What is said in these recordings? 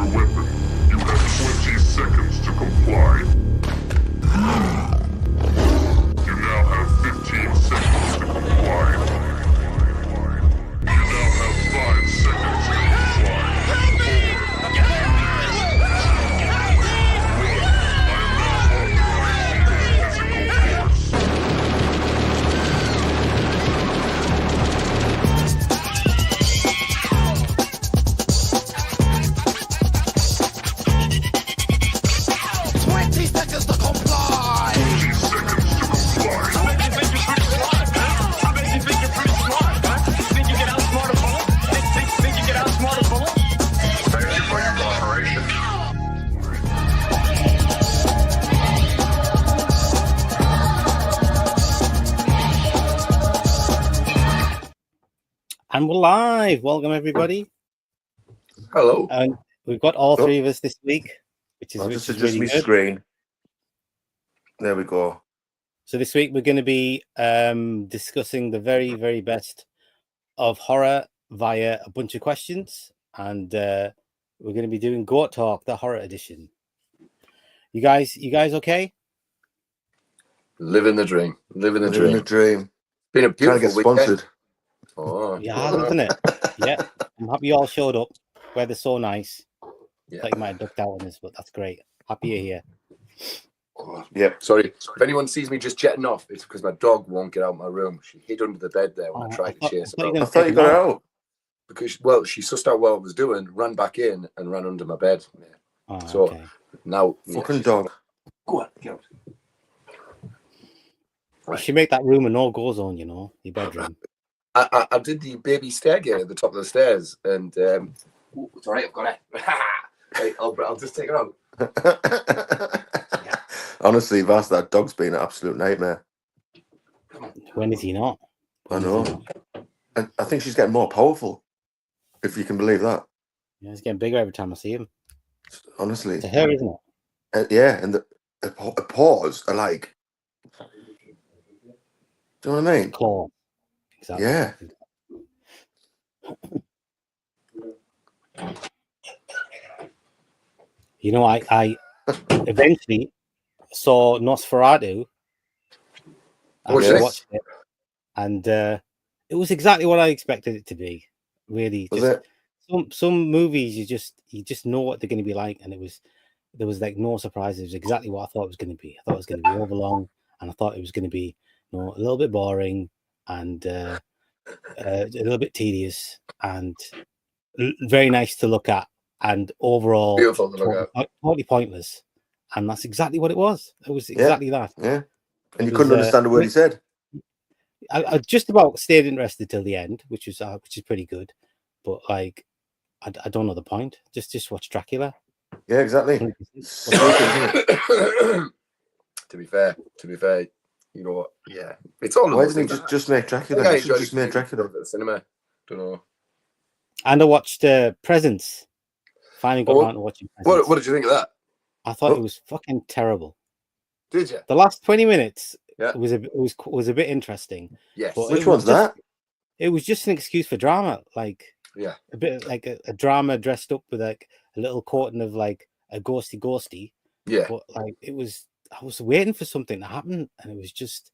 your weapon. You have 20 seconds to comply. You now have 15 seconds to comply. You now have 5 seconds to comply. 4, 3, 2, 1. I am now authorizing physical force. And we're live. Welcome, everybody. Hello. And we've got all three of us this week, which is Just really me good. screen. There we go. So this week we're going to be discussing the very, very best of horror via a bunch of questions, and we're going to be doing G.O.A.T Talk, the horror edition. You guys okay? Living the dream. Living the Living the dream. Been a Trying to beautiful get weekend. sponsored. Oh, Yeah, isn't it? Yeah. I'm happy you all showed up. Weather's so nice. yeah. Thought you might have ducked out on this, but that's great. Happy you're here. Oh, yep. Sorry. If anyone sees me just jetting off, it's because my dog won't get out of my room. She hid under the bed there when I tried to chase her out. I thought you got her out. Because, well, she sussed out what I was doing, ran back in, and ran under my bed. Yeah. Oh, So okay. now, Fucking dog. Go on, get out. You should make that room a no-go zone, you know, your bedroom. I did the baby stairgate at the top of the stairs, and it's all right, I've got it. Right, I'll just take her out. Honestly, Vas, that dog's been an absolute nightmare. When is he not? I know. I think she's getting more powerful, if you can believe that. Yeah, he's getting bigger every time I see him. Honestly. It's a hair, isn't it? Yeah, and the paws are like... Do you know what I mean? Claw. Exactly. Yeah. You know, I eventually saw Nosferatu. I watched it, and it was exactly what I expected it to be. Really, Was just it? some movies you just know what they're going to be like, and there was like no surprises. It was exactly what I thought it was going to be. I thought it was going to be overlong, and I thought it was going to be a little bit boring and a little bit tedious and very nice to look at, and overall beautiful to look at. Totally pointless. And that's exactly what it was. It was exactly that. Yeah. And you couldn't understand a word he said. I just about stayed interested till the end, which is pretty good. But like, I don't know the point. Just watch Dracula. Yeah, exactly. To be fair, you know what? Yeah, it's all. Why didn't he just make Dracula? He should just make Dracula at the cinema. Don't know. And I watched Presents. Finally got around to watching Presents. What did you think of that? I thought it was fucking terrible. Did you? The last 20 minutes Yeah. was a bit interesting. Yes. But Which one's that? It was just an excuse for drama, like a bit like a drama dressed up with like a little coating of like a ghosty. Yeah. But like I was waiting for something to happen, and it was just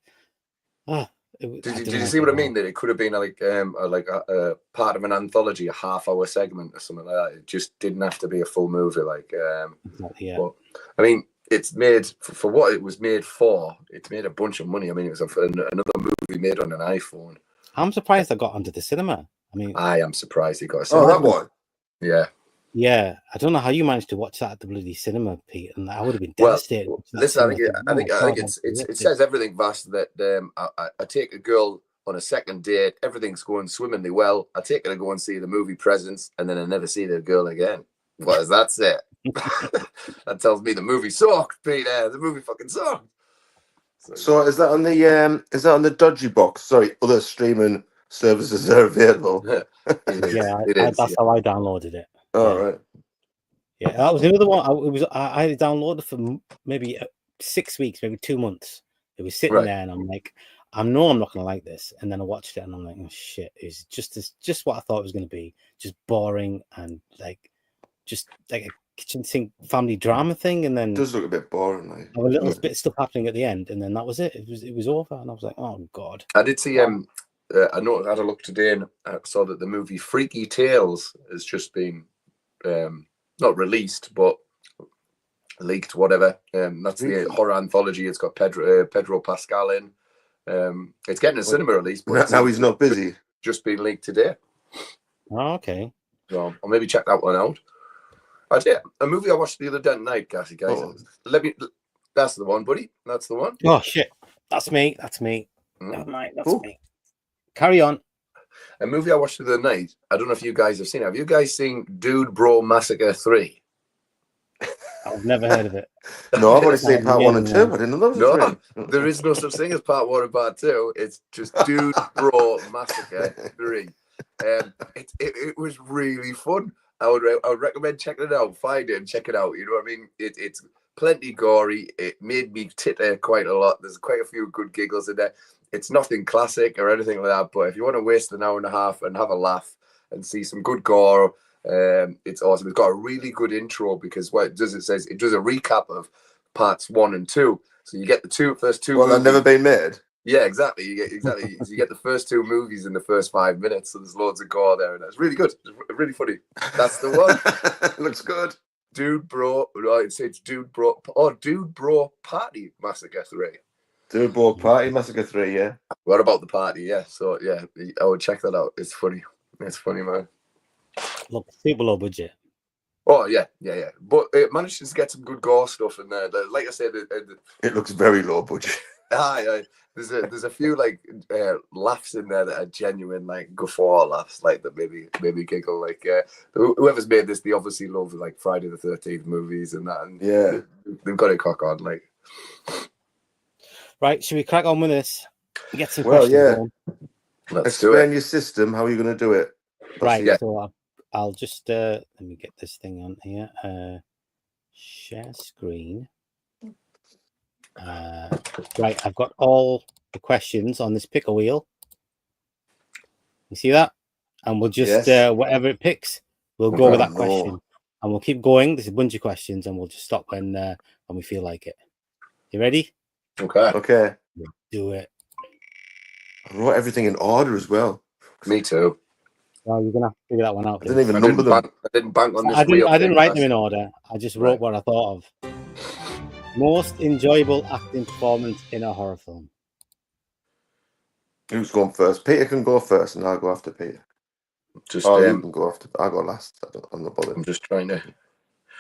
Did you see what I mean? That it could have been like a part of an anthology, a half-hour segment or something like that. It just didn't have to be a full movie. Like, yeah. But, I mean, it's made for what it was made for. It's made a bunch of money. I mean, it was another movie made on an iPhone. I'm surprised I got onto the cinema. I mean, I am surprised he got a cinema. cinema. Oh, that one. Yeah. Yeah, I don't know how you managed to watch that at the bloody cinema, Pete, and I would have been devastated. Well, listen, I think it says everything, Vass, that I take a girl on a second date, everything's going swimmingly well. I take her to go and see the movie Presents, and then I never see the girl again. What does that say? That tells me the movie sucked, Peter. The movie fucking sucked. So is that on the dodgy box? Sorry, other streaming services are available. That's how I downloaded it. Oh, right. Yeah, that was another one. I had it downloaded for maybe 6 weeks, maybe 2 months. It was sitting there, and I'm like, I know I'm not going to like this. And then I watched it, and I'm like, oh shit! It's just what I thought it was going to be, just boring and like just like a kitchen sink family drama thing, and then It does look a bit boring. Like. a little bit of stuff happening at the end, and then that was it. It was over, and I was like, oh god. I did see. I know I had a look today, and I saw that the movie Freaky Tales has just been not released, but leaked, whatever. That's the horror anthology. It's got Pedro Pascal in. It's getting a cinema release, but now he's not busy. Just been leaked today. Oh, okay. So I'll maybe check that one out. I did a movie I watched the other night, guys. Oh. That's the one, buddy. That's the one. Oh shit, that's me. That's me. Never mind, that's me. Carry on. A movie I watched the other night. I don't know if you guys have seen it. Have you guys seen Dude Bro Massacre 3? I've never heard of it. No, I've only seen part 1 and 2. I didn't know there was three. There is no such thing as part 1 and part 2. It's just Dude Bro Massacre 3. It was really fun. I would recommend checking it out. Find it and check it out. You know what I mean? It's plenty gory. It made me titter quite a lot. There's quite a few good giggles in there. It's nothing classic or anything like that. But if you want to waste an hour and a half and have a laugh and see some good gore, it's awesome. It's got a really good intro because what it does, it says it does a recap of parts 1 and 2. So you get the first two. Well, they've never been made. Yeah, exactly. You get so you get the first 2 movies in the first 5 minutes. So there's loads of gore there, and it's really good. It's really funny. That's the one. Looks good. Dude Bro. It's Dude Bro. Oh, Dude Bro Party Massacre 3. Dude Bro Party Massacre 3. Yeah. What about the party? Yeah. So yeah, I would check that out. It's funny. It's funny, man. Look, super low budget. Oh yeah. But it manages to get some good gore stuff in there. Like I said, it looks very low budget. There's a few like laughs in there that are genuine, like guffaw laughs, like that maybe giggle. Like whoever's made this, they obviously love like Friday the 13th movies and that. And yeah, they've got it cock on. Like, right? Should we crack on with this? Get some questions. Yeah. On. Let's explain your system. How are you going to do it? Right. Yeah. So I'll just let me get this thing on here. Share screen. Right, I've got all the questions on this picker wheel. You see that? And we'll just whatever it picks, we'll go with that question, and we'll keep going. There's a bunch of questions, and we'll just stop when we feel like it. You ready? Okay. We'll do it. I wrote everything in order as well. Me too. Well, you're gonna have to figure that one out. I didn't even number them. I didn't bank on this. I didn't write them in order. I just wrote what I thought of. Most enjoyable acting performance in a horror film. Who's going first? Peter can go first, and I'll go after Peter. You can go after. I'll go last. I'm not bothered. I'm just trying to.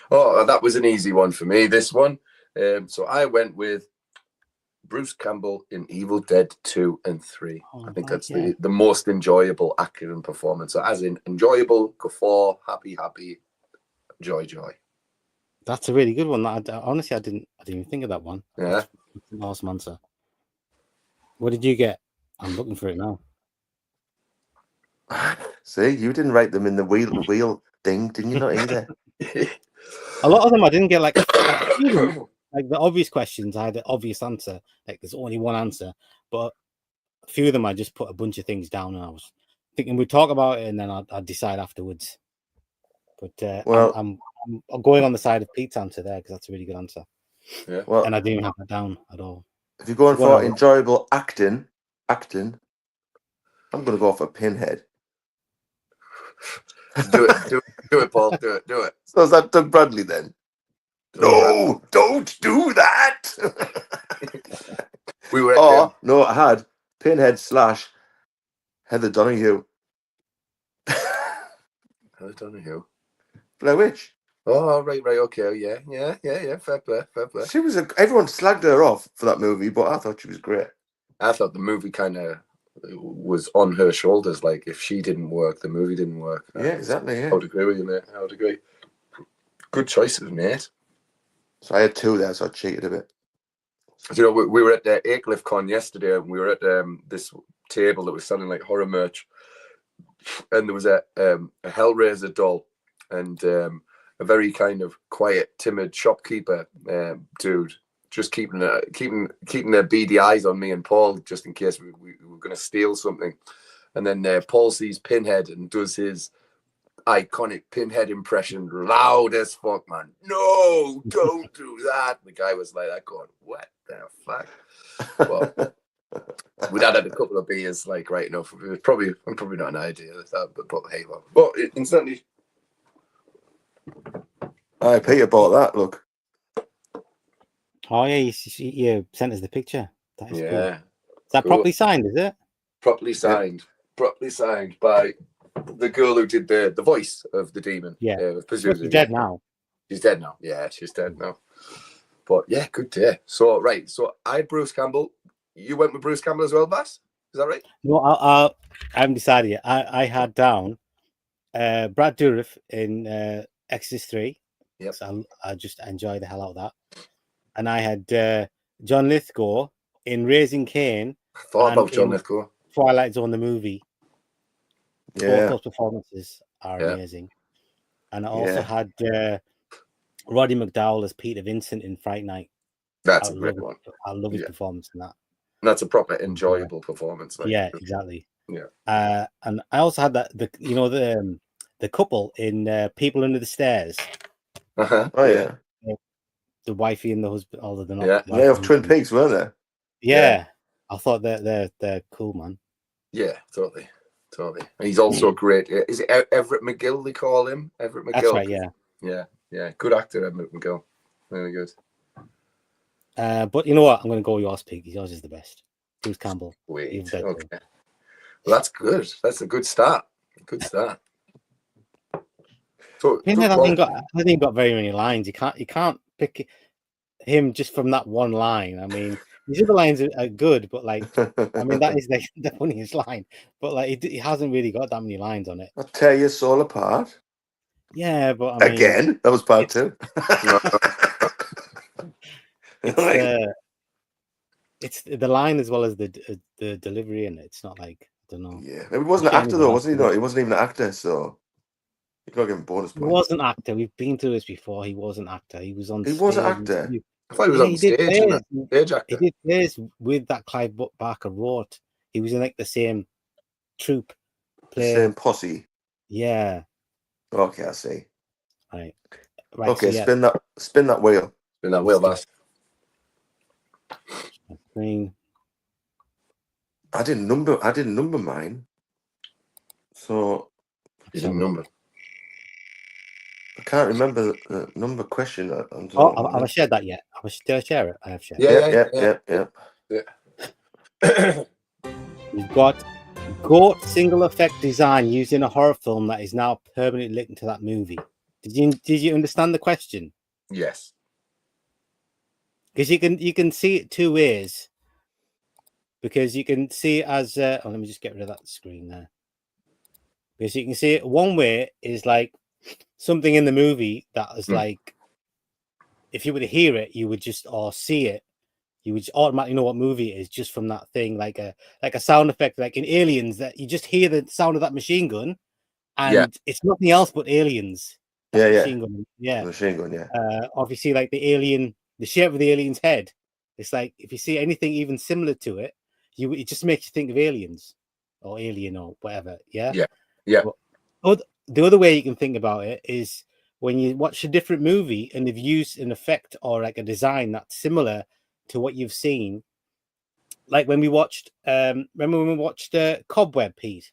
Oh, that was an easy one for me. This one. So I went with Bruce Campbell in Evil Dead 2 and 3. I think that's the most enjoyable acting and performance. So as in enjoyable, guffaw, happy, joy. That's a really good one. Honestly, I didn't even think of that one. Yeah. That's an awesome answer. What did you get? I'm looking for it now. See, you didn't write them in the wheel thing, didn't you? Not either. A lot of them I didn't get. Like the obvious questions, I had the obvious answer. Like there's only one answer, but a few of them I just put a bunch of things down, and I was thinking we'd talk about it, and then I'd decide afterwards. But I'm going on the side of Pete's answer there because that's a really good answer. Yeah. Well, and I didn't have that down at all. If you're going for enjoyable acting, I'm going to go for Pinhead. Do it, Paul. Do it. So is that Doug Bradley then? No, don't do that. We were. No, I had Pinhead / Heather Donahue. Heather Donahue. Blair Witch. Oh, right, okay, yeah. Fair play. She was everyone slagged her off for that movie, but I thought she was great. I thought the movie kind of was on her shoulders. Like if she didn't work, the movie didn't work. Yeah, exactly. Yeah. I would agree with you, mate. I would agree. Good choices, mate. So I had 2 there, so I cheated a bit. You know, we were at Aycliffe Con yesterday, and we were at this table that was selling like horror merch, and there was a Hellraiser doll, and a very kind of quiet, timid shopkeeper dude, just keeping their beady eyes on me and Paul, just in case we were going to steal something. And then Paul sees Pinhead and does his iconic Pinhead impression, loud as fuck, man. No, don't do that. The guy was like that, going, "What the fuck?" Well, we'd had a couple of beers, like right enough. It was probably, I'm probably not an idea of that, but hey, well, but it instantly. Aye, Peter bought that. Look. Oh yeah, you sent us the picture. That is cool. Yeah, Is that cool. properly signed? Is it? Properly signed by the girl who did the voice of the demon. Yeah, presumably she's dead now. She's dead now. Yeah, she's dead now. But yeah, good day. So right, so I had Bruce Campbell. You went with Bruce Campbell as well, Bass? Is that right? No, I haven't decided yet. I had down Brad Dourif in Exorcist 3. Yep. So I just enjoy the hell out of that. And I had John Lithgow in Raising Cain. I thought about John Lithgow. Twilight Zone, the movie. Yeah. Both those performances are amazing. And I also had Roddy McDowall as Peter Vincent in Fright Night. That's a great one. I love his performance in that. That's a proper enjoyable performance. Like. Yeah, exactly. Yeah. And I also had that the couple in People Under the Stairs. Uh-huh. Oh yeah. The wifey and the husband, although they're not. Yeah. They of Twin Peaks, weren't they? Yeah. I thought they're cool, man. Yeah, totally. And he's also great. Is it Everett McGill they call him? Everett McGill. That's right, yeah. Yeah. Good actor, Everett McGill. Very good. But you know what? I'm going to go with yours, Pig. Yours is the best. Bruce Campbell. Wait. Okay. Well, that's good. That's a good start. So Pinhead hasn't got very many lines. You can't pick him just from that one line. I mean, these other lines are good, but like, I mean, that is the funniest line. But like, he hasn't really got that many lines on it. I'll tear your soul apart. Yeah, but I mean, again, that was part 2. It's the line as well as the delivery, and it's not like, I don't know. Yeah, he wasn't an actor though, wasn't he? No, he wasn't even an actor, so you gotta give him bonus points. He was an actor. We've been through this before. He was an actor. He was on. He was an actor. I thought he was on stage. Stage actor. He did plays with that Clive Barker wrote. He was in like the same troupe. Same posse. Yeah. Okay, I see. Right. Okay, so spin that wheel. Spin that wheel, Bass. I didn't number mine. So you didn't number. I can't remember the number question. Have I shared that yet? Did I share it? I have shared. Yeah. We've got G.O.A.T single effect design used in a horror film that is now permanently linked to that movie. Did you understand the question? Yes. Because you can see it two ways. Because you can see it as let me just get rid of that screen there. Because you can see it one way is like something in the movie that is like, if you were to hear it, you would just or see it, you would automatically know what movie it is just from that thing, like a sound effect, like in Aliens, that you just hear the sound of that machine gun, and it's nothing else but aliens. Machine gun, machine gun, or if you see like the shape of the alien's head, it's like if you see anything even similar to it, it just makes you think of aliens or alien or whatever. Yeah. But the other way you can think about it is when you watch a different movie and they've used an effect or like a design that's similar to what you've seen. Like when we watched, remember when we watched Cobweb, Pete?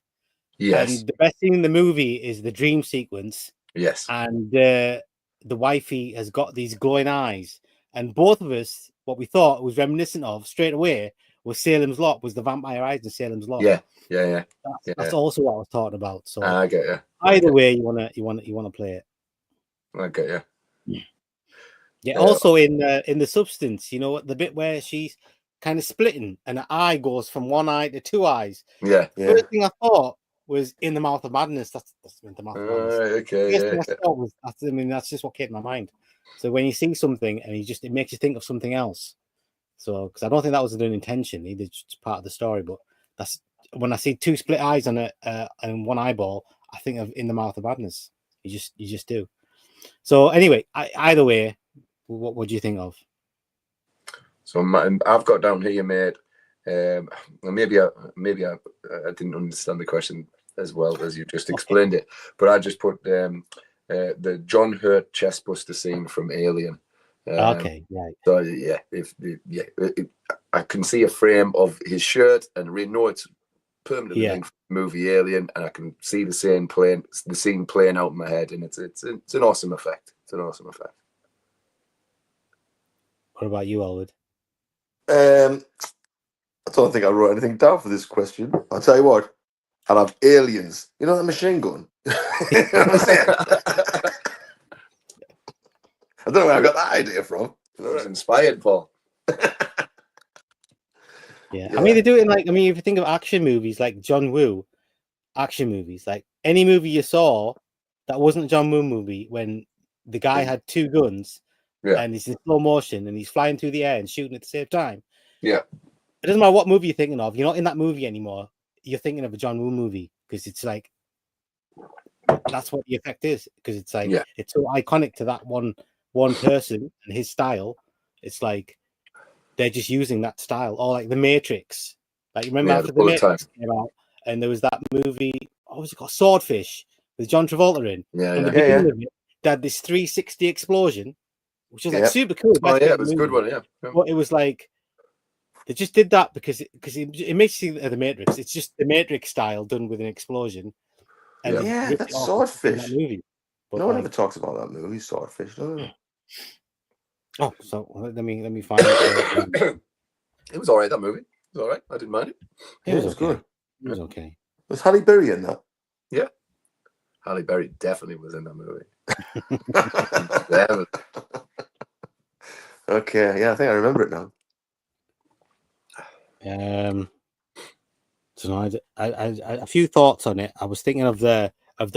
Yes. And the best thing in the movie is the dream sequence. Yes. And the wifey has got these glowing eyes. And both of us, what we thought was reminiscent of straight away was Salem's Lot, was the vampire eyes in Salem's Lot. Yeah. That's also what I was talking about. So I get you. Either way, you wanna play it. I get you. Yeah. Also in the substance, you know, the bit where she's kind of splitting and her eye goes from one eye to two eyes. Yeah. First thing I thought was In the Mouth of Madness. That's In the Mouth of Madness. Okay. First thing I thought was that's just what came to my mind. So when you see something and it makes you think of something else. So because I don't think that was an intention, either just part of the story, but that's when I see two split eyes on it and one eyeball, I think of In the Mouth of Madness. You just do. So anyway, either way, what do you think of? So I've got down here, mate. Maybe I didn't understand the question. as well as you just explained it. But I just put the John Hurt chestbuster scene from Alien. Okay, right. So yeah, I can see a frame of his shirt and know it's permanently linked to the movie Alien, and I can see the scene playing out in my head, and it's an awesome effect. It's an awesome effect. What about you, Elwood? I don't think I wrote anything down for this question. I'll tell you what. I'll have aliens. You know that machine gun? You know what I'm saying? I don't know where I got that idea from. I was inspired, Paul. Yeah, I mean they do it in like, I mean, if you think of action movies like John Woo, action movies, like any movie you saw that wasn't a John Woo movie when the guy had two guns and he's in slow motion and he's flying through the air and shooting at the same time. Yeah. It doesn't matter what movie you're thinking of. You're not in that movie anymore. You're thinking of a John Woo movie because it's like that's what the effect is, because it's like it's so iconic to that one person and his style. It's like they're just using that style, or like The Matrix. Like remember after The Matrix came out, and there was that movie, what was it called, Swordfish, with John Travolta in. And the beginning of it, they had this 360 explosion, which was like super cool. Oh yeah, it was a good one. Yeah, but it was like they just did that because it makes you think of The Matrix. It's just The Matrix style done with an explosion. And that's Swordfish. That movie. But no one ever talks about that movie, Swordfish. No. Oh, so let me find it. It was all right. That movie. It was all right. I didn't mind it. It was good. It was okay. Was Halle Berry in that? Yeah, Halle Berry definitely was in that movie. Okay, yeah, I think I remember it now. So I a few thoughts on it. I was thinking of the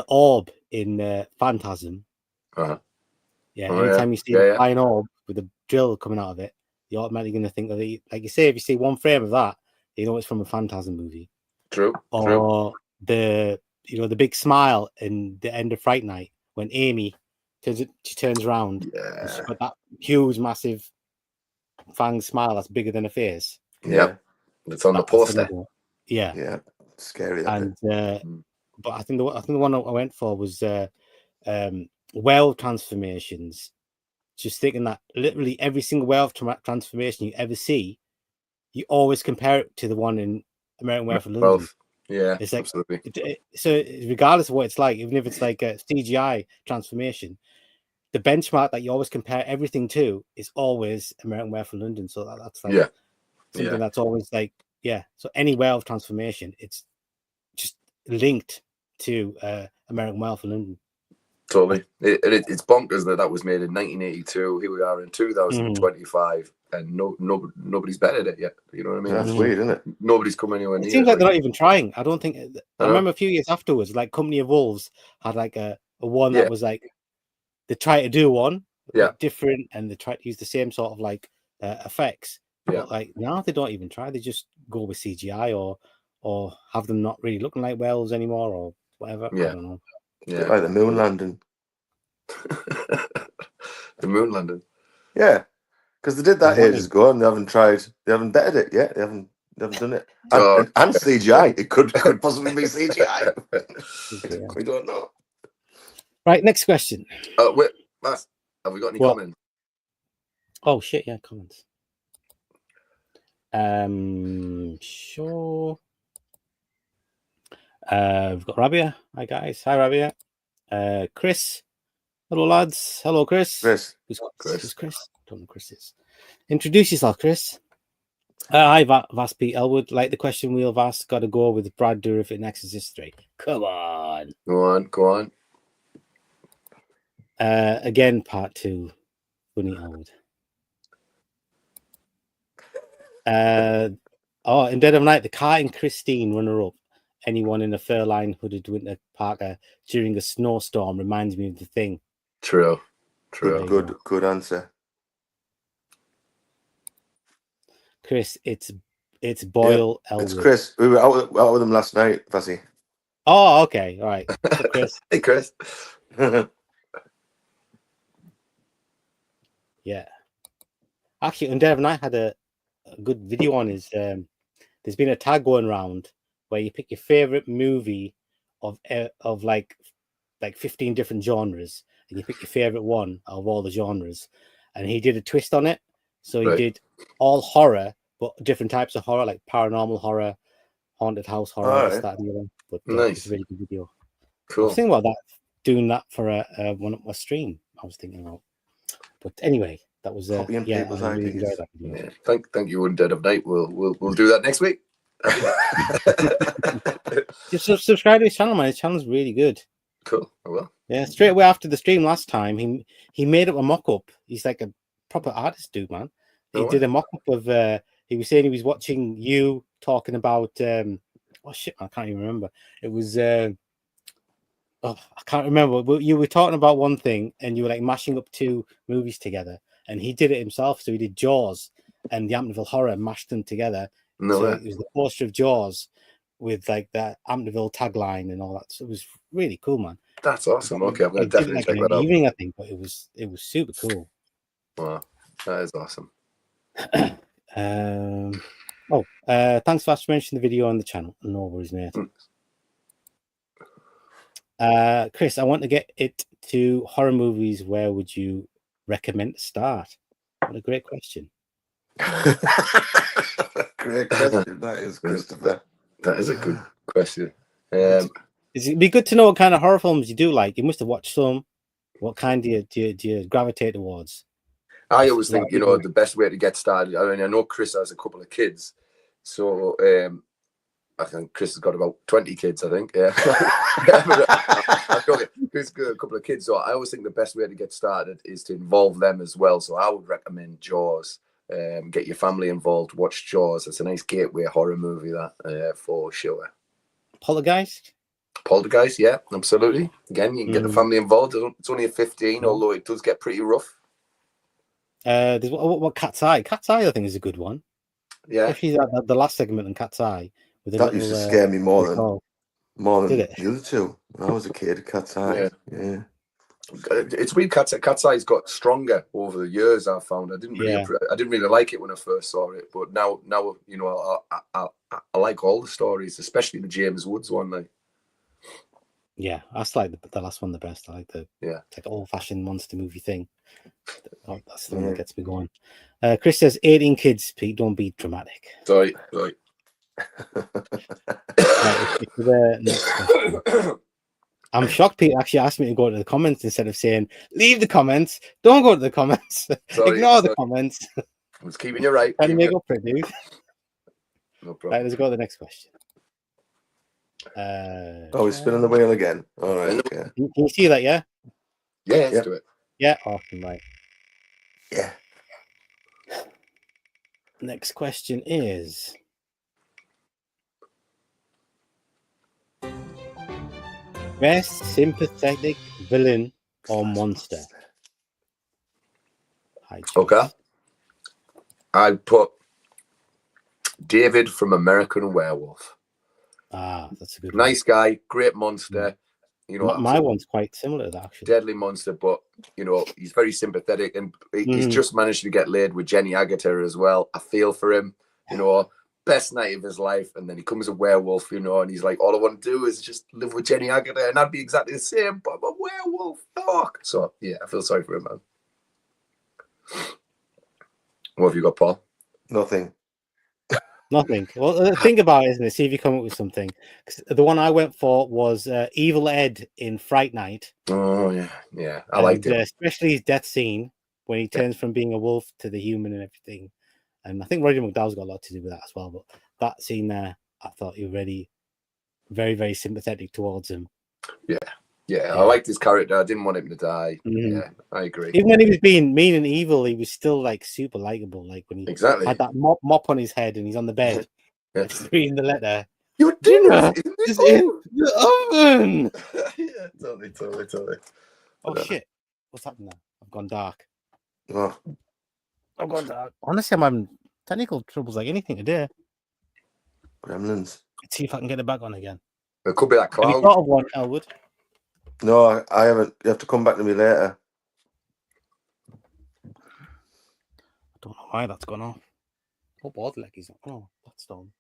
orb in Phantasm. Yeah, anytime you see a flying orb with a drill coming out of it, you're automatically going to think of it. Like you say, if you see one frame of that, you know it's from a Phantasm movie. True. Or the big smile in the end of Fright Night when Amy turns around. Yeah. She's got that huge, massive fang smile that's bigger than her face. Yeah. It's on the poster. Yeah. Scary. And but I think the one I went for was werewolf transformations. Just thinking that literally every single werewolf transformation you ever see, you always compare it to the one in American Werewolf in London. Yeah, it's like, absolutely. So regardless of what it's like, even if it's like a CGI transformation, the benchmark that you always compare everything to is always American Werewolf in London. So that's like something that's always like, so any werewolf transformation, it's just linked to American Werewolf in London. Totally. It's bonkers that was made in 1982. Here we are in 2025, and nobody's bettered it yet. You know what I mean? That's weird, isn't it? Nobody's come anywhere near. It seems like they're not even trying. I don't think. I remember a few years afterwards, like Company of Wolves had like a one that was like they try to do one different, and they try to use the same sort of like effects. But like now they don't even try. They just go with CGI or have them not really looking like werewolves anymore or whatever. I don't know. Yeah, like the moon landing. The moon landing. Yeah, because they did that ages ago, and they haven't tried. They haven't bettered it yet. They haven't done it. And CGI. It could possibly be CGI. We don't know. Right, next question. Wait, Matt, have we got any comments? Oh shit! Yeah, comments. Sure. We've got Rabia. Hi guys. Hi Rabia. Chris. Hello lads. Hello Chris. Who's Chris? Don't know who Chris is. Introduce yourself, Chris. Hi Vaspi Elwood. Like the question we'll asked, got to go with Brad Dourif in Exorcist 3. Come on. Go on. Again, part 2. Funny Elwood. In Dead of Night, the Car and Christine runner-up. Anyone in a fur-lined hooded winter parka during a snowstorm reminds me of The Thing. True. Good answer. Chris, it's Boyle Elwood. It's Chris. We were out with him last night, Vassy. Oh, okay. All right. Chris. Hey, Chris. Yeah. Actually, Undead of Night had a good video on his. There's been a tag going around where you pick your favorite movie of like 15 different genres, and you pick your favorite one out of all the genres, and he did a twist on it. So he did all horror, but different types of horror, like paranormal horror, haunted house horror, this, that, and the other. But nice. It's a really good video. Cool. I was thinking about that, doing that for a stream. I was thinking about, but anyway, that was copying people's I really ideas. enjoyed that video. Yeah. Thank you, Dead of Night. We'll do that next week. Just subscribe to his channel, man. His channel's really good. Cool. I will. Yeah, straight away after the stream last time, he made up a mock-up. He's like a proper artist dude, man. He did a mock-up of he was saying he was watching you talking about oh shit, I can't even remember. It was I can't remember. You were talking about one thing and you were like mashing up two movies together, and he did it himself. So he did Jaws and the Amityville Horror, mashed them together. No way. It was the poster of Jaws with like the Amityville tagline and all that. So it was really cool, man. That's awesome. Okay, I'm gonna definitely check that out. Evening, I think, but it was super cool. Wow, that is awesome. Thanks for mentioning the video on the channel. No worries, mate. Chris, I want to get it to horror movies. Where would you recommend to start? What a great question. Great question. That is, Christopher. That is a good question. It'd be good to know what kind of horror films you do like. You must have watched some. What kind do you gravitate towards? I always think, the best way to get started. I mean, I know Chris has a couple of kids, so I think Chris has got about 20 kids. I think, yeah. Chris has got a couple of kids, so I always think the best way to get started is to involve them as well. So I would recommend Jaws. Get your family involved. Watch Jaws. It's a nice gateway horror movie, that for sure. Poltergeist, yeah, absolutely. Again, you can get the family involved. It's only a 15, although it does get pretty rough. There's what Cat's Eye. Cat's Eye, I think, is a good one. Yeah, especially the last segment in Cat's Eye. With that used to scare me more than the other two when I was a kid. Cat's Eye, yeah. It's weird. Cat's Eye's got stronger over the years. I've found. I didn't really like it when I first saw it, but now I like all the stories, especially the James Woods one. Like, yeah, that's like the last one the best. I like it's like an old-fashioned monster movie thing. That's the one that gets me going. Chris says 18 kids, Pete. Don't be dramatic. Sorry. I'm shocked Pete actually asked me to go to the comments instead of saying leave the comments. Don't go to the comments. Ignore the comments. I was keeping you right. Can you make up for it, dude? No problem. Right, let's go to the next question. We're spinning the wheel again. All right. Okay. Can you see that? Yeah. Yeah, let's do it. Yeah. Awesome. Right. Yeah. Next question is: best sympathetic villain or monster? Okay. I'd put David from American Werewolf. That's a good nice guy, great monster. My one's quite similar to that, actually. Deadly monster, but he's very sympathetic, and he's just managed to get laid with Jenny Agutter as well. I feel for him, best night of his life, and then he comes a werewolf, and he's like, all I want to do is just live with Jenny Agutter, and I'd be exactly the same, but I'm a werewolf. Fuck. So yeah, I feel sorry for him, man. What have you got, Paul? Nothing. Well, think about it, isn't it? See if you come up with something. The one I went for was Evil Ed in Fright Night. Oh yeah, I liked it, especially his death scene when he turns from being a wolf to the human and everything. And I think Roger McDowell's got a lot to do with that as well. But that scene there, I thought you were really very, very sympathetic towards him. Yeah, I liked his character. I didn't want him to die. Yeah, I agree. Even when he was being mean and evil, he was still like super likable. Like when he had that mop on his head and he's on the bed, reading the letter. Your dinner is in the oven. Yeah, totally. Oh shit! What's happened now? I've gone dark. Oh. I've gone dark. Honestly, I'm having technical troubles like anything today. Gremlins. Let's see if I can get it back on again. It could be that cloud. Have you thought of one, Elwood? No, I haven't. You have to come back to me later. I don't know why that's gone off. What board leg is that? Oh, that's done.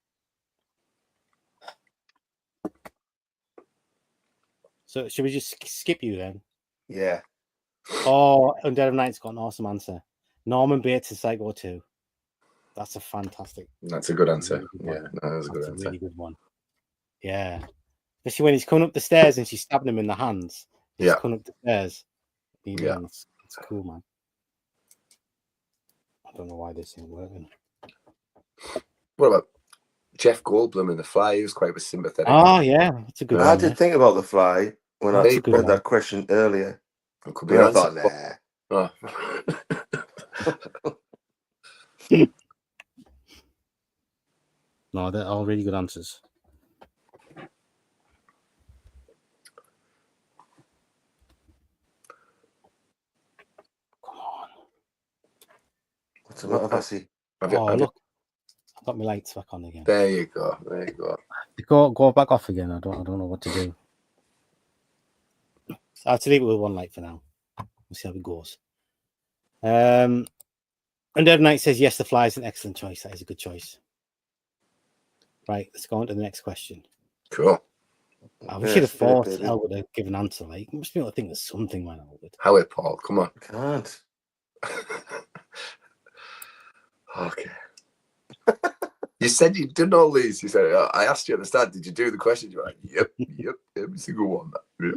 So should we just skip you then? Yeah. Oh, Undead of Night's got an awesome answer. Norman Bates is Psycho 2. That's a fantastic. That's a good answer. Really good Yeah, one. no, that's a good That's answer. a really good one. Yeah. Especially when he's coming up the stairs and she's stabbing him in the hands. He's coming up the stairs. Yeah. It's cool, man. I don't know why this isn't working. What about Jeff Goldblum in The Fly? He was quite sympathetic. Oh, yeah. That's a good one. I did think about The Fly when I That's a good read one. that question earlier. It could be And an I thought, answer. nah. Oh. No, they're all really good answers. Come on. What's the matter, Vassy? Look. I've got my lights back on again. There you go. There you go. Go back off again. I don't know what to do. So I have to leave it with one light for now. We'll see how it goes. Undead Knight says yes, The Fly is an excellent choice. That is a good choice. Right, let's go on to the next question. Cool. We should have forced Albert to give an answer. Like, you must be able to think of something, man, Albert. Howie, Paul, come on. I can't. Okay. You said you'd done all these. You said, I asked you at the start, did you do the questions? You're like, yep, every single one. Yep.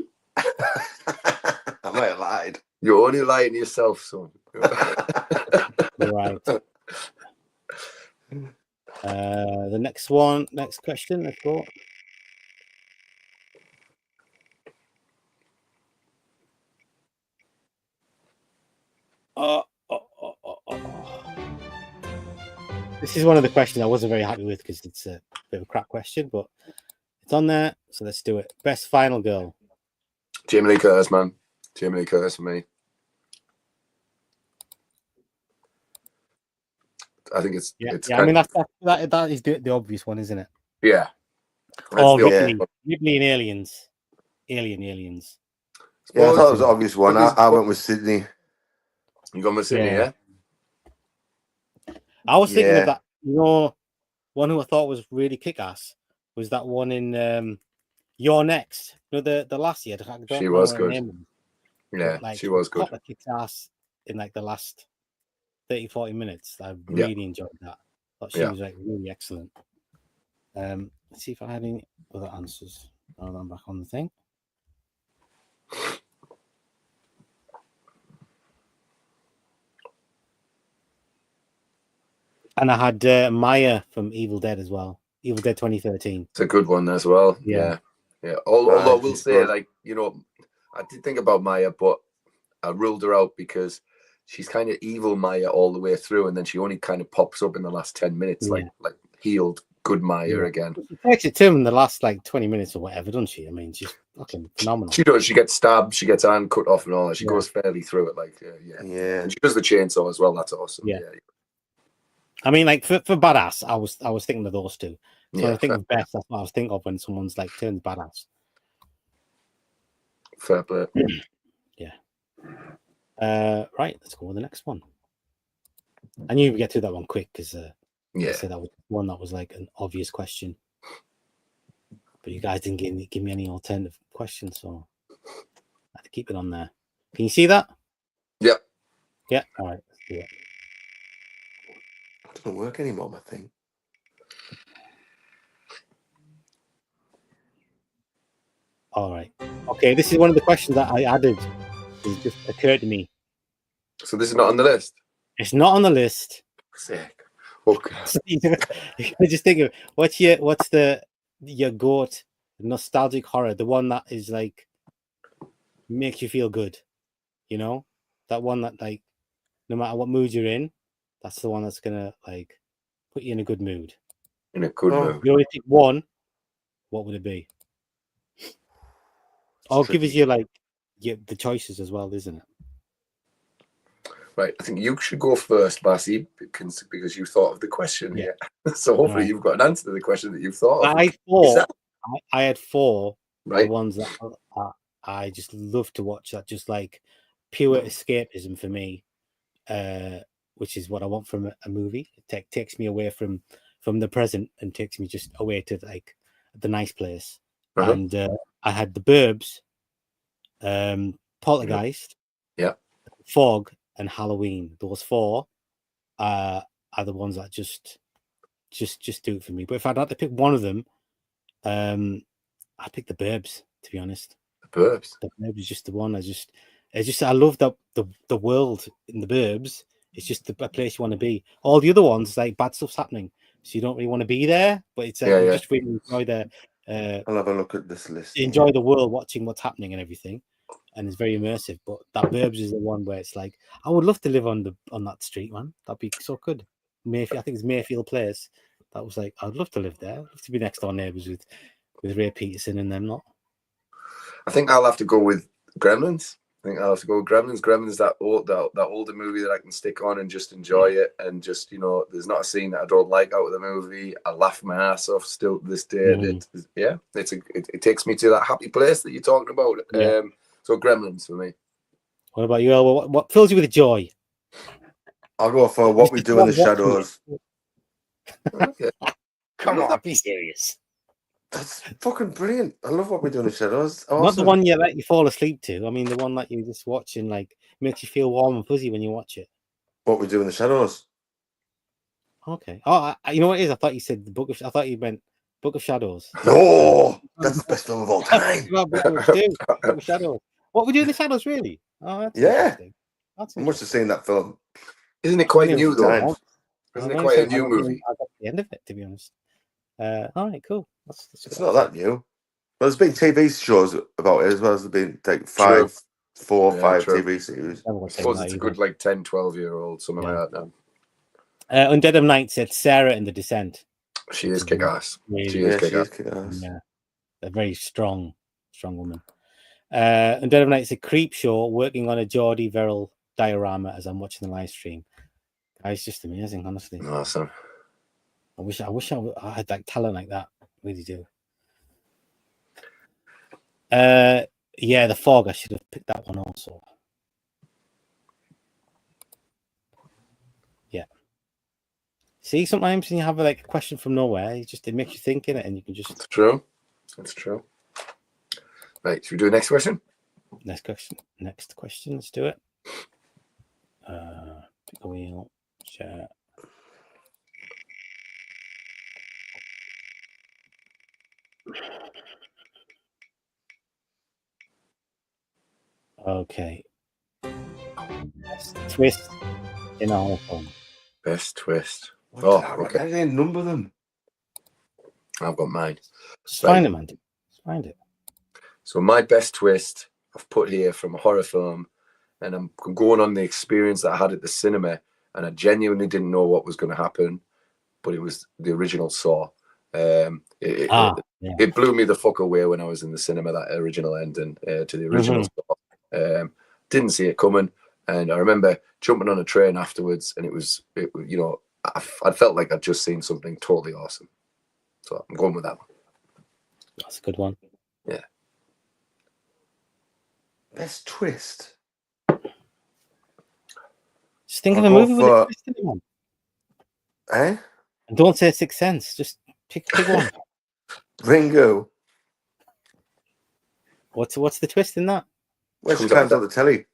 I might have lied. You're only lying to yourself, son. You're right. The next question, let's go. This is one of the questions I wasn't very happy with because it's a bit of a crap question, but it's on there, so let's do it. Best final girl. Jamie Lee Curtis, man. Jamie Lee Curtis for me. I think it's I mean that is the obvious one, isn't it? Yeah. Ripley and Aliens. Aliens. Yeah, I thought it was an obvious one. I went with Sydney. You gone with Sydney, yeah? I was thinking of that, one who I thought was really kick-ass was that one in You're Next. The lassie. She was good. Yeah, she was good. Kicked ass in like the last 30-40 minutes. I really enjoyed that. Thought she was like really excellent. Let's see if I had any other answers. Now I'm back on the thing. And I had Maya from Evil Dead as well. Evil Dead 2013. It's a good one as well. Yeah. Although I will say, like, I did think about Maya, but I ruled her out because she's kind of evil Maya all the way through, and then she only kind of pops up in the last 10 minutes, like healed good Maya again. She takes it to him in the last like 20 minutes or whatever, doesn't she? I mean, she's fucking phenomenal. She does. She gets stabbed. She gets her hand cut off and all that. She goes fairly through it. Like, And she does the chainsaw as well. That's awesome. Yeah. I mean, like for badass, I was thinking of those two. So when I think of best, that's what I was thinking of when someone's like turns badass. Fair play. Right, let's go with the next one. I knew we'd get to that one quick because I said that was one that was like an obvious question. But you guys didn't give me any alternative questions, so I had to keep it on there. Can you see that? Yep. Yeah. All right, let's do it. It doesn't work anymore, my thing. All right. Okay, this is one of the questions that I added. It just occurred to me. So this is not on the list? It's not on the list. Sick. Okay. I just think of what's your GOAT nostalgic horror, the one that is like makes you feel good, that one that like no matter what mood you're in, that's the one that's gonna like put you in a good mood. In a good mood. You only pick one. What would it be? I'll give us the choices as well, isn't it? Right, I think you should go first, Bassy, because you thought of the question here. So hopefully you've got an answer to the question that you've thought of. I had four. Right. The ones that I just love to watch. That just like pure escapism for me, which is what I want from a movie. It takes me away from the present and takes me just away to like the nice place. And I had The Burbs Poltergeist, Yeah. Fog, and Halloween. Those 4 are the ones that just do it for me. But if I'd had to pick one of them, I'd pick The Burbs, to be honest. The Burbs. The Burbs is just the one. I love that the world in The Burbs. It's just a place you want to be. All the other ones, like bad stuff's happening, so you don't really want to be there. But it's like you just really enjoy I'll have a look at this list. You enjoy the world, watching what's happening and everything, and it's very immersive. But that Burbs is the one where it's like, I would love to live on that street, man. That'd be so good. Mayfield, I think it's Mayfield Place. That was like, I'd love to live there. I'd love to be next door neighbours with Ray Peterson and them lot. I think I'll have to go with Gremlins. Gremlins, that older movie that I can stick on and just enjoy it, and just, there's not a scene that I don't like out of the movie. I laugh my ass off still to this day. It takes me to that happy place that you're talking about. Yeah. So Gremlins for me. What about you, El? What fills you with joy? I'll go for What We Do in the Shadows. Okay. Come on, be serious. That's fucking brilliant. I love What We Do in the Shadows. Awesome. Not the one you fall asleep to. I mean, the one that you just watch and like makes you feel warm and fuzzy when you watch it. What We Do in the Shadows. Okay. Oh, you know what it is? I thought you said the Book of. I thought you meant Book of Shadows. No, that's the best film of all time. Book of Shadows. What We Do in the Shadows, really? Oh, that's interesting. That's I must have seen that film. Isn't it quite new though? Isn't it quite a new movie? I got the end of it, to be honest. All right, cool. It's not that new. Well, there's been TV shows about it as well. There's been like 5 TV series. I suppose it's a good 10, 12-year-old, something like that now. Undead of Night said Sarah in The Descent. She is kick-ass. Really, she is kick-ass. Yeah, a very strong woman. Undead of Night said Creep Show, working on a Geordie Verrill diorama as I'm watching the live stream. It's just amazing, honestly. Awesome. I wish I had that talent like that. I really do. The Fog. I should have picked that one also. Yeah. See, sometimes when you have a question from nowhere, it makes you think in it, and you can just. That's true. Right, should we do the next question? Next question. Let's do it. Pick a wheel. Share. Okay. Best twist in a horror film. Best twist. Okay. I didn't number them. I've got mine. Just find it, man. Just find it. So my best twist I've put here from a horror film, and I'm going on the experience that I had at the cinema, and I genuinely didn't know what was going to happen, but it was the original Saw. It blew me the fuck away when I was in the cinema, that original ending to the original Saw. Didn't see it coming, and I remember jumping on a train afterwards, and I felt like I'd just seen something totally awesome. So I'm going with that one. That's a good one. Yeah. Best twist. Just think of a movie with a twist in it, man. Eh? And don't say Sixth Sense. Just pick one. Ringo. What's the twist in that? Well, she climbs on the telly.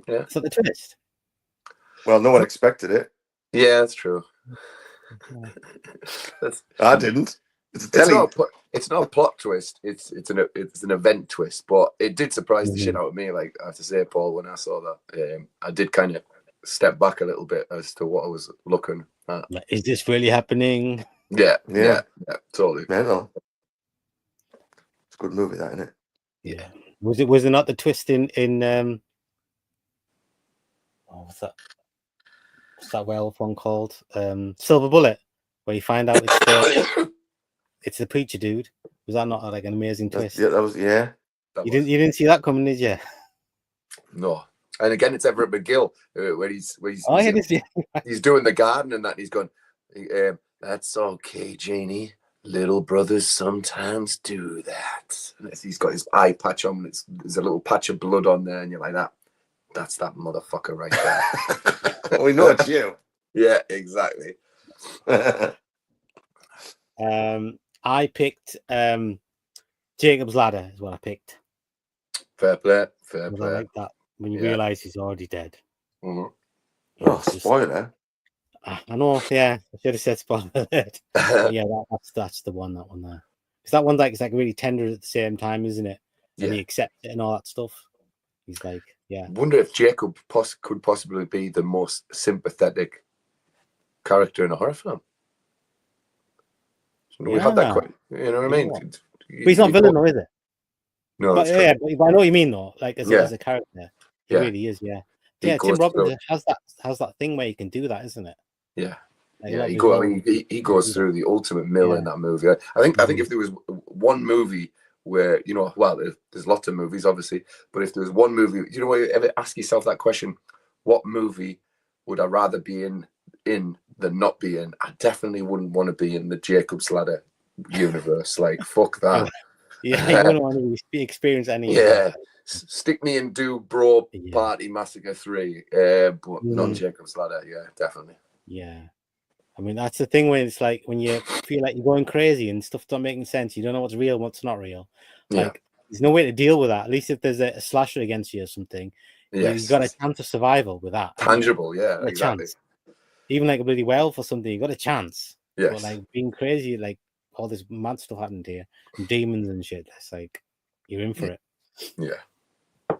Yeah. Is that the twist? Well, no one expected it. Yeah, that's true. I didn't. It's a telly. It's not a plot twist. It's an event twist. But it did surprise the shit out of me. Like I have to say, Paul, when I saw that, I did kind of step back a little bit as to what I was looking at. Like, is this really happening? Yeah, totally. Mental. It's a good movie, that, isn't it? Yeah. Was it not the twist in what's that? What's that werewolf one called? Silver Bullet, where you find out it's the preacher dude. Was that not like an amazing twist? That was. You didn't see that coming, did you? No. And again, it's Everett McGill where he's doing the garden and that, and he's going, "That's okay, Janie. Little brothers sometimes do that." And he's got his eye patch on. There's a little patch of blood on there, and you're like, that's that motherfucker right there. We know it's you. Yeah, exactly. I picked Jacob's Ladder is what I picked. Fair play. Fair I play. like that when you Yeah. realise he's already dead. Mhm. Oh, It's just- spoiler. I know. Yeah, I should have said spoiler alert. But yeah, that's the one. That one there. Because that one's like, it's like really tender at the same time, isn't it? And Yeah. he accepts it and all that stuff. He's like, yeah. Wonder if Jacob could possibly be the most sympathetic character in a horror film. We've had that quite, you know what I mean? But he's not villain, though, is it? No, but yeah, but I know what you mean, though. Like as a character, he Yeah. really is. Yeah, He yeah. Tim goes Robbins through- has that thing where he can do that, isn't it? Yeah. Like, Yeah, he goes do through the ultimate mill in that movie. I think if there was one movie where, you know, well, there's lots of movies, obviously, but if there was one movie, you know, where you ever ask yourself that question, what movie would I rather be in than not be in? I definitely wouldn't want to be in the Jacob's Ladder universe. Like, fuck that. Yeah, you wouldn't want to experience any of that. Stick me in Do Bro Party Massacre 3, but not Jacob's Ladder. Yeah, definitely. Yeah. I mean, that's the thing when it's like when you feel like you're going crazy and stuff not making sense. You don't know what's real and what's not real. Like, there's no way to deal with that. At least if there's a slasher against you or something, you've got a chance of survival with that. Tangible, yeah, exactly. Chance. Even like a bloody werewolf or something, you got a chance. Yes. But like being crazy, like all this mad stuff happened here, and demons and shit. That's like you're in for it. Yeah.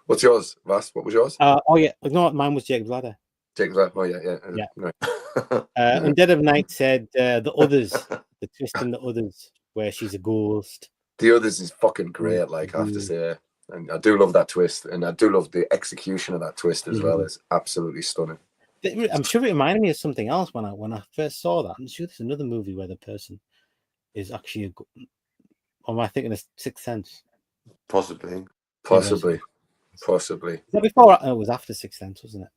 What's yours, Vas? What was yours? Oh yeah, no, mine was Jacob's Ladder. Jacob's Ladder. Oh yeah. Right. Undead of Night said the others, the twist in the others, where she's a ghost. The others is fucking great. Like I have to say, and I do love that twist, and I do love the execution of that twist as well. It's absolutely stunning. I'm sure it reminded me of something else when I first saw that. I'm sure there's another movie where the person is actually or am I thinking of Sixth Sense? Possibly. Is that before? Oh, it was after Sixth Sense, wasn't it?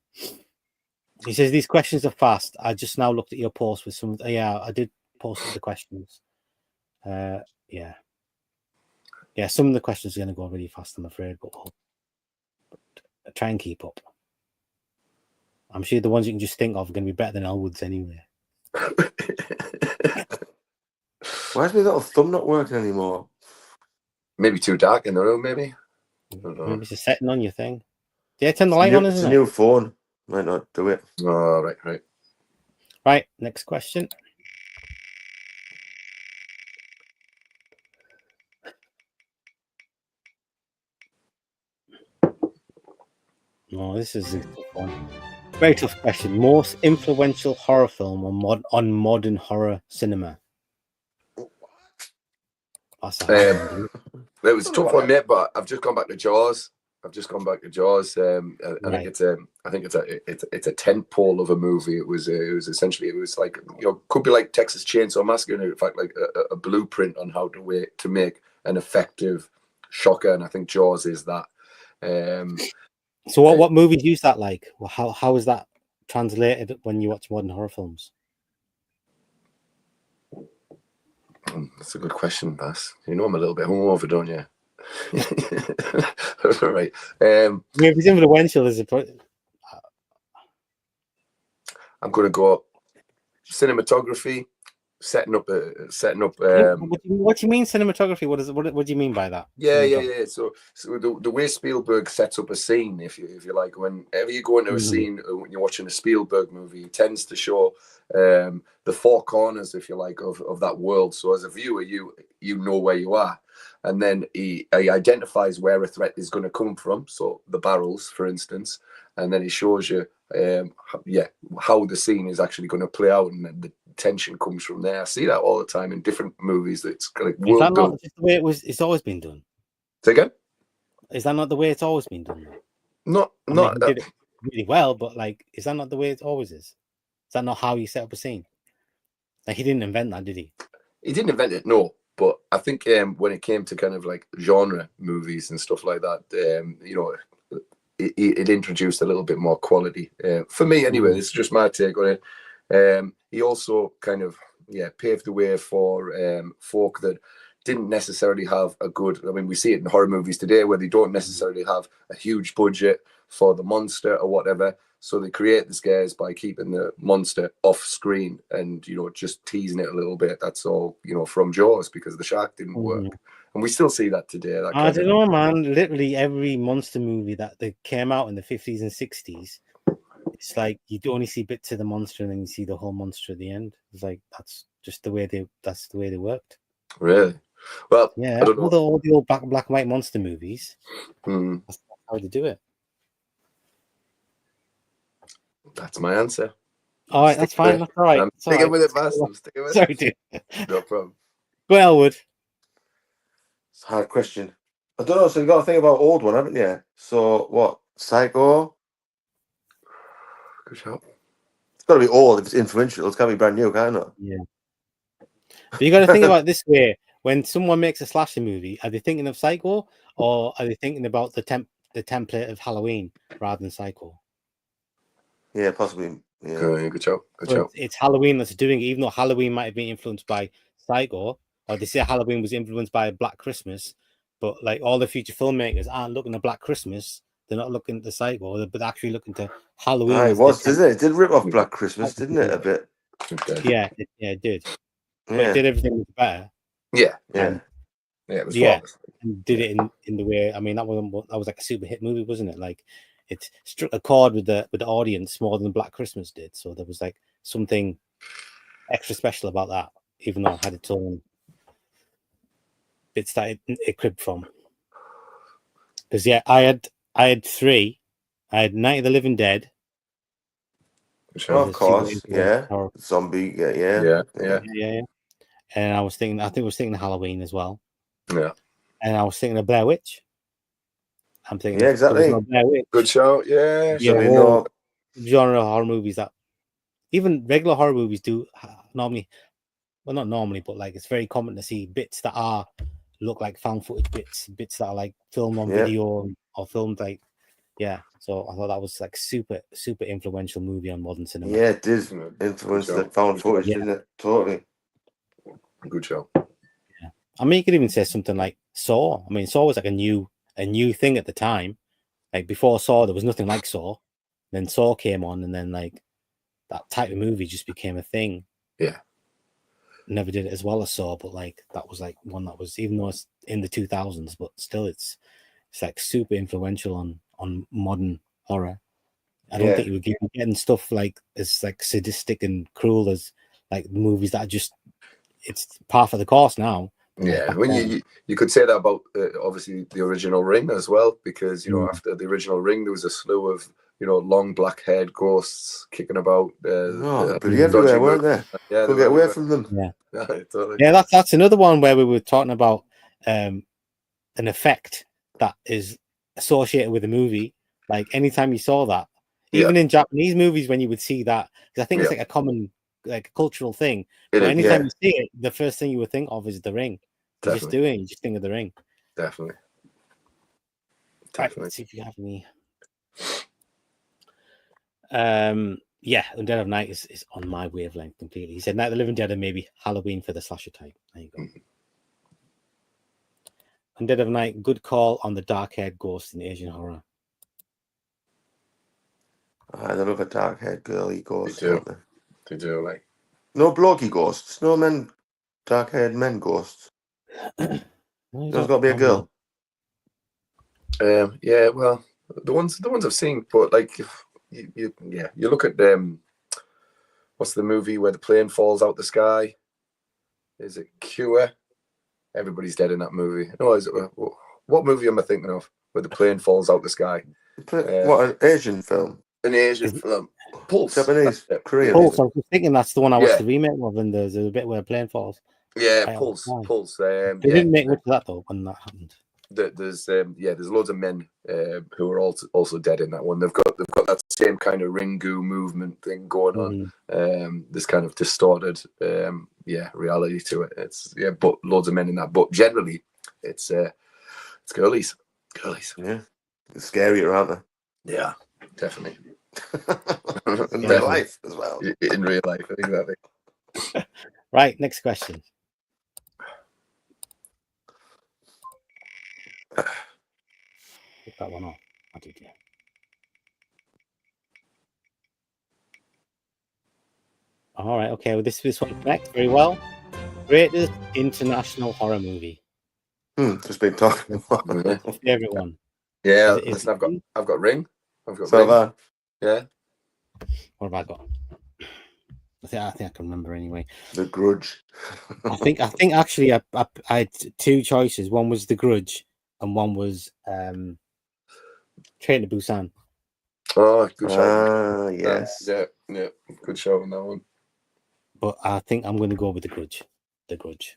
He says these questions are fast. I just now looked at your post with some. Yeah, I did post the questions. Yeah. Some of the questions are going to go really fast, I'm afraid, but try and keep up. I'm sure the ones you can just think of are going to be better than Elwood's anyway. Why is my little thumb not working anymore? Maybe too dark in the room, maybe? Maybe it's a setting on your thing. Yeah, turn the light on, isn't it? It's a new phone. Might not do it. Oh, right. Right, next question. Oh, this is a tough one. Very tough question. Most influential horror film on modern horror cinema? That's it was a tough one, mate, but I've just gone back to Jaws. I think it's a tent pole of a movie. It was like, you know, could be like Texas Chainsaw Massacre, in fact, like a blueprint on how to make an effective shocker, and I think Jaws is that. So what movies use that like? Well, how is that translated when you watch modern horror films? That's a good question, Bass. You know I'm a little bit hungover, don't you? Right. If it's influential, is it? I'm going to go cinematography, setting up. What do you mean cinematography? What do you mean by that? Yeah. So the way Spielberg sets up a scene, if you like, whenever you go into a scene when you're watching a Spielberg movie, he tends to show the four corners, if you like, of that world. So as a viewer, you know where you are, and then he identifies where a threat is going to come from. So the barrels, for instance, and then he shows you how the scene is actually going to play out, and then the tension comes from there. I see that all the time in different movies. That's like Is that not just the way it's always been done? Say again? Is that not the way it's always been done? Not he did it really well, but like, is that not the way it always is? Is that not how you set up a scene? Like, he didn't invent that, did he? He didn't invent it, no. But I think when it came to kind of like genre movies and stuff like that, you know, it introduced a little bit more quality for me. Anyway, this is just my take on it. He also kind of paved the way for folk that didn't necessarily have a good. I mean, we see it in horror movies today where they don't necessarily have a huge budget for the monster or whatever. So they create the scares by keeping the monster off screen and, you know, just teasing it a little bit. That's all, you know, from Jaws, because the shark didn't work. and we still see that today. That I don't know, man. Literally every monster movie that they came out in the 50s and 60s, it's like you only see bits of the monster and then you see the whole monster at the end. It's like that's just the way they worked. Really? Well, Yeah, I don't know. all the old black and white monster movies. Mm. That's how they do it. That's my answer. All right, that's fine. That's all right. I'm sticking with it, Bas. I'm sticking with Sorry, it. dude. No problem. Go Elwood. It's a hard question. I don't know. So you got to think about old one, haven't you? So what? Psycho. Good shot. It's got to be old. If it's influential, it's got to be brand new, can't it? Yeah. But you got to think about it this way: when someone makes a slasher movie, are they thinking of Psycho or are they thinking about the template of Halloween rather than Psycho? Yeah, possibly. Yeah. Good job. Good So job. it's Halloween that's doing it, even though Halloween might have been influenced by Psycho, or they say Halloween was influenced by Black Christmas, but like all the future filmmakers aren't looking at Black Christmas, they're not looking at the Psycho, but actually looking to Halloween. It was, didn't it? It did rip off Black Christmas, didn't it? A bit. Okay. Yeah, it did. Yeah. But it did everything better. Yeah. Yeah. It was flawless. And did it in the way. I mean, that was like a super hit movie, wasn't it? Like it struck a chord with the audience more than Black Christmas did. So there was like something extra special about that, even though it had its own bits that it cribbed from. Because yeah, I had three. I had Night of the Living Dead. Of course, yeah. Zombie, yeah. And I think I was thinking Halloween as well. Yeah. And I was thinking of Blair Witch. I'm thinking, yeah, exactly. No Blair Witch. Good show, yeah. All genre horror movies that even regular horror movies do normally. Well, not normally, but like it's very common to see bits that look like found footage bits that are like filmed on video or filmed like, yeah. So I thought that was like super influential movie on modern cinema. Yeah, it did influence the found footage, didn't it? Totally. Good show. Yeah, I mean, you could even say something like Saw. I mean, Saw was like a new thing at the time. Like before Saw, there was nothing like Saw. Then Saw came on, and then like that type of movie just became a thing. Yeah. Never did it as well as Saw, but like that was like one that was, even though it's in the 2000s, but still it's like super influential on modern horror. I don't think you would be getting stuff like as like sadistic and cruel as like movies that are just, it's par for the course now. Yeah, when you could say that about obviously the original Ring as well, because you know after the original Ring there was a slew of long black-haired ghosts kicking about. But everywhere, weren't there? Yeah, couldn't get away from them. Yeah, totally. Yeah, that's another one where we were talking about an effect that is associated with a movie. Like anytime you saw that, even in Japanese movies, when you would see that, because I think it's like a common like cultural thing. But anytime you see it, the first thing you would think of is the Ring. You just think of the Ring. Definitely. Right, let's see if you have any. Yeah, Undead of Night is on my wavelength completely. He said Night of the Living Dead and maybe Halloween for the slasher type. There you go. Undead of Night, good call on the dark-haired ghost in Asian horror. I love a dark-haired girly ghost. They do, like no blokey ghosts, no men, dark-haired men ghosts. There's got to be a girl. Yeah, well, the ones I've seen, but like you look at what's the movie where the plane falls out the sky? Is it Cure? Everybody's dead in that movie. No, is it, what movie am I thinking of where the plane falls out the sky? What, an Asian film? An Asian film. Pulse. Japanese, Korean. Pulse. I was thinking that's the one I watched the remake of, and there's a bit where a plane falls. Yeah, Pulse. They didn't make much of that though when that happened. There's loads of men who are also dead in that one. They've got that same kind of Ringu movement thing going on. This kind of distorted reality to it. It's but loads of men in that. But generally, it's girlies. Yeah, it's scarier, aren't they? Yeah, definitely. In real life as well. In real life, exactly. Right, next question. Put that one off. I did, yeah. All right, okay. Well, this one connects very well. Greatest international horror movie. Just been talking about. Favorite one. Yeah, Is listen, I've got Ring. I've got So Ring. have Yeah. What have I got? I think I can remember anyway. The Grudge. I think actually I had two choices. One was The Grudge, and one was Train to Busan. Oh, good show. Yes. Yeah, good show on that one. But I think I'm going to go with The Grudge,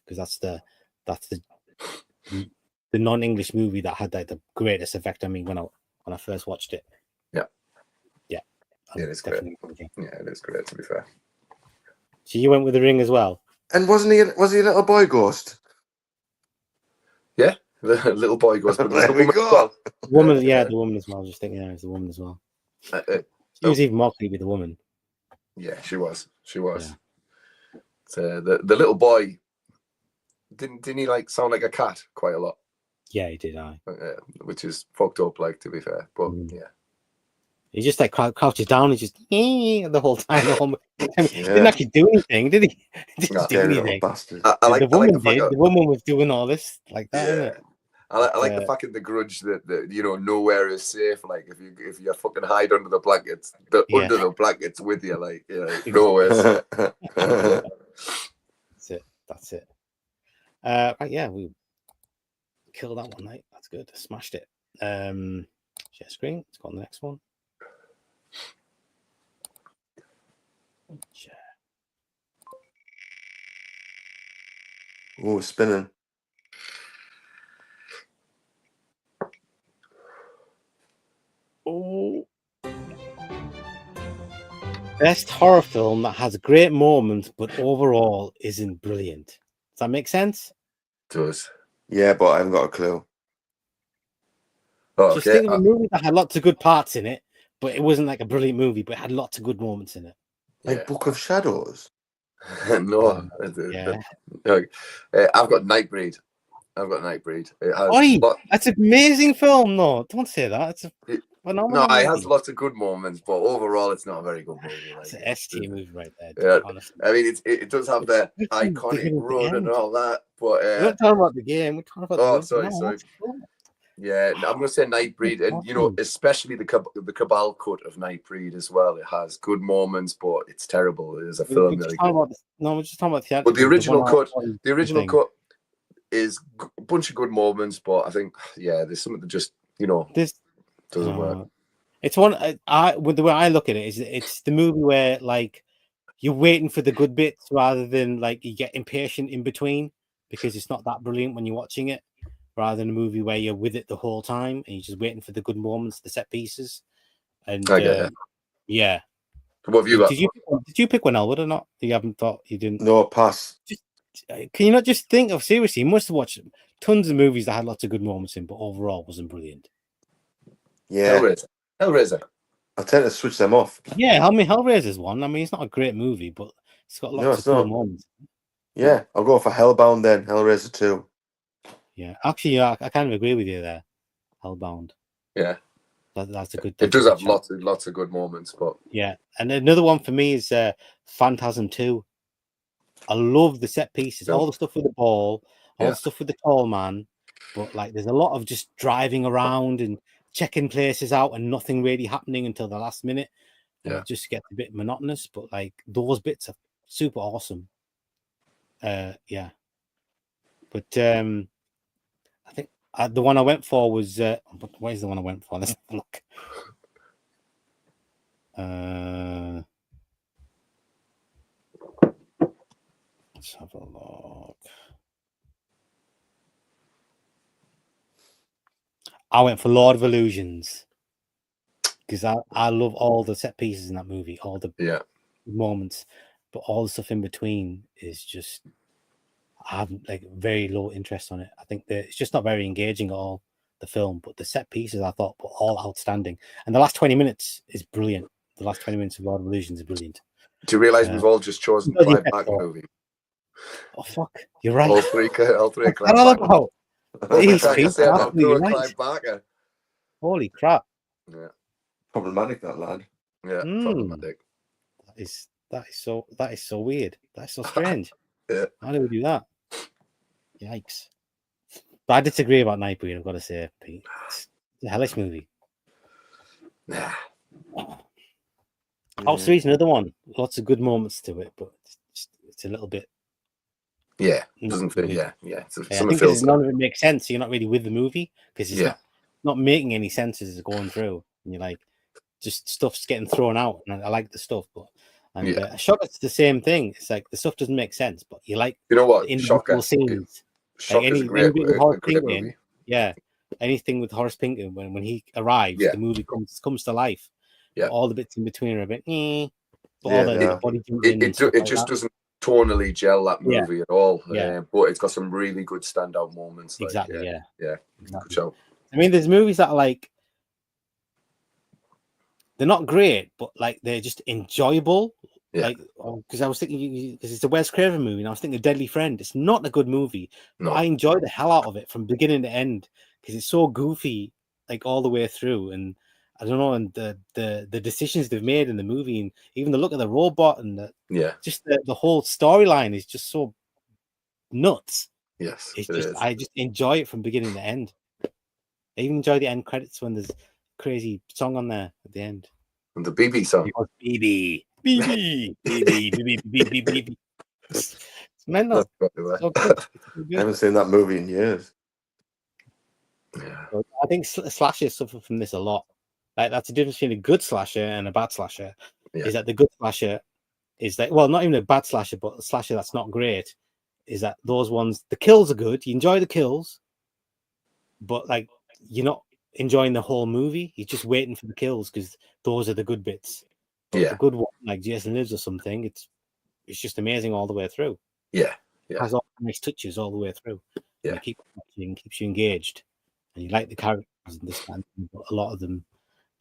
because that's the non-English movie that had like the greatest effect on me when I first watched it. Yeah, it is great. Yeah, it is great. To be fair. So you went with The Ring as well, and was he a little boy ghost? Yeah, the little boy ghost. But There we go. the woman as well. I was just thinking, it's the woman as well. She was even more creepy, the woman. Yeah, she was. Yeah. So the little boy didn't he like sound like a cat quite a lot? Yeah, he did. Which is fucked up, like, to be fair. But yeah, he just like crouches down and just the whole time. He didn't actually do anything, did he? He didn't do anything. Bastard. The woman did. The woman was doing all this like that, isn't it? I like the fact in The Grudge that nowhere is safe. Like if you fucking hide under the blankets, under the blankets with you, like nowhere safe. That's it. Right, yeah, we killed that one, mate. That's good. Smashed it. Share screen. Let's go on the next one. Share. Oh, spinning. Oh. Best horror film that has great moments but overall isn't brilliant. Does that make sense? It does. Yeah, but I haven't got a clue. Just think of a movie that had lots of good parts in it, but it wasn't like a brilliant movie, but it had lots of good moments in it. Like Book of Shadows? No. I've got Nightbreed. It has that's an amazing film. No, don't say that. It's a phenomenal movie. It has lots of good moments, but overall, it's not a very good movie. It's an ST movie right there. Yeah, honestly. I mean, it does have the iconic run and all that, but we're not talking about the game. We're talking about the movie. Sorry. Yeah, I'm going to say Nightbreed, and especially the Cabal cut of Nightbreed as well. It has good moments, but it's terrible as a film. We're just talking about the. But the original cut is a bunch of good moments, but I think there's something that just this doesn't work. It's one. The way I look at it is, it's the movie where like you're waiting for the good bits rather than like you get impatient in between because it's not that brilliant when you're watching it. Rather than a movie where you're with it the whole time and you're just waiting for the good moments, the set pieces. And yeah. What have you got? Did you pick one, Elwood, or not? You haven't thought you didn't? No, pass. Can you not just think of seriously? You must have watched tons of movies that had lots of good moments in, but overall wasn't brilliant. Yeah. Hellraiser. I tend to switch them off. Yeah, I mean Hellraiser's one. I mean, it's not a great movie, but it's got lots of cool moments. Yeah, I'll go for Hellbound then. Hellraiser 2. Yeah, actually, I kind of agree with you there. Hellbound. Yeah, that's a good. It does have lots of good moments, but yeah, and another one for me is Phantasm 2. I love the set pieces, all the stuff with the ball, all the stuff with the tall man, but like there's a lot of just driving around and checking places out and nothing really happening until the last minute, and it just gets a bit monotonous. But like those bits are super awesome. Yeah, but I think the one I went for was where's the one I went for? Let's have a look. Let's have a look. I went for Lord of Illusions because I love all the set pieces in that movie, all the moments, but all the stuff in between is just I have like very low interest on it. I think that it's just not very engaging at all, the film, but the set pieces I thought were all outstanding. And the last 20 minutes is brilliant. The last 20 minutes of Lord of Illusions is brilliant. Do you realize we've all just chosen Clive Barker movie? Oh fuck, you're right. All three Clive Barker. Clive Barker. Holy crap. Yeah. Problematic, that lad. Yeah, problematic. That is so weird. That's so strange. Yeah. How do we do that? Yikes. But I disagree about Nightbreed. I've got to say, Pete. It's a hellish movie. Nah. House 3 is another one. Lots of good moments to it, but it's a little bit. Yeah, not doesn't feel. good. Yeah. I Some think feels. none of it makes sense. You're not really with the movie because it's Yeah. not making any sense as it's going through. And you're like, just stuff's getting thrown out, and I like the stuff, but Shockers the same thing. It's like the stuff doesn't make sense, but you like You know what? the individual scenes. Shocker's a great movie. Yeah, anything with Horace Pinkham when he arrives, the movie comes to life. Yeah, all the bits in between are a bit. But all the body it just doesn't tonally gel that movie at all. But it's got some really good standout moments. Exactly. Yeah. Exactly. Good show. I mean, there's movies that are like they're not great, but like they're just enjoyable. Yeah. Like, because I was thinking, because it's a Wes Craven movie, and I was thinking Deadly Friend. It's not a good movie, but I enjoy the hell out of it from beginning to end because it's so goofy, like all the way through. And I don't know, and the decisions they've made in the movie, and even the look of the robot, and just the whole storyline is just so nuts. Yes, I just enjoy it from beginning to end. I even enjoy the end credits when there's a crazy song on there at the end. And the BB song. BB. It's mental. So good. I haven't seen that movie in years. Yeah. So I think slashers suffer from this a lot. Like that's the difference between a good slasher and a bad slasher. Is that the good slasher is that, well, not even a bad slasher, but a slasher that's not great. Is that those ones? The kills are good. You enjoy the kills, but like you're not enjoying the whole movie. You're just waiting for the kills because those are the good bits. But the good one, like Jason Lives or something, it's just amazing all the way through. Yeah. It has all nice touches all the way through. Yeah. And it keeps you engaged, and you like the characters and this kind of thing, but a lot of them.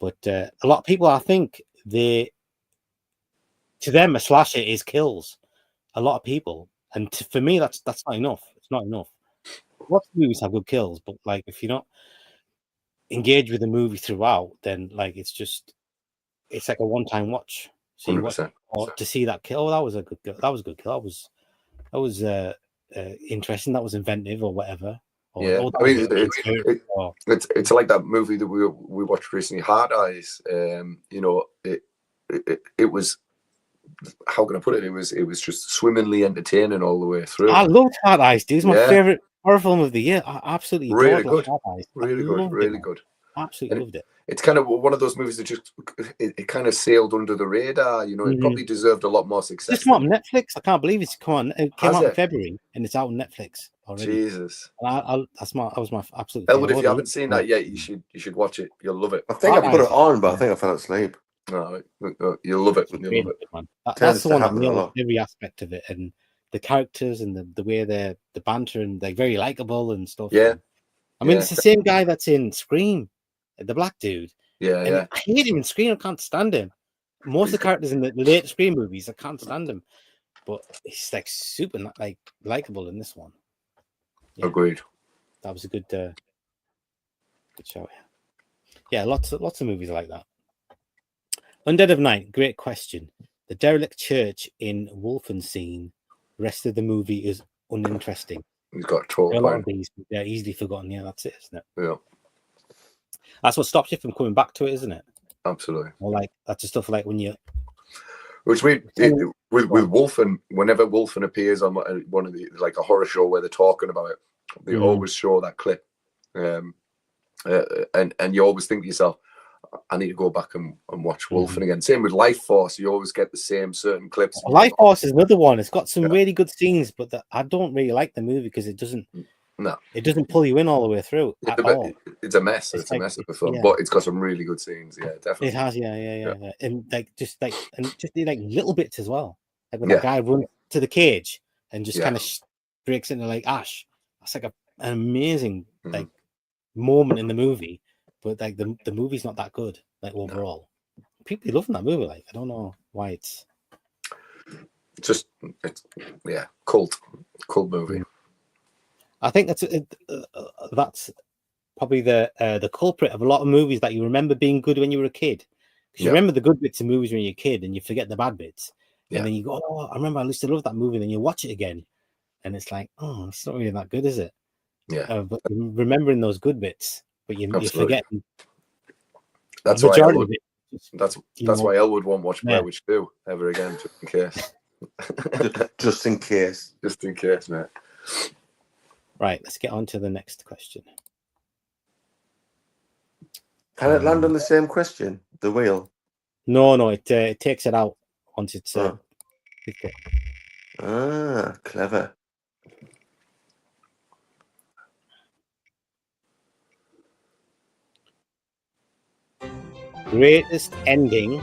But a lot of people, I think, to them a slasher is kills. A lot of people, and for me, that's not enough. It's not enough. Lots of movies have good kills, but like if you're not engaged with the movie throughout, then like it's like a one-time watch. So you watch to see that kill. Oh, that was a good kill. That was a good kill. That was interesting. That was inventive or whatever. Or, I mean, it's like that movie that we watched recently, Hard Eyes. You know, it was. How can I put it? It was just swimmingly entertaining all the way through. I loved Hard Eyes, dude. It's my favorite horror film of the year. I absolutely really good. Hard Eyes. Really good. Absolutely loved it. It's kind of one of those movies that just it kind of sailed under the radar. You know, it probably deserved a lot more success. It's on Netflix. I can't believe it's come on. It came out in February, and it's out on Netflix already. Jesus, that was my absolute. Elwood, if you haven't seen that yet, you should watch it. You'll love it. I think I put it on, but I think I fell asleep. No, you'll love it. You'll love it. Man. That's the one that nails every aspect of it, and the characters and the way the banter, and they're very likable and stuff. Yeah, I mean, it's the same guy that's in Scream, the black dude. Yeah. I hate him in Scream. I can't stand him. Most of the characters in the late Scream movies, I can't stand him. But he's like super like likable in this one. Yeah. Agreed. That was a good show. Yeah, lots of movies like that. Undead of Night, great question. The derelict church in Wolfenstein. Rest of the movie is uninteresting. He's got a total a lot of these, they're easily forgotten. Yeah, that's it, isn't it? Yeah. That's what stops you from coming back to it, isn't it? Absolutely. Or like that's the stuff like when you. Which with Wolfen, whenever Wolfen appears on one of the like a horror show where they're talking about it, they always show that clip, and you always think to yourself, I need to go back and watch Wolfen again. Same with Life Force, you always get the same certain clips. Life Force is another one. It's got some really good scenes, but I don't really like the movie because it doesn't. No, it doesn't pull you in all the way through at all. It's a mess. It's a mess of a film, but it's got some really good scenes. Yeah, definitely. It has, yeah. And just like little bits as well. Like when that guy runs to the cage and just kind of breaks into like ash. That's like an amazing like moment in the movie, but like the movie's not that good. Like overall, people loving that movie. Like I don't know why it's cult movie. I think that's probably the culprit of a lot of movies that you remember being good when you were a kid. Because you remember the good bits of movies when you're a kid, and you forget the bad bits. And then you go, "Oh, I remember I used to love that movie." And then you watch it again, and it's like, "Oh, it's not really that good, is it?" But remembering those good bits, but you're forgetting. That's the why majority of it. That's why Elwood won't watch Blair Witch 2 ever again, just in case. Just in case. Just in case, mate. Right, let's get on to the next question. Can it land on the same question? The wheel? No, it takes it out once it's. Clever. Greatest ending,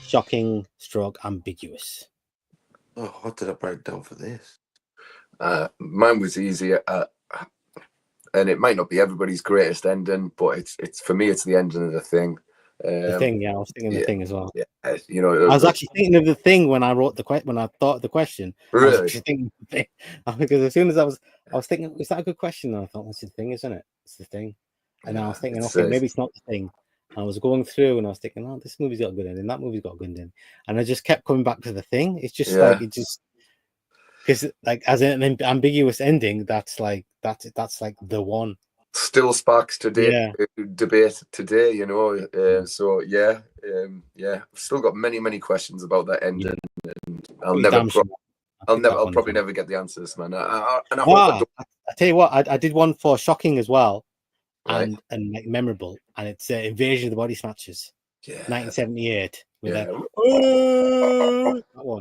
shocking, stroke, ambiguous. Oh, what did I break down for this? Mine was easy, and it might not be everybody's greatest ending, but it's for me, it's the ending of The Thing. The Thing, I was thinking The Thing as well. Yeah, I was actually thinking of The Thing when I wrote when I thought of the question. Really? I was actually thinking The Thing because as soon as I was thinking, is that a good question? And I thought, it's The Thing, isn't it? It's The Thing. And I was thinking, okay, maybe it's not The Thing. And I was going through and I was thinking, oh, this movie's got a good ending, that movie's got a good ending, and I just kept coming back to The Thing. It's just like because like as an ambiguous ending, that's like the one. Still sparks today, debate today, you know. So I've still got many questions about that ending, and I'll probably never get the answers, man. I tell you what, I did one for shocking as well, right? and like memorable, and it's Invasion of the Body Snatchers, 1978. With that one,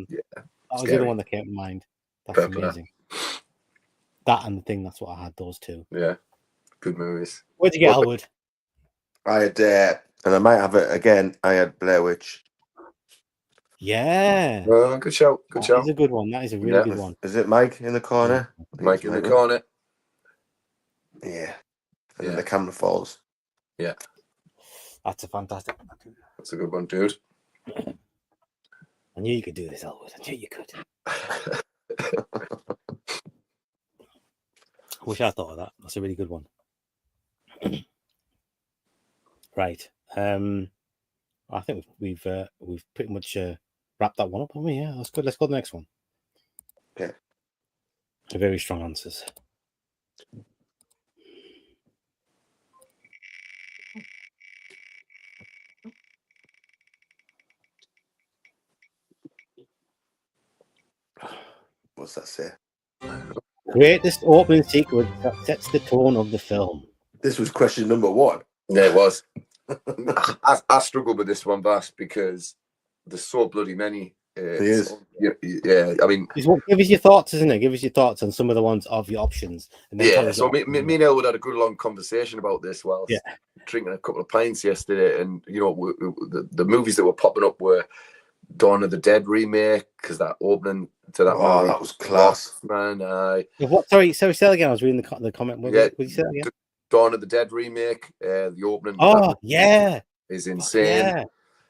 that was the other one that came to mind. That's amazing. That and The Thing, that's what I had. Those two. Yeah. Good movies. Where'd you get, Elwood? I had, and I might have it again. I had Blair Witch. Yeah. Good show. Good show. That is a good one. That is a really good one. Is it Mike in the corner? Mike in the corner. Yeah. And then the camera falls. Yeah. That's a fantastic one. That's a good one, dude. I knew you could do this, Elwood. I knew you could. I wish I thought of that. That's a really good one. Right. I think we've pretty much wrapped that one up, haven't we? Yeah, that's good. Let's go to the next one. Okay. Very strong answers. What's that say? Greatest opening sequence that sets the tone of the film. This was question number 1. Yeah, it was. I struggled with this one, Bass, because there's so bloody many. Yeah, I mean, give us your thoughts, isn't it? Give us your thoughts on some of the ones of your options. And then so me and Elwood had a good long conversation about this while drinking a couple of pints yesterday, and you know, the movies that were popping up were Dawn of the Dead remake, because that opening to that movie, that was class, man. What? Sorry, say that again. I was reading the comment. What you say again? Dawn of the Dead remake, the opening. Is insane.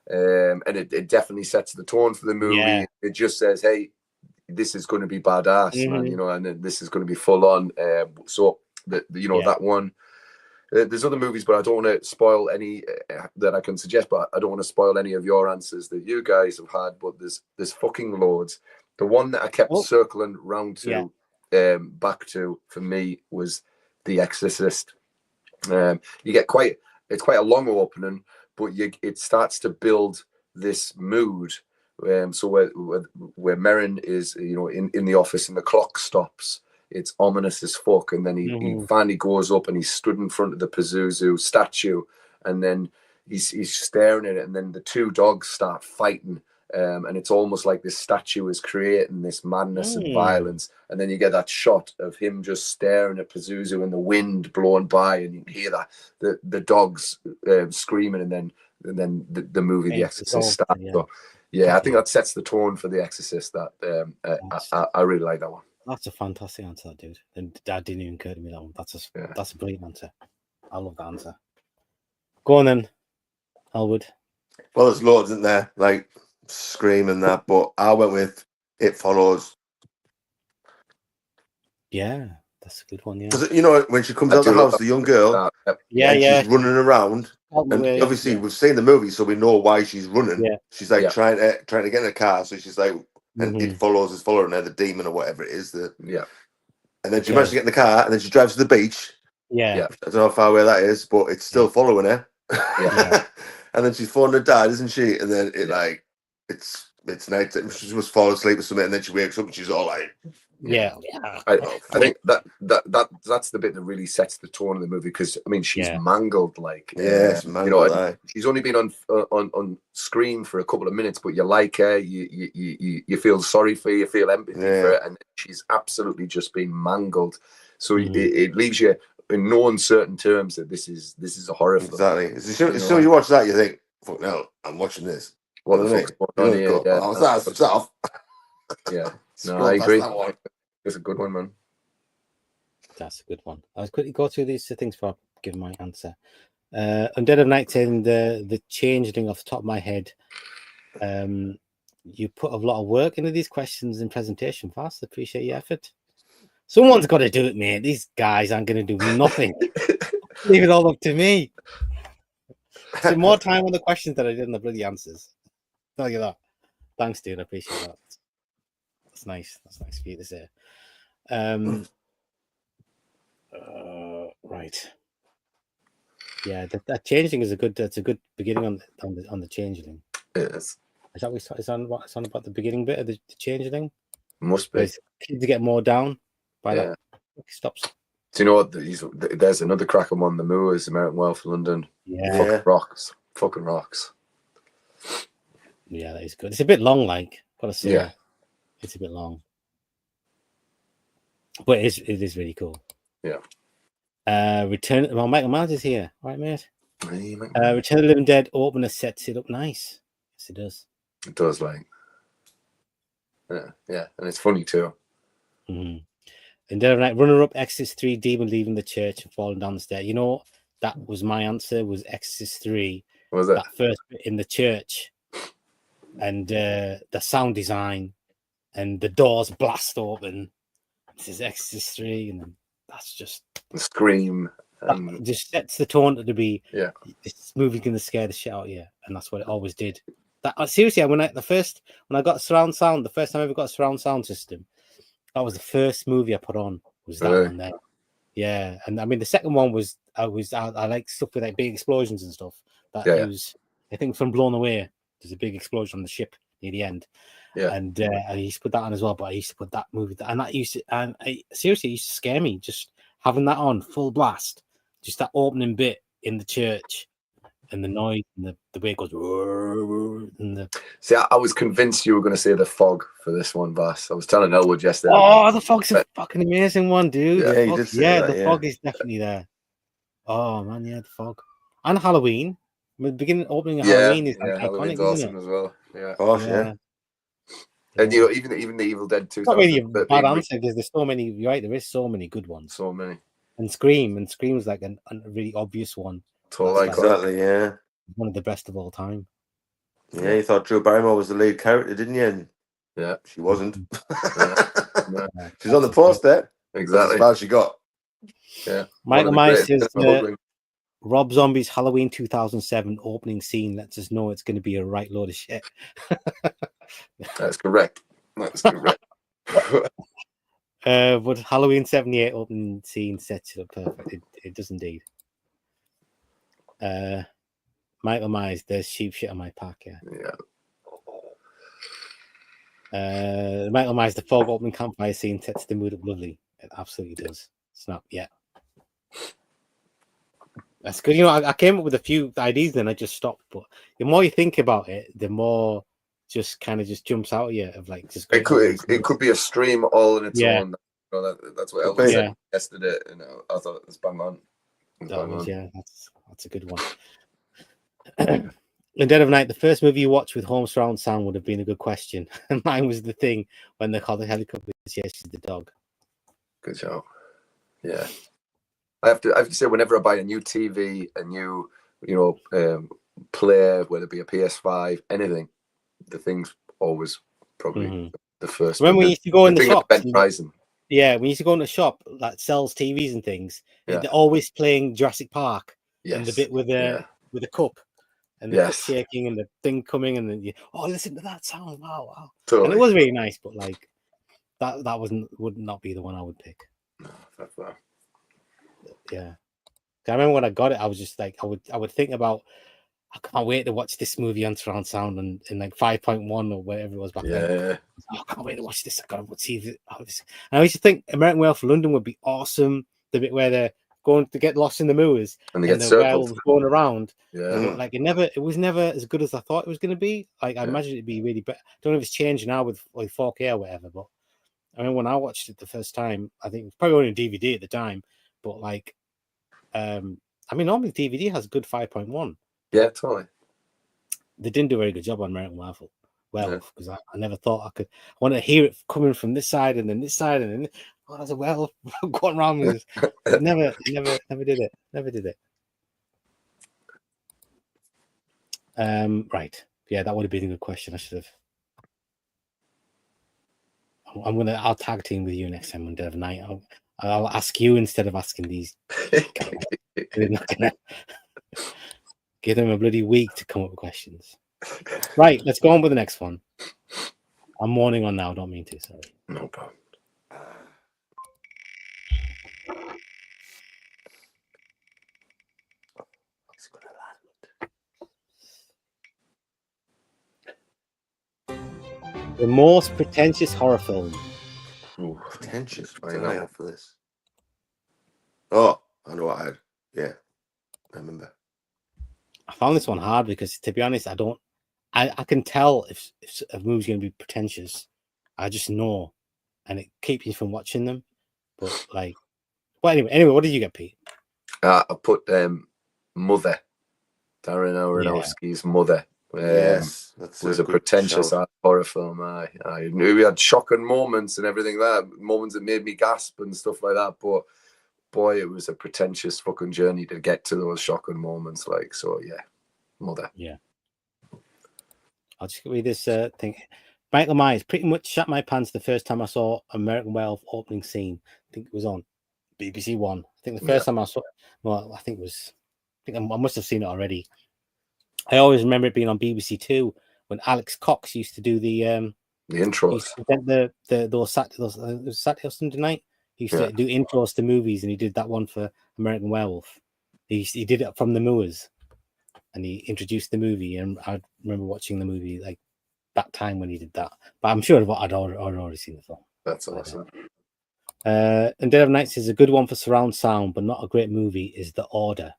And it definitely sets the tone for the movie. Yeah. It just says, hey, this is going to be badass, man, you know, and this is going to be full on. So that one. There's other movies, but I don't want to spoil any that I can suggest. But I don't want to spoil any of your answers that you guys have had. But there's fucking loads. The one that I kept circling round to, back to for me was The Exorcist. You get it's quite a long opening, but it starts to build this mood. So where Merrin is, you know, in the office and the clock stops. It's ominous as fuck, and then he finally goes up and he's stood in front of the Pazuzu statue, and then he's staring at it, and then the two dogs start fighting, and it's almost like this statue is creating this madness and violence, and then you get that shot of him just staring at Pazuzu and the wind blowing by, and you can hear that the dogs screaming, and then the movie The Exorcist starts. So, I think that sets the tone for The Exorcist. That I really like that one. That's a fantastic answer, dude. And that didn't even occur to me, that one. That's a brilliant answer. I love that answer. Go on then, Elwood. Well, there's loads in there, like Scream and that, but I went with It Follows. Yeah, that's a good one, yeah. Because, you know, when she comes out of the house, the young girl, she's running around. And obviously, we've seen the movie, so we know why she's running. Yeah. She's like trying to get in a car, so she's like, and It Follows is following her, the demon or whatever it is. and then she manages to get in the car, and then she drives to the beach. Yeah. I don't know how far away that is, but it's still following her. Yeah. And then she's phoning her dad, isn't she? And then it's night. She must fall asleep or something, and then she wakes up and she's all like, I think that's the bit that really sets the tone of the movie, because I mean she's mangled, like she's mangled, she's only been on screen for a couple of minutes, but you like her, you feel sorry for her, you feel empathy for her, and she's absolutely just been mangled. So it leaves you in no uncertain terms that this is a horror film. Exactly. As soon as you watch that, you think, "Fuck no, I'm watching this." What the fuck's going on here? That's off. Yeah. No, I agree. It's a good one, man. That's a good one. I'll quickly go through these things before I give my answer. On Dead of Night, saying the changeling off the top of my head. You put a lot of work into these questions and presentation. Fast, appreciate your effort. Someone's got to do it, mate. These guys aren't going to do nothing. Leave it all up to me. So more time on the questions than I did on the bloody answers. Tell you that. Thanks, dude. I appreciate that. That's nice. That's nice for you to say. Right. Yeah, that changing is a good. That's a good beginning on the changeling. Yes. Is that what it's on about the beginning bit of the changeling? Must be. Kids get more down by that. Stops. Do you know what? There's another cracking one. The Moors, American Wealth, London. Yeah. Fucking rocks. Yeah, that is good. It's a bit long, like, gotta say. Yeah. It's a bit long. But it is really cool. Yeah. Michael Myers is here. All right, mate. Return of the Living Dead opener sets it up nice. Yes, it does. It does, like. Yeah. And it's funny too. Mm-hmm. And Dead of Night, runner-up, Exorcist 3, Demon leaving the church and falling down the stair. You know, that was my answer, was Exorcist 3. What was it? That first bit in the church. And the sound design. And the doors blast open. This is Exorcist 3. And then that's just... The scream. That just sets the tone to be... Yeah. This movie's going to scare the shit out of you. And that's what it always did. Seriously, when I got surround sound, the first time I ever got a surround sound system, that was the first movie I put on. Was that one there? Yeah, and I mean the second one was I like stuff with like big explosions and stuff. That was I think from Blown Away. There's a big explosion on the ship near the end. Yeah, and I used to put that on as well. But I used to put that movie, and that used to, seriously, it used to scare me just having that on full blast. Just that opening bit in the church. And the noise and the way it goes. And See, I was convinced you were going to say The Fog for this one, Bass. I was telling Elwood yesterday. Oh, The Fog's a fucking amazing one, dude. Yeah, you did say that, The Fog is definitely there. Oh man, The Fog and Halloween. The beginning opening of Halloween is like iconic, awesome isn't it? As well. Yeah. Oh yeah. And you know, even the Evil Dead 2. It's not really a bad answer because there's so many. You're right, there is so many good ones. So many. And Scream's like a really obvious one. Exactly, yeah. One of the best of all time. Yeah, you thought Drew Barrymore was the lead character, didn't you? Yeah. She wasn't. No. She's on the poster. Exactly. That's as far as she got. Yeah. Michael Myers says Rob Zombie's Halloween 2007 opening scene lets us know it's going to be a right load of shit. That's correct. That's correct. But Halloween 78 opening scene sets it up perfect. It does indeed. Michael Myers, there's sheep shit on my pack. Michael Myers, the Fog opening campfire scene sets the mood up lovely. It absolutely does. Snap, yeah. That's good. You know, I came up with a few ideas, then I just stopped. But the more you think about it, the more just kind of just jumps out at you of like just. It could be a stream all in its own. You know, that's what Elvis said yesterday. You know, I thought it was bang on. Yeah, that's a good one. In Dead of Night, the first movie you watched with home surround sound would have been a good question. And mine was The Thing when they called the helicopter chases the dog. Good job. Yeah. I have to say, whenever I buy a new TV, a new, player, whether it be a PS5, anything, The Thing's always probably the first. When we used to go in the shop, we used to go in the shop that sells TVs and things. They're always playing Jurassic Park. Yes. And the bit with the cup. And the cup shaking and the thing coming, and then listen to that sound! Wow! Totally. And it was really nice, but like that would not be the one I would pick. Yeah. I remember when I got it, I was just like, I would think about, I can't wait to watch this movie on surround sound and in like 5.1 or whatever it was back then. Oh, I can't wait to watch this. I gotta see this. And I used to think American Werewolf for London would be awesome. The bit where they're going to get lost in the moors and the werewolves going around. Yeah, but like it was never as good as I thought it was going to be. Like I imagine it'd be really better. I don't know if it's changed now with like 4K or whatever, but I mean when I watched it the first time, I think it was probably only on DVD at the time, but like I mean normally DVD has good 5.1. Yeah, totally. They didn't do a very good job on American Werewolf because I never thought I could. I wanted to hear it coming from this side and then this side and then there's a werewolf going around with this. Never did it. Never did it. Right. Yeah, that would have been a good question. I should have. I'll tag team with you next time on Dead of Night. I'll ask you instead of asking these guys. They're not gonna give them a bloody week to come up with questions. Right, let's go on with the next one. I'm mourning on now, I don't mean to, sorry. No problem. The most pretentious horror film. Ooh, pretentious. What did I have for this? Oh, I know what I had. Yeah, I remember. I found this one hard because, to be honest, I can tell if a movie's going to be pretentious. I just know, and it keeps you from watching them. But like, well, anyway, what did you get, Pete? I put Mother, Darren Aronofsky's Mother. Yes, that was a pretentious horror film. I knew we had shocking moments and everything like that, moments that made me gasp and stuff like that. But boy, it was a pretentious fucking journey to get to those shocking moments. Like, so yeah, Mother. Yeah. I'll just read this thing. Michael Myers pretty much shut my pants the first time I saw American Werewolf opening scene. I think it was on BBC One. I think the first time I saw it, well, I must have seen it already. I always remember it being on BBC Two when Alex Cox used to do the intros. Those Saturday or Sunday night. He used to do intros to movies, and he did that one for American Werewolf. He did it from the moors, and he introduced the movie. And I remember watching the movie like that time when he did that. But I'm sure I'd already seen the film. That's awesome. And Dead of Night is a good one for surround sound, but not a great movie. Is The Order.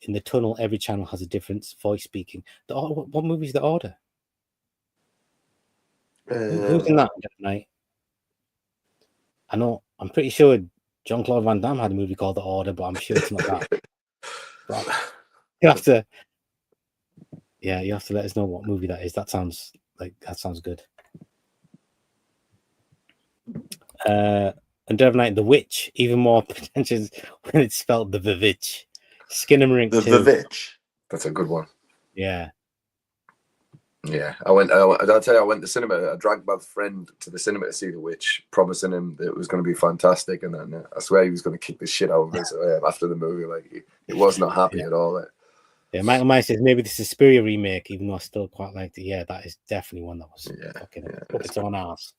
In the tunnel, every channel has a different voice speaking. What movie is The Order? Who's in that Dead of Night? I know. I'm pretty sure Jean-Claude Van Damme had a movie called The Order, but I'm sure it's not that. But you have to let us know what movie that is. That sounds good. And Dead of Night, The Witch, even more pretentious when it's spelled the Vivitch. Skinamarink. The Vivitch. That's a good one. Yeah. Yeah, I'll tell you, I went to cinema. I dragged my friend to the cinema to see The Witch, promising him that it was going to be fantastic, and then I swear he was going to kick the shit out of us after the movie. Like he was not happy at all. Yeah, Michael Myers says maybe the Suspiria remake, even though I still quite liked it. Yeah, that is definitely one that was fucking up its own ass.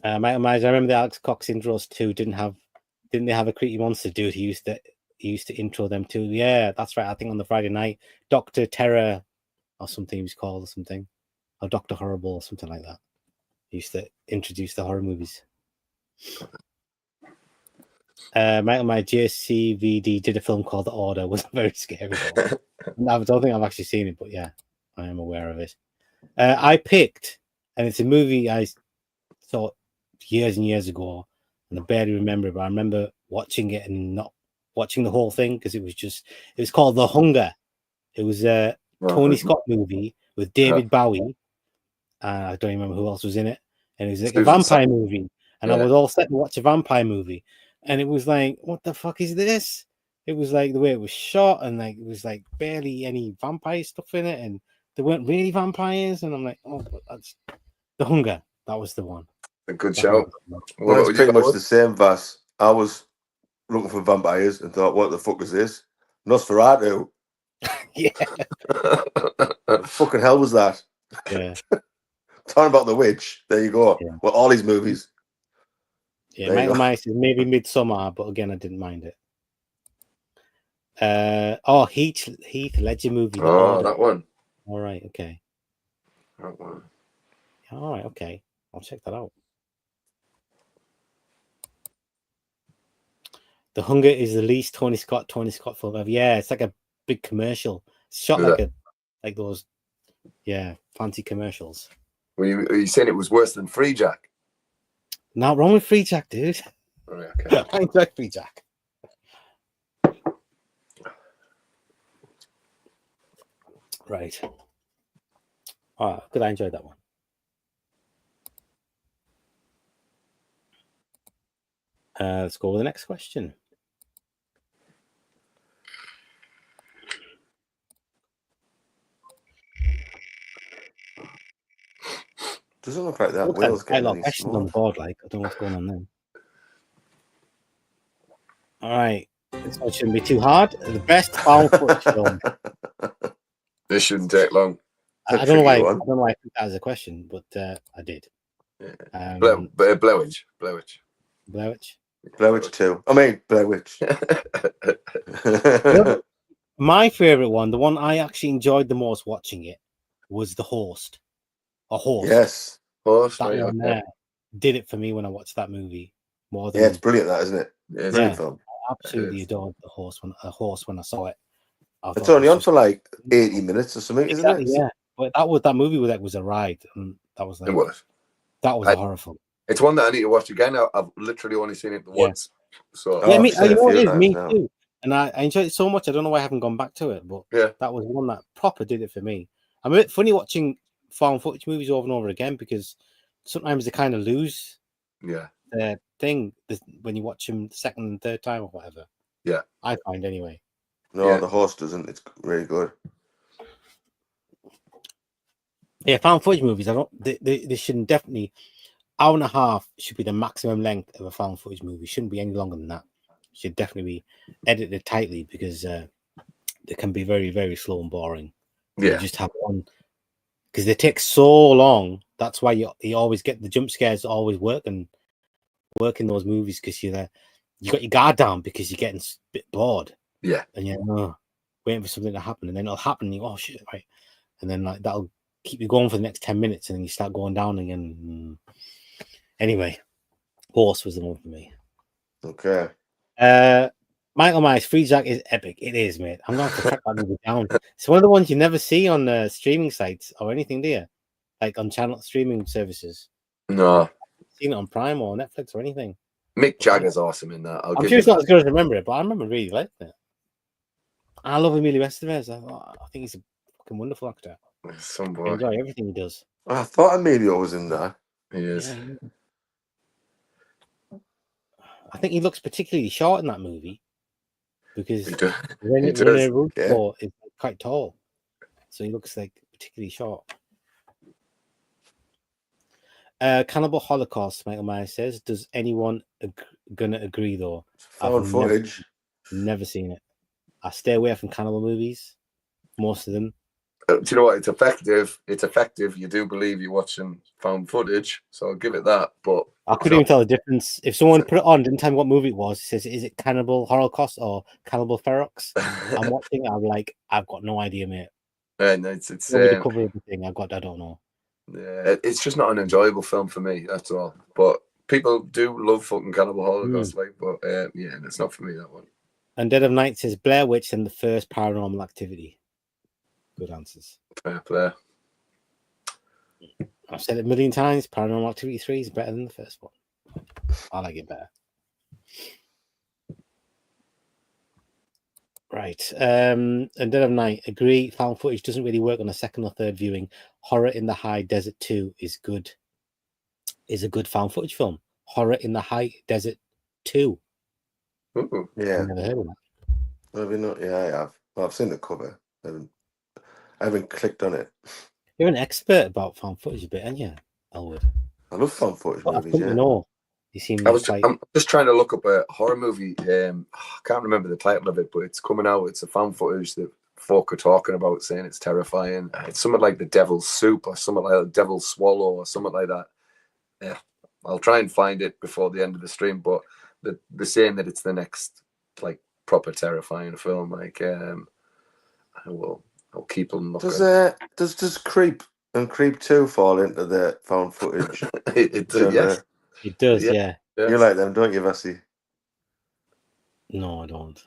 Michael Myers, I remember the Alex Cox intros too. Didn't they have a creepy monster dude? He used to intro them too. Yeah, that's right. I think on the Friday night, Dr. Terror or something he was called, or something, or Dr. Horrible or something like that. He used to introduce the horror movies. Michael Myers JCVD did a film called The Order. It was a very scary film. I don't think I've actually seen it, but yeah, I am aware of it. I picked, and it's a movie I saw years and years ago, and I barely remember, but I remember watching it and not watching the whole thing because it was called The Hunger. It was a Tony Scott movie with David Bowie. I don't remember who else was in it, and it was like a vampire movie. And I was all set to watch a vampire movie, and it was like, what the fuck is this? It was like the way it was shot, and like it was like barely any vampire stuff in it, and they weren't really vampires. And I'm like, oh, that's The Hunger. That was the one. A good show. Well, it's pretty much the same, Vass. I was looking for vampires and thought, what the fuck is this? Nosferatu. Yeah. What the fucking hell was that? Yeah. Talking about The Witch. There you go. Yeah. Well, all these movies. Yeah, There you Michael go. Myers is maybe Midsummer, but again, I didn't mind it. Oh, Heath Ledger movie. The Oh, Order. that one. All right, okay. That one. All right, okay. I'll check that out. The Hunger is the least Tony Scott film ever. Yeah, it's like a big commercial. It's shot Is like it? like those, yeah, fancy commercials. Were you saying it was worse than Free Jack? Not wrong with Free Jack, dude. All right, okay. I enjoy Free Jack. Right. Oh, good. I enjoyed that one. Let's go with the next question. Doesn't look like that Looks like wheel's quite a getting lot of any questions on the smaller. board. Like, I don't know what's going on there. All right. This one shouldn't be too hard. The best found footage film. This shouldn't take long. I don't know why. I don't know why I put that as a question, but I did. Yeah. Blair Witch. Blair Witch. Blair Witch 2. I mean, Blair Witch. My favorite one, the one I actually enjoyed the most watching it, was The Host. A Host. Yes. Host, that right, one okay. there did it for me when I watched that movie. More than, Yeah, it's brilliant, that, isn't it? Yeah, Brilliant film. I absolutely adored The Host when I saw it. It's only on for like 80 minutes or something, exactly, isn't it? Yeah, but that movie was a ride, and that was like It was. That was a horror film. It's one that I need to watch again. I've literally only seen it once. So yeah, me, I've seen it a few times me now. too. And I enjoyed it so much. I don't know why I haven't gone back to it, but yeah, that was one that proper did it for me. I'm a bit funny watching found footage movies over and over again because sometimes they kind of lose their thing when you watch them the second and third time or whatever. Yeah, I find anyway. No, The Host doesn't. It's really good. Yeah, found footage movies. They shouldn't definitely. Hour and a half should be the maximum length of a found footage movie. Shouldn't be any longer than that. Should definitely be edited tightly because they can be very, very slow and boring. Yeah, you just have one because they take so long. That's why you always get the jump scares. Always work in those movies because you got your guard down because you're getting a bit bored. Yeah, and you're waiting for something to happen, and then it'll happen. And you oh shit, right, and then like that'll keep you going for the next 10 minutes, and then you start going down again. Anyway, Horse was the one for me. Okay. Michael Myers, Free Jack is epic. It is, mate. I'm going to have to track that movie down. It's one of the ones you never see on streaming sites or anything, do you? Like on channel streaming services. No. I've seen it on Prime or Netflix or anything. Mick Jagger's awesome in that. I'm sure it's not as good as I remember it, but I remember really liking it. I love Emilio Estevez. I think he's a fucking wonderful actor. Some boy. I enjoy everything he does. I thought Emilio was in there. He is. Yeah. I think he looks particularly short in that movie because Rene Russo is quite tall, so he looks like particularly short. Cannibal Holocaust, Michael Myers says. Does anyone gonna agree though? Found footage. Never seen it. I stay away from cannibal movies. Most of them. Do you know what? It's effective. It's effective. You do believe you're watching found footage, so I'll give it that. But I couldn't even tell the difference. If someone put it on, didn't tell me what movie it was, it says, is it Cannibal Holocaust or Cannibal Ferox? I'm watching. I'm like, I've got no idea, mate. And it's the cover of the thing. I don't know. Yeah, it's just not an enjoyable film for me. That's all. But people do love fucking Cannibal Holocaust, like. But yeah, it's not for me, that one. And Dead of Night says Blair Witch and the first Paranormal Activity. Good answers. Fair play. I've said it a million times. Paranormal Activity 3 is better than the first one. I like it better. Right. And Dead of Night, agree. Found footage doesn't really work on a second or third viewing. Horror in the High Desert 2 is good. Is a good found footage film. Horror in the High Desert 2. Ooh. Yeah. I've never heard of that. Have you not? Yeah, I have. Well, I've seen the cover. I haven't clicked on it. You're an expert about found footage a bit, aren't you, Elwood? I love found footage movies, yeah. No. You seem I'm just trying to look up a horror movie. I can't remember the title of it, but it's coming out. It's a found footage that folk are talking about, saying it's terrifying. It's something like The Devil's Soup or something like The Devil's Swallow or something like that. Yeah, I'll try and find it before the end of the stream. But they're saying that it's the next like proper terrifying film. Like I'll keep on looking. Does Creep and Creep 2 fall into the found footage? It does, yes. It does, yeah. Yes. You like them, don't you, Vassie? No, I don't.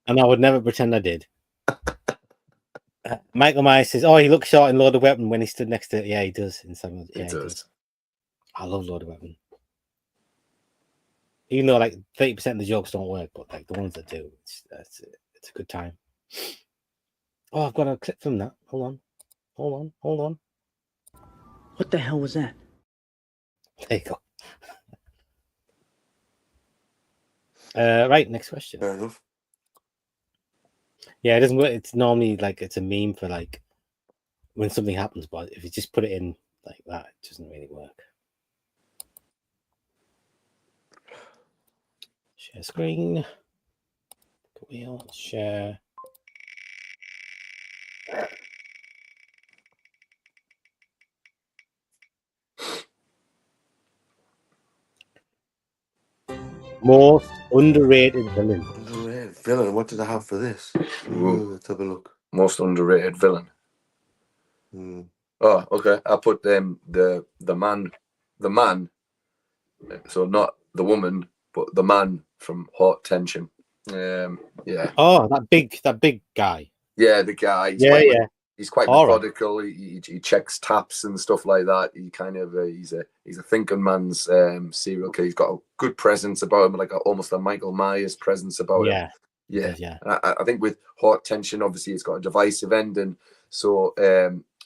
And I would never pretend I did. Michael Myers says, "Oh, he looks short in Loaded Weapon when he stood next to it." Yeah, he does. In some, yeah, he does. I love Loaded Weapon. Even though like 30% of the jokes don't work, but like the ones that do, it's a good time. Oh, I've got a clip from that. Hold on. What the hell was that? There you go. Right, next question. Fair enough. Yeah, it doesn't work. It's normally like it's a meme for like when something happens, but if you just put it in like that, it doesn't really work. Share screen. Wheel, share. Most underrated villain. Underrated villain. What did I have for this? Ooh, let's have a look. Most underrated villain. Oh, okay. I put the man. So not the woman, but the man from Hot Tension. Yeah. Oh, that big guy. Yeah, the guy. He's quite methodical. He checks taps and stuff like that. He kind of he's a thinking man's serial killer. He's got a good presence about him, like almost a Michael Myers presence about him. Yeah. I think with Hot Tension, obviously, it's got a divisive ending, so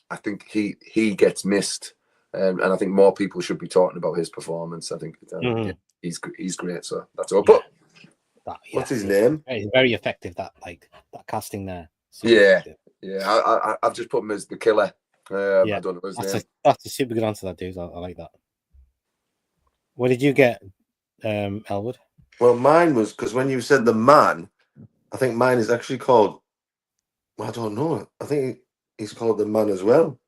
I think he gets missed, and I think more people should be talking about his performance. I think he's great. So that's all. But what's his name? It's very effective. That casting there. So yeah. I've just put him as the killer. I don't know his name. That's a super good answer, that dude. I like that. What did you get, Elwood? Well, mine was because when you said the man, I think mine is actually called. I don't know. I think he's called the man as well.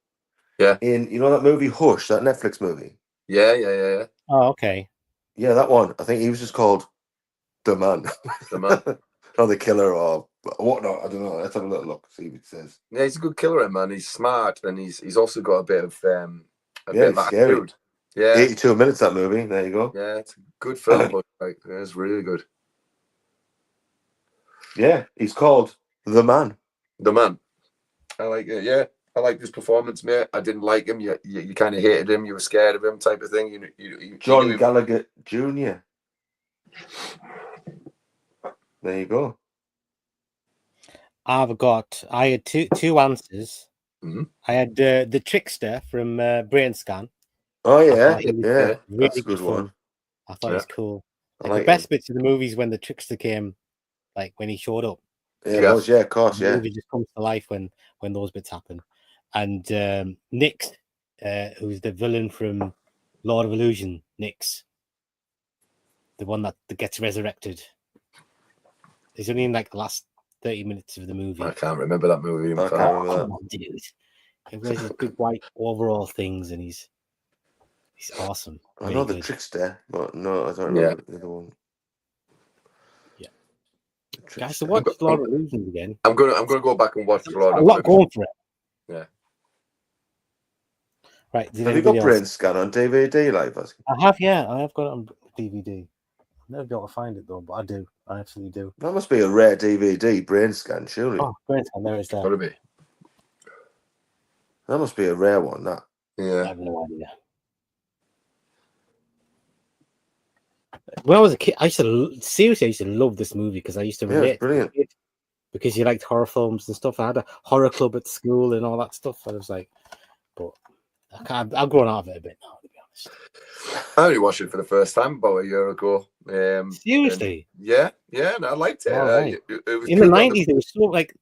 Yeah. In that movie Hush, that Netflix movie. Yeah. Oh, okay. Yeah, that one. I think he was just called the man. The man. Or the killer or whatnot. I don't know. Let's have a little look. See what it says. Yeah, he's a good killer, man. He's smart and he's also got a bit of bit of attitude. Yeah. 82 minutes that movie. There you go. Yeah, it's a good film, but it's really good. Yeah, he's called the man. The man. I like it. Yeah, I like his performance, mate. I didn't like him. You kind of hated him. You were scared of him, type of thing. John Gallagher Jr. There you go. I had two answers. Mm-hmm. I had the trickster from Brain Scan. Oh yeah, really that's a good one. I thought it was cool. Like the best bits of the movies when the trickster came, like when he showed up. Yeah, it was, of course, the movie just comes to life when those bits happen. And Nyx, who's the villain from Lord of Illusion, Nyx, the one that gets resurrected. He's only in like the last 30 minutes of the movie. I can't remember that movie. I can't remember that. Come on, dude. He wears his big white overall things, and he's awesome. I know the trickster, but no, I don't remember the other one. Yeah, guys, so watch Lord of Illusion again. I'm gonna go back and watch Lord of Illusion. A lot going for it. Yeah. Right. Have you got Brain Scan on DVD, like us? I have, yeah. I have got it on DVD. I've never been able to find it though, but I do. I absolutely do. That must be a rare DVD, Brain Scan, surely. Oh, Brain Scan, there it's there. Gotta be. That must be a rare one, that. Yeah. I have no idea. When I was a kid, I used to love this movie because I used to relate. Brilliant. To it because you liked horror films and stuff. I had a horror club at school and all that stuff. I was like, but I've grown out of it a bit now, to be honest. I only watched it for the first time about a year ago. Seriously? Yeah, and I liked it. Right. It was in the 90s, it was so like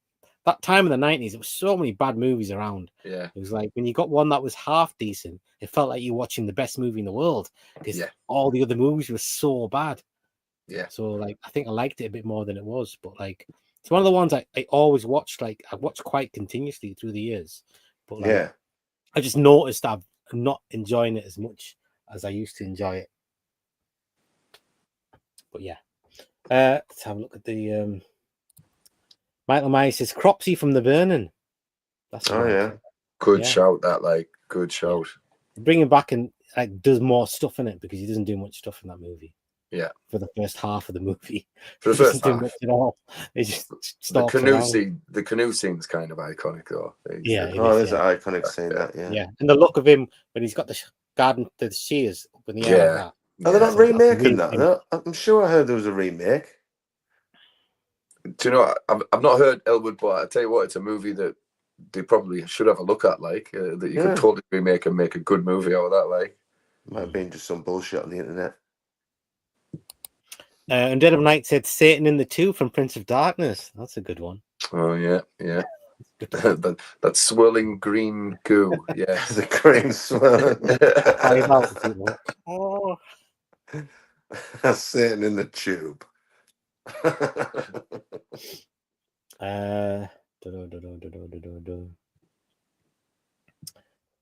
that time in the 90s, there was so many bad movies around. Yeah. It was like when you got one that was half decent, it felt like you were watching the best movie in the world because all the other movies were so bad. Yeah. So like I think I liked it a bit more than it was, but like it's one of the ones I always watched, like I watched quite continuously through the years. But like I just noticed that I've not enjoying it as much as I used to enjoy it. But yeah, let's have a look at the Michael Myers says Cropsy from The Burning. That's a good one. Good shout. That good shout. Bring him back and does more stuff in it because he doesn't do much stuff in that movie. Yeah, for the first half of the movie, for the first half, do much at all. He just the canoe scene's kind of iconic though. Yeah, there's an iconic scene that. Yeah, and the look of him when he's got the garden, the shears up in the air like that. Are they not remaking that? I'm sure I heard there was a remake. Do you know? I've not heard Elwood, but I tell you what, it's a movie that they probably should have a look at. That you could totally remake and make a good movie out of that. Might have been just some bullshit on the internet. And Dead of Night said Satan in the 2 from Prince of Darkness. That's a good one. Oh yeah. that swirling green goo. Yeah, the green swirling. Oh, that's Satan in the tube.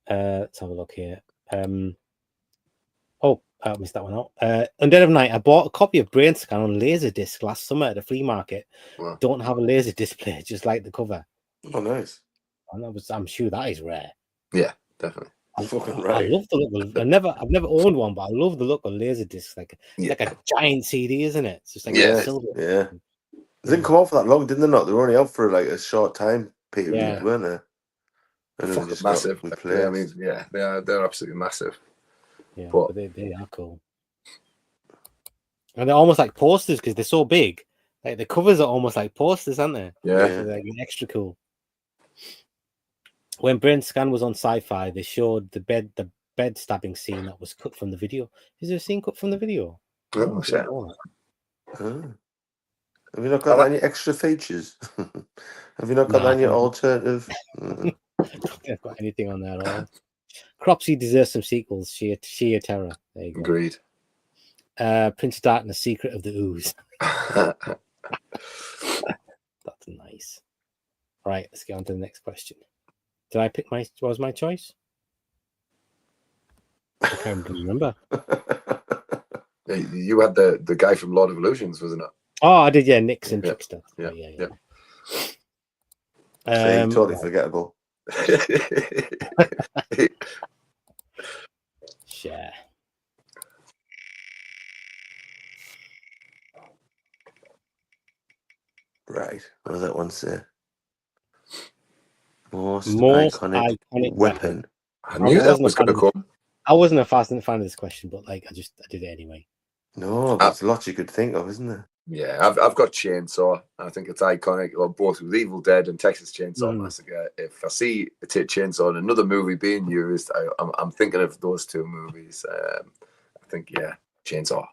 Let's have a look here. I missed that one out. On Dead of Night, I bought a copy of Brain Scan on Laserdisc last summer at a flea market. Wow. Don't have a Laserdisc player, just like the cover. Oh, nice. And I'm sure that is rare. Yeah, definitely. I love the look. I've never owned one, but I love the look of Laserdisc. Like a giant CD, isn't it? It's just like silver. Yeah. They didn't come out for that long, didn't they? Not. They were only out for a short time period, weren't they? And fucking massive. Yeah, I mean, they're absolutely massive. Yeah, but they are cool. And they're almost like posters because they're so big. Like the covers are almost like posters, aren't they? Yeah. So they're extra cool. When Brain Scan was on Sci-Fi, they showed the bed stabbing scene that was cut from the video. Is there a scene cut from the video? Oh, shit. Have you not got any extra features? Have you not got any alternative? I've got anything on there at all. Cropsy deserves some sequels. Sheer Terror. There you go. Agreed. Prince of Darkness, Secret of the Ooze. That's nice. Right, let's get on to the next question. Did I pick what was my choice? I can't remember. You had the guy from Lord of Illusions, wasn't it? Oh, I did, yeah, Nixon Trickster. Yeah. Totally forgettable. Share. Right. What does that one say? Most iconic weapon. I knew that was going to come. I wasn't a fast fan of this question, but I did it anyway. No, there's lots you could think of, isn't there? Yeah, I've got Chainsaw. I think it's iconic. Well, both with Evil Dead and Texas Chainsaw Massacre. If I see a Chainsaw in another movie being used, I'm thinking of those two movies. I think Chainsaw.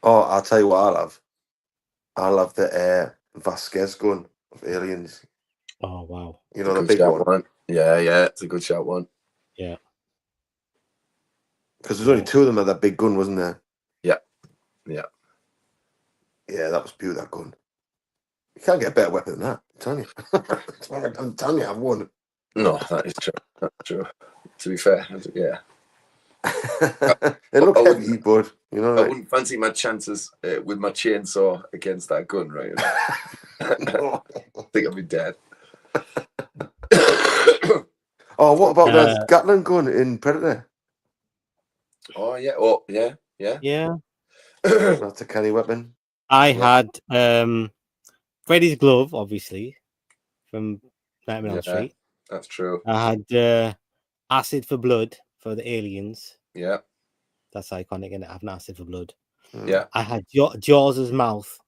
Oh, I'll tell you what I'll have. I'll have the Vasquez gun of Aliens. Oh wow! You know, the big one. Yeah, it's a good shout one. Yeah. Because there's only two of them at that big gun, wasn't there? Yeah. Yeah, that was beautiful, that gun. You can't get a better weapon than that. I'm telling you. I'm telling you, I've won. No, that is true. That's true. To be fair, yeah. It looked heavy, but you know, I wouldn't fancy my chances with my chainsaw against that gun, right? No. I think I'd be dead. Oh, what about the Gatling gun in Predator? Oh yeah. Oh yeah. Yeah. That's a canny weapon. I had Freddy's glove, obviously, from Nightmare on Elm Street. That's true. I had acid for blood for the aliens. Yeah. That's iconic, and having acid for blood. Yeah. I had Jaws' mouth.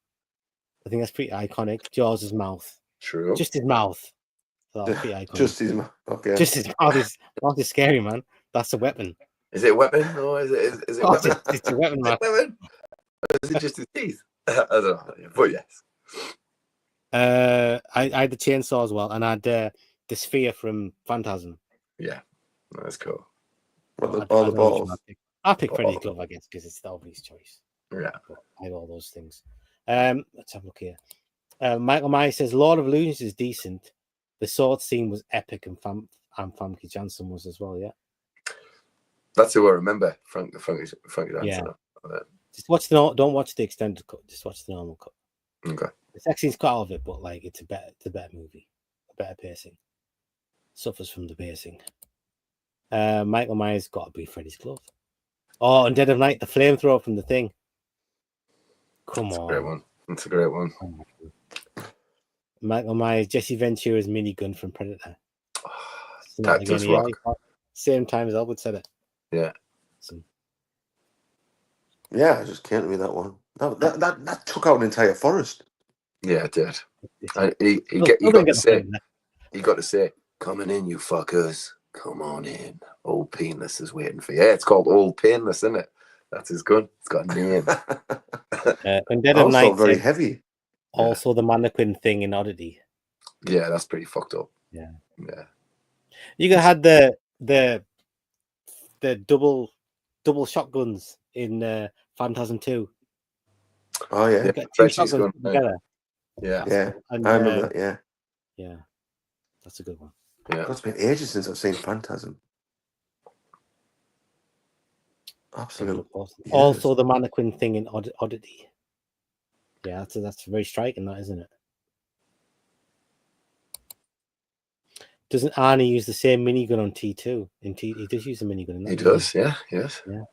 I think that's pretty iconic. Jaws' mouth. True. Just his mouth. So that's pretty iconic. Just his mouth. Okay. Just his mouth is scary, man. That's a weapon. Is it a weapon? No, is it a weapon? It's a weapon, man. Is it just his teeth? I don't know. But yes. I had the chainsaw as well, and I had the sphere from Phantasm. Yeah, that's cool. All the balls. I'll pick Freddy's glove, I guess, because it's the obvious choice. Yeah. But I had all those things. Let's have a look here. Michael Myers says Lord of Illusions is decent. The sword scene was epic, and Famke Janssen was as well. Yeah. That's who I remember. Frankie Dancer. Yeah. Just watch don't watch the extended cut. Just watch the normal cut. Okay. The sex scene's cut out of it, but like it's a better movie, a better pacing. Suffers from the pacing. Michael Myers got to be Freddy's glove. Oh, and Dead of Night, the flamethrower from the Thing. Come on, great one. That's a great one. Michael Myers, Jesse Ventura's minigun from Predator. That does rock. Same time as Albert said it. Yeah. Yeah, I just can't read that one. That took out an entire forest. Yeah, it did. And he got to say, "Coming in, you fuckers. Come on in. Old Painless is waiting for you." Yeah, it's called Old Painless, isn't it? That's his gun. It's got a name. And Dead of Night, very heavy. Also, the mannequin thing in Oddity. Yeah, that's pretty fucked up. Yeah. You could have had the double shotguns in Phantasm 2. Oh yeah, you got two shotguns together. Yeah, and, I remember that. Yeah, that's a good one. Yeah, it's been ages since I've seen Phantasm. Absolutely. Awesome. Yes. Also, the mannequin thing in Oddity. Yeah, that's very striking, that, isn't it? Doesn't Arnie use the same minigun on T2? He does use a minigun in that. He does, yeah, yes. Yeah.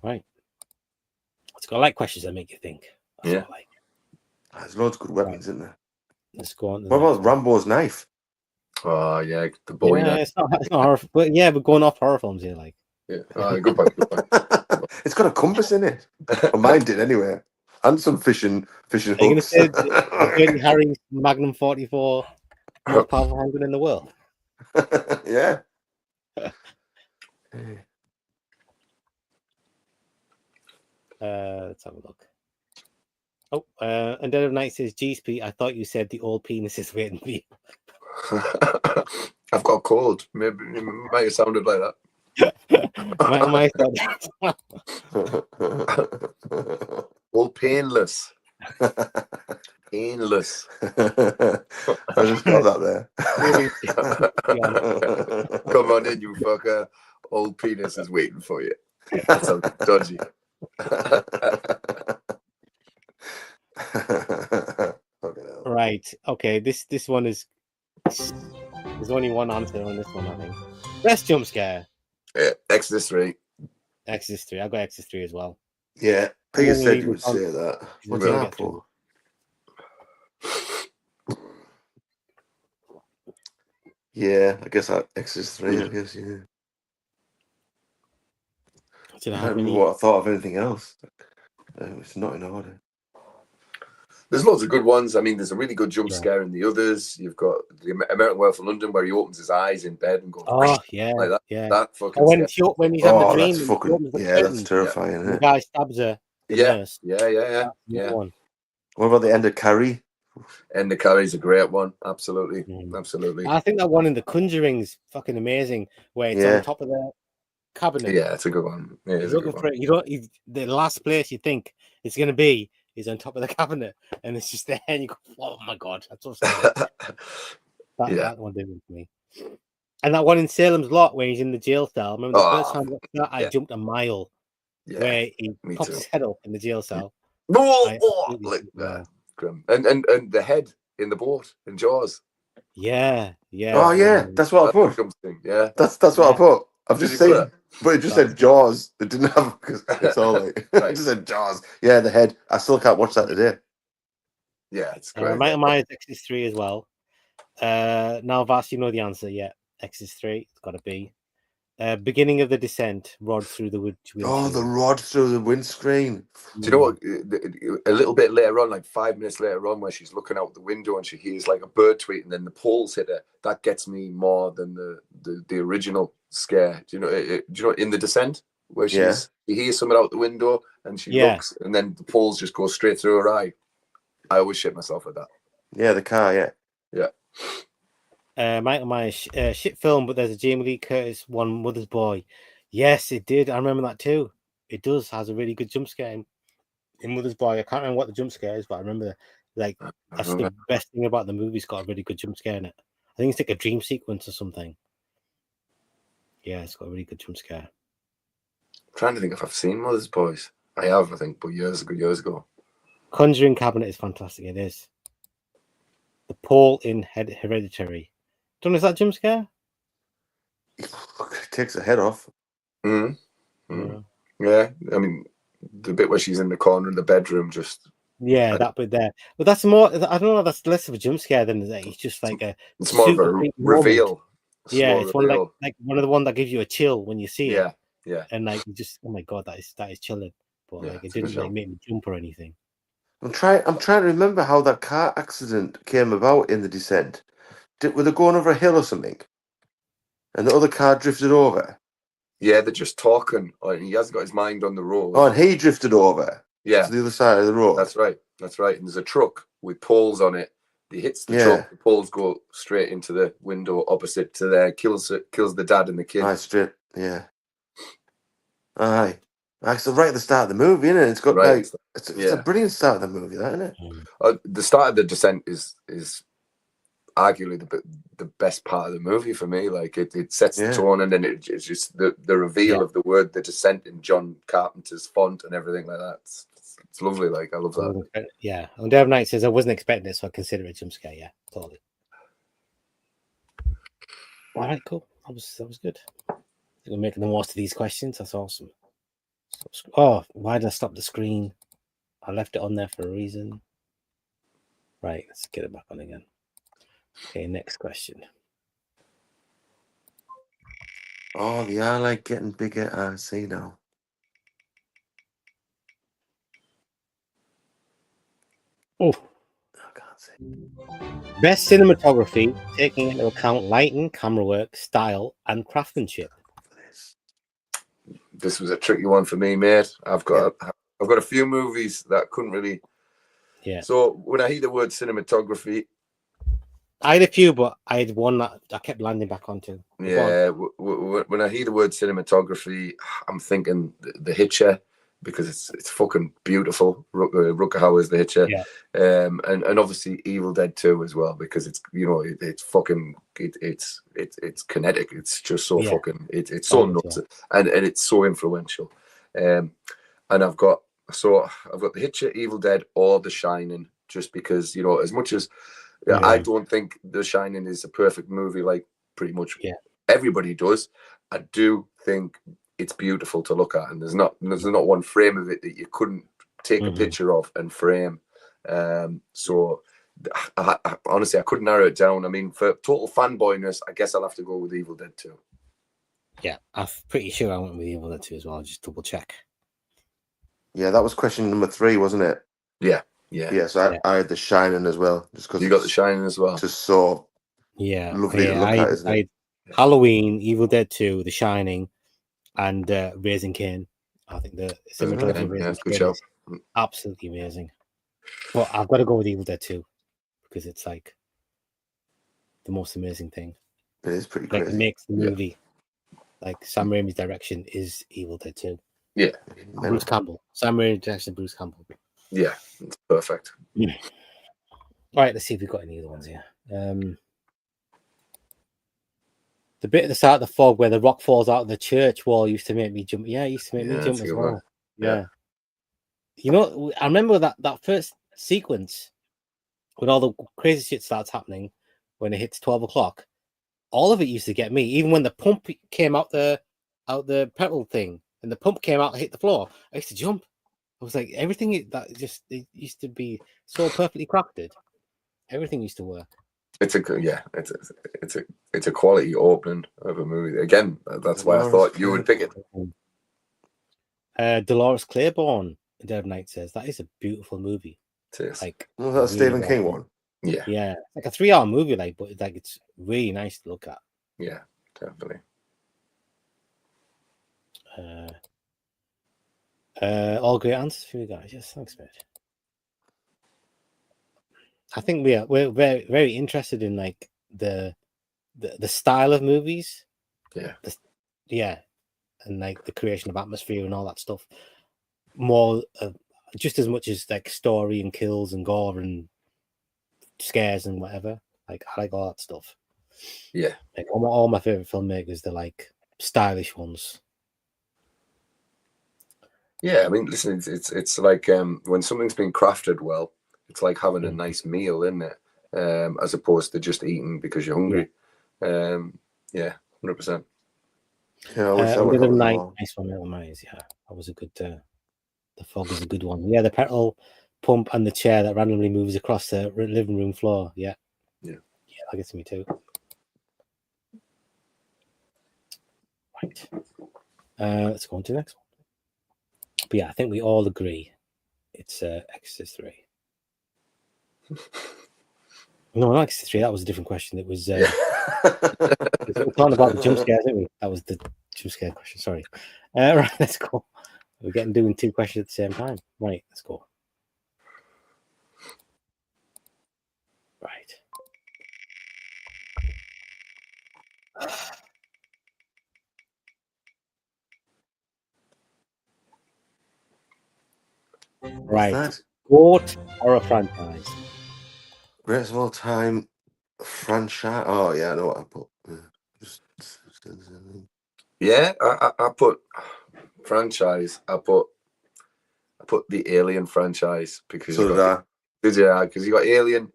Right. Let's go like questions that make you think. That's what I like. There's loads of good weapons, isn't there? Let's go on. What about Rambo's knife? Oh yeah, the boy. Yeah, it's not horror, but yeah, we're going off horror films here, like. Yeah, good point. It's got a compass in it. Well, mine did anyway, and some fishing hooks. Are you going to say Dirty Harry's Magnum 44 most powerful handgun in the world? Yeah. Let's have a look. Oh, and Dead of Night says, "GSP, I thought you said the old penis is waiting for you." I've got a cold. Maybe it might have sounded like that. Old painless. Painless. I just got that there. Come on in, you fucker. Old penis is waiting for you. That sounds dodgy. Right. Okay. This one is. There's only one answer on this one, I think. Best jump scare. Yeah, Exodus 3. Exodus 3. I got Exodus 3 as well. Yeah, Peter said you would say that. What's that for? Yeah, I guess Exodus 3. I guess yeah. I don't remember what I thought of anything else. It's not in order. There's loads of good ones. I mean, there's a really good jump scare in the others. You've got the American Werewolf in London where he opens his eyes in bed and goes, "Oh yeah, like that." Yeah. That fucking. When he's having a dream, that's fucking, that's terrifying. Isn't it? The guy stabs her. Yeah. One. What about the end of Carrie? End of Carrie's a great one. Absolutely, absolutely. I think that one in The Conjuring's fucking amazing, where it's on top of the cabinet. Yeah, it's a good one. Yeah, he's looking for it. You don't. The last place you think it's going to be is on top of the cabinet, and it's just there, and you go, "Oh my god, that's so scary." That one did it for me. And that one in Salem's Lot where he's in the jail cell. Remember the first time I jumped a mile, where he pops his head up in the jail cell. And the head in the boat in Jaws. Yeah. Oh yeah, that's what I put. Yeah, that's what I put. I've just seen, but it just said Jaws. It didn't have because it's all like it just said Jaws. Yeah, the head. I still can't watch that today. Yeah, it's great. Michael Myers Exodus 3 as well. Now, Vass, you know the answer. Yeah, Exodus 3. It's got to be. Beginning of the descent, rod through the windscreen. Oh, the rod through the windscreen. Do you know what? A little bit later on, like 5 minutes later on, where she's looking out the window and she hears like a bird tweet, and then the poles hit her. That gets me more than the original scare. Do you know? In the descent, where she hears something out the window and she looks, and then the poles just go straight through her eye. I always shit myself at that. Yeah, the car. Yeah. Michael Myers, shit film, but there's a Jamie Lee Curtis one, Mother's Boy. Yes, it did. I remember that too. It has a really good jump scare in Mother's Boy. I can't remember what the jump scare is, but I remember that's the best thing about the movie. It's got a really good jump scare in it. I think it's like a dream sequence or something. Yeah, it's got a really good jump scare. I'm trying to think if I've seen Mother's Boys. I have, I think, but years ago. Conjuring Cabinet is fantastic. It is. The Paul in Hereditary. Don't know, is that jump scare? It takes the head off. Yeah, I mean, the bit where she's in the corner in the bedroom, just that bit there. But that's more. I don't know. That's less of a jump scare than that. It's just like a. it's more of super a big reveal. moment. Yeah, it's one reveal. like one of the one that gives you a chill when you see it. Yeah. And like you just, oh my god, that is chilling. But like it didn't like make me jump or anything. I'm trying to remember how that car accident came about in The Descent. Were they going over a hill or something? And the other car drifted over? Yeah, they're just talking. He hasn't got his mind on the road. Oh, and he drifted over to the other side of the road. That's right. And there's a truck with poles on it. He hits the truck, the poles go straight into the window opposite to there, kills the dad and the kid. Aye, straight, yeah. Aye. So right at the start of the movie, isn't it? It's got it's a brilliant start of the movie, that, isn't it? The start of The Descent is arguably the best part of the movie for me. Like it sets the tone, and then it's just the reveal of the word The Descent in John Carpenter's font and everything like that. It's lovely. Like I love that. Yeah. And Dave Knight says I wasn't expecting it, so I consider it a jump scare. Yeah, totally. All right, cool. That was good. We're making the most of these questions. That's awesome. Oh, why did I stop the screen? I left it on there for a reason. Right, let's get it back on again. Okay, next question. Oh, they are like getting bigger. I see now. Oh, I can't see. Best cinematography, taking into account lighting, camera work, style, and craftsmanship. This was a tricky one for me, mate. I've got a few movies that couldn't really. Yeah. So when I hear the word cinematography, I had a few, but I had one that I kept landing back onto. Yeah, when I hear the word cinematography, I'm thinking the Hitcher, because it's fucking beautiful. Rutger Hauer's The Hitcher, and obviously Evil Dead 2 as well, because it's it's fucking it's kinetic. It's just so fucking it's so nuts, and it's so influential. And I've got The Hitcher, Evil Dead, or The Shining, just because as much as I don't think The Shining is a perfect movie, like pretty much everybody does. I do think it's beautiful to look at, and there's not one frame of it that you couldn't take a picture of and frame. So honestly, I couldn't narrow it down. I mean, for total fanboyness, I guess I'll have to go with Evil Dead 2. Yeah, I'm pretty sure I went with Evil Dead 2 as well. I'll just double check. Yeah, that was question number 3, wasn't it? Yeah. So I had The Shining as well, just because you got The Shining as well. Just so lovely to look at, isn't it? Halloween, Evil Dead 2, The Shining, and Raising Cain. I think the cinematography of Raising Cain is absolutely amazing. But I've got to go with Evil Dead 2 because it's like the most amazing thing. It is pretty crazy. It makes the movie like Sam Raimi's direction is Evil Dead 2. Yeah, Bruce Campbell. Sam Raimi's direction, Bruce Campbell. Yeah, it's perfect. Yeah. All right, let's see if we've got any other ones here. The bit at the start of the fog where the rock falls out of the church wall used to make me jump. Yeah, it used to make me jump as well. Yeah. I remember that first sequence when all the crazy shit starts happening when it hits 12 o'clock. All of it used to get me. Even when the pump came out the pedal thing and the pump came out and hit the floor, I used to jump. I was like, everything it used to be so perfectly crafted. Everything used to work. It's a quality opening of a movie. Again, that's why I thought you would pick it. Dolores Claiborne, Dev Knight says that is a beautiful movie. It is. Was that Stephen King one? Yeah, like a 3-hour movie, but it's really nice to look at. Yeah, definitely. All great answers for you guys. Yes, thanks, mate. I think we're very, very interested in like the style of movies. And like the creation of atmosphere and all that stuff. More just as much as like story and kills and gore and scares and whatever. Like I like all that stuff. Yeah, like all my favorite filmmakers, they're like stylish ones. Yeah, I mean, listen, it's like when something's been crafted well, it's like having a nice meal, isn't it? As opposed to just eating because you're hungry. Yeah, 100%. Yeah, I wish that And would the other happen night, more. nice one, Little Maze. Yeah, that was a good. The fog is a good one. Yeah, the petrol pump and the chair that randomly moves across the living room floor. Yeah, that gets me too. Right. Let's go on to the next one. But yeah, I think we all agree it's Exorcist 3. No, not Exorcist 3. That was a different question. It was we're talking about the jump scares, didn't we? That was the jump scare question. Sorry. Right, let's go. We're doing two questions at the same time. Right, let's go. Right. Right. That? G.O.A.T. horror franchise. Greatest of all time franchise. Oh yeah, I know what I put. Yeah, I put franchise. I put the Alien franchise because So did I. because you got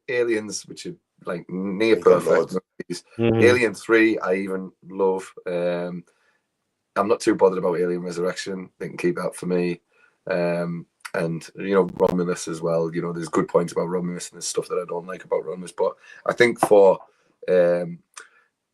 Aliens, which are like near You got perfect loads. movies. Mhm. Alien 3, I even love. I'm not too bothered about Alien Resurrection. They can keep that for me. And Romulus as well. There's good points about Romulus and there's stuff that I don't like about Romulus. But I think for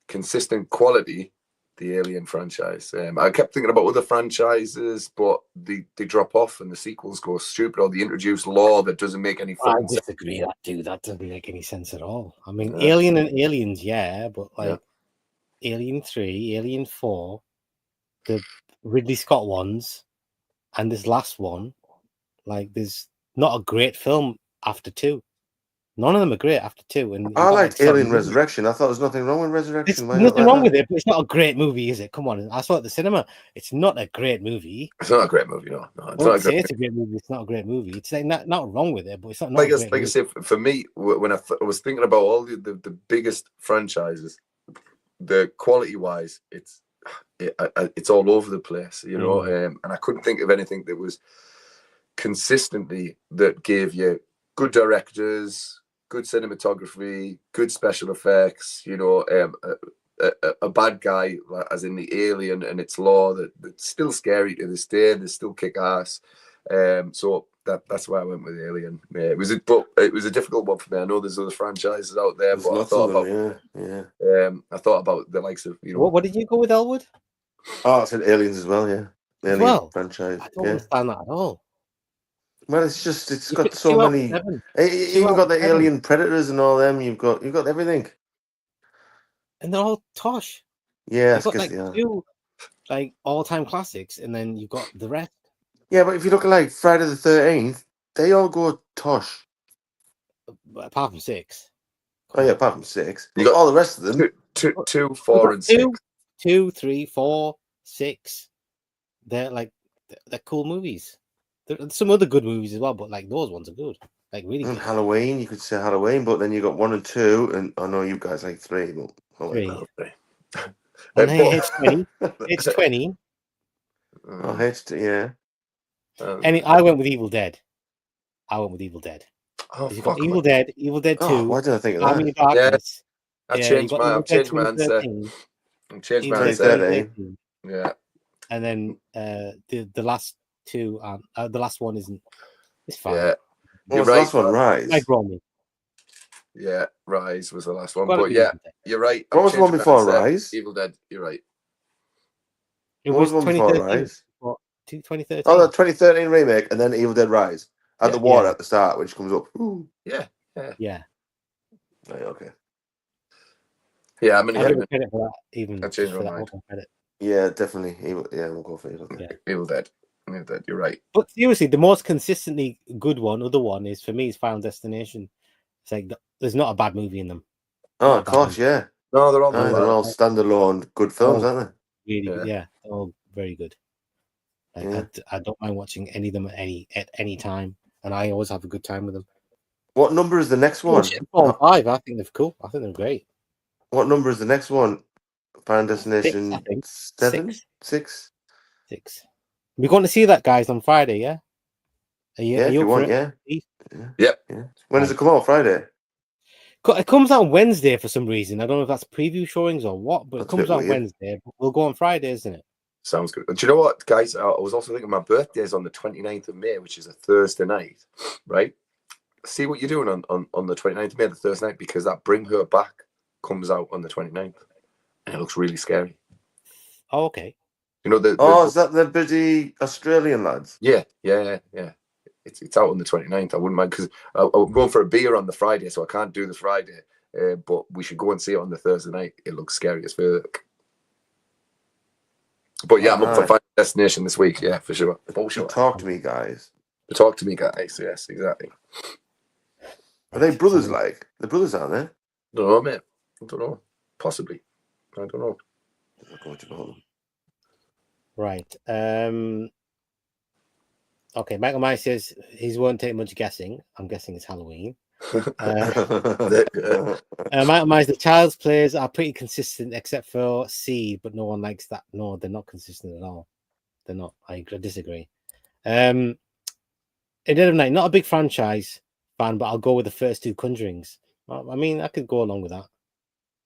consistent quality, the Alien franchise. I kept thinking about other franchises, but they drop off and the sequels go stupid, or they introduce lore that doesn't make any I fucking sense. disagree. That doesn't make any sense at all. I mean, Alien and Aliens, yeah, but like Alien 3, Alien 4, the Ridley Scott ones, and this last one, like, there's not a great film after 2. None of them are great after 2. And I liked Alien Resurrection. I thought there was nothing wrong with Resurrection. There's nothing wrong with it, but it's not a great movie, is it? Come on. I saw it at the cinema. It's not a great movie. It's not a great movie, no. It's not a great movie. It's not a great movie. It's like not wrong with it, but it's not like a great I movie. said, for me, when I was thinking about all the biggest franchises, the quality wise, it's all over the place, and I couldn't think of anything that was consistently that gave you good directors, good cinematography, good special effects, a bad guy as in the Alien and its lore that's still scary to this day. They still kick ass. So that's why I went with Alien. Yeah, it was a difficult one for me. I know there's other franchises out there, There's but lots of them. I thought about the likes of What did you go with, Elwood? Oh, I said Aliens as well. Yeah, Alien franchise. I don't understand that at all. Well, it's got so 2 out of many. 7. Even got the Alien Predators and all them. You've got everything. And they're all tosh. Yeah, you've got like 2 like all-time classics, and then you've got the rest. Yeah, but if you look at like Friday the 13th, they all go tosh. Apart from 6. Oh yeah, apart from 6. You got all the rest of them. 2, 4, and 6. 2, 3, 4, 6. They're cool movies. There's some other good movies as well, but like those ones are good. Like really good. Halloween, you could say Halloween, but then you got 1 and 2, and I know you guys like 3, but 3. And then H20. H20. Oh, yeah. I went with Evil Dead. Oh, you got Evil Dead, Evil Dead 2. Oh, why did I think of Army of that? Darkness. I've changed my answer. I've changed my answer. Yeah. And then the last 2, the last one isn't. It's fine. Yeah. You're right. The last one, Rise. Like Romy. Yeah, Rise was the last one. But yeah, you're right. What was the one before Rise? Evil Dead. You're right. It was 2013. 2013. Oh, the 2013 remake, and then Evil Dead Rise at the water at the start, which comes up. Ooh. Yeah. Right, okay. Yeah, I'm gonna give it credit for that. Even I changed my mind. Credit. Yeah, definitely. We'll go for Evil Dead. Evil Dead. You're right. But seriously, the most consistently good other one is for me is Final Destination. It's like there's not a bad movie in them. Oh, of course, yeah. No, they're all standalone good films, aren't they? Really good. Yeah, they're all very good. Like I don't mind watching any of them at any time, and I always have a good time with them. What number is the next one? 4 and 5. I think they're cool. I think they're great. What number is the next one? Final Destination I think. 7? Six. 6? We're going to see that, guys, on Friday, yeah? Are you if you up want, for yeah. it? Yep. Yeah. When does it come out? Friday? It comes out on Wednesday for some reason. I don't know if that's preview showings or what, but That's it a bit comes out weird. Wednesday. We'll go on Friday, isn't it? Sounds good. Do you know what, guys? I was also thinking my birthday is on the 29th of May, which is a Thursday night, right? See what you're doing on the 29th of May, the Thursday night, because that Bring Her Back comes out on the 29th. And it looks really scary. Oh, okay. You know is that the busy Australian lads? Yeah. It's out on the 29th. I wouldn't mind because I'm going for a beer on the Friday, so I can't do the Friday. But we should go and see it on the Thursday night. It looks scary as fuck. But yeah, I'm up for Final Destination this week. Yeah, for sure. Talk to me, guys. Talk to me, guys. Yes, exactly. Are they brothers? Like the brothers, aren't they? Don't know, mate. I don't know. Possibly. I don't know. Right. Okay, Michael Myers says he won't take much guessing. I'm guessing it's Halloween. Michael Myers, the Child's Plays are pretty consistent except for Seed, but no one likes that. No, they're not consistent at all. They're not. I disagree. In Dead of Night, not a big franchise fan, but I'll go with the first two Conjurings. I mean, I could go along with that.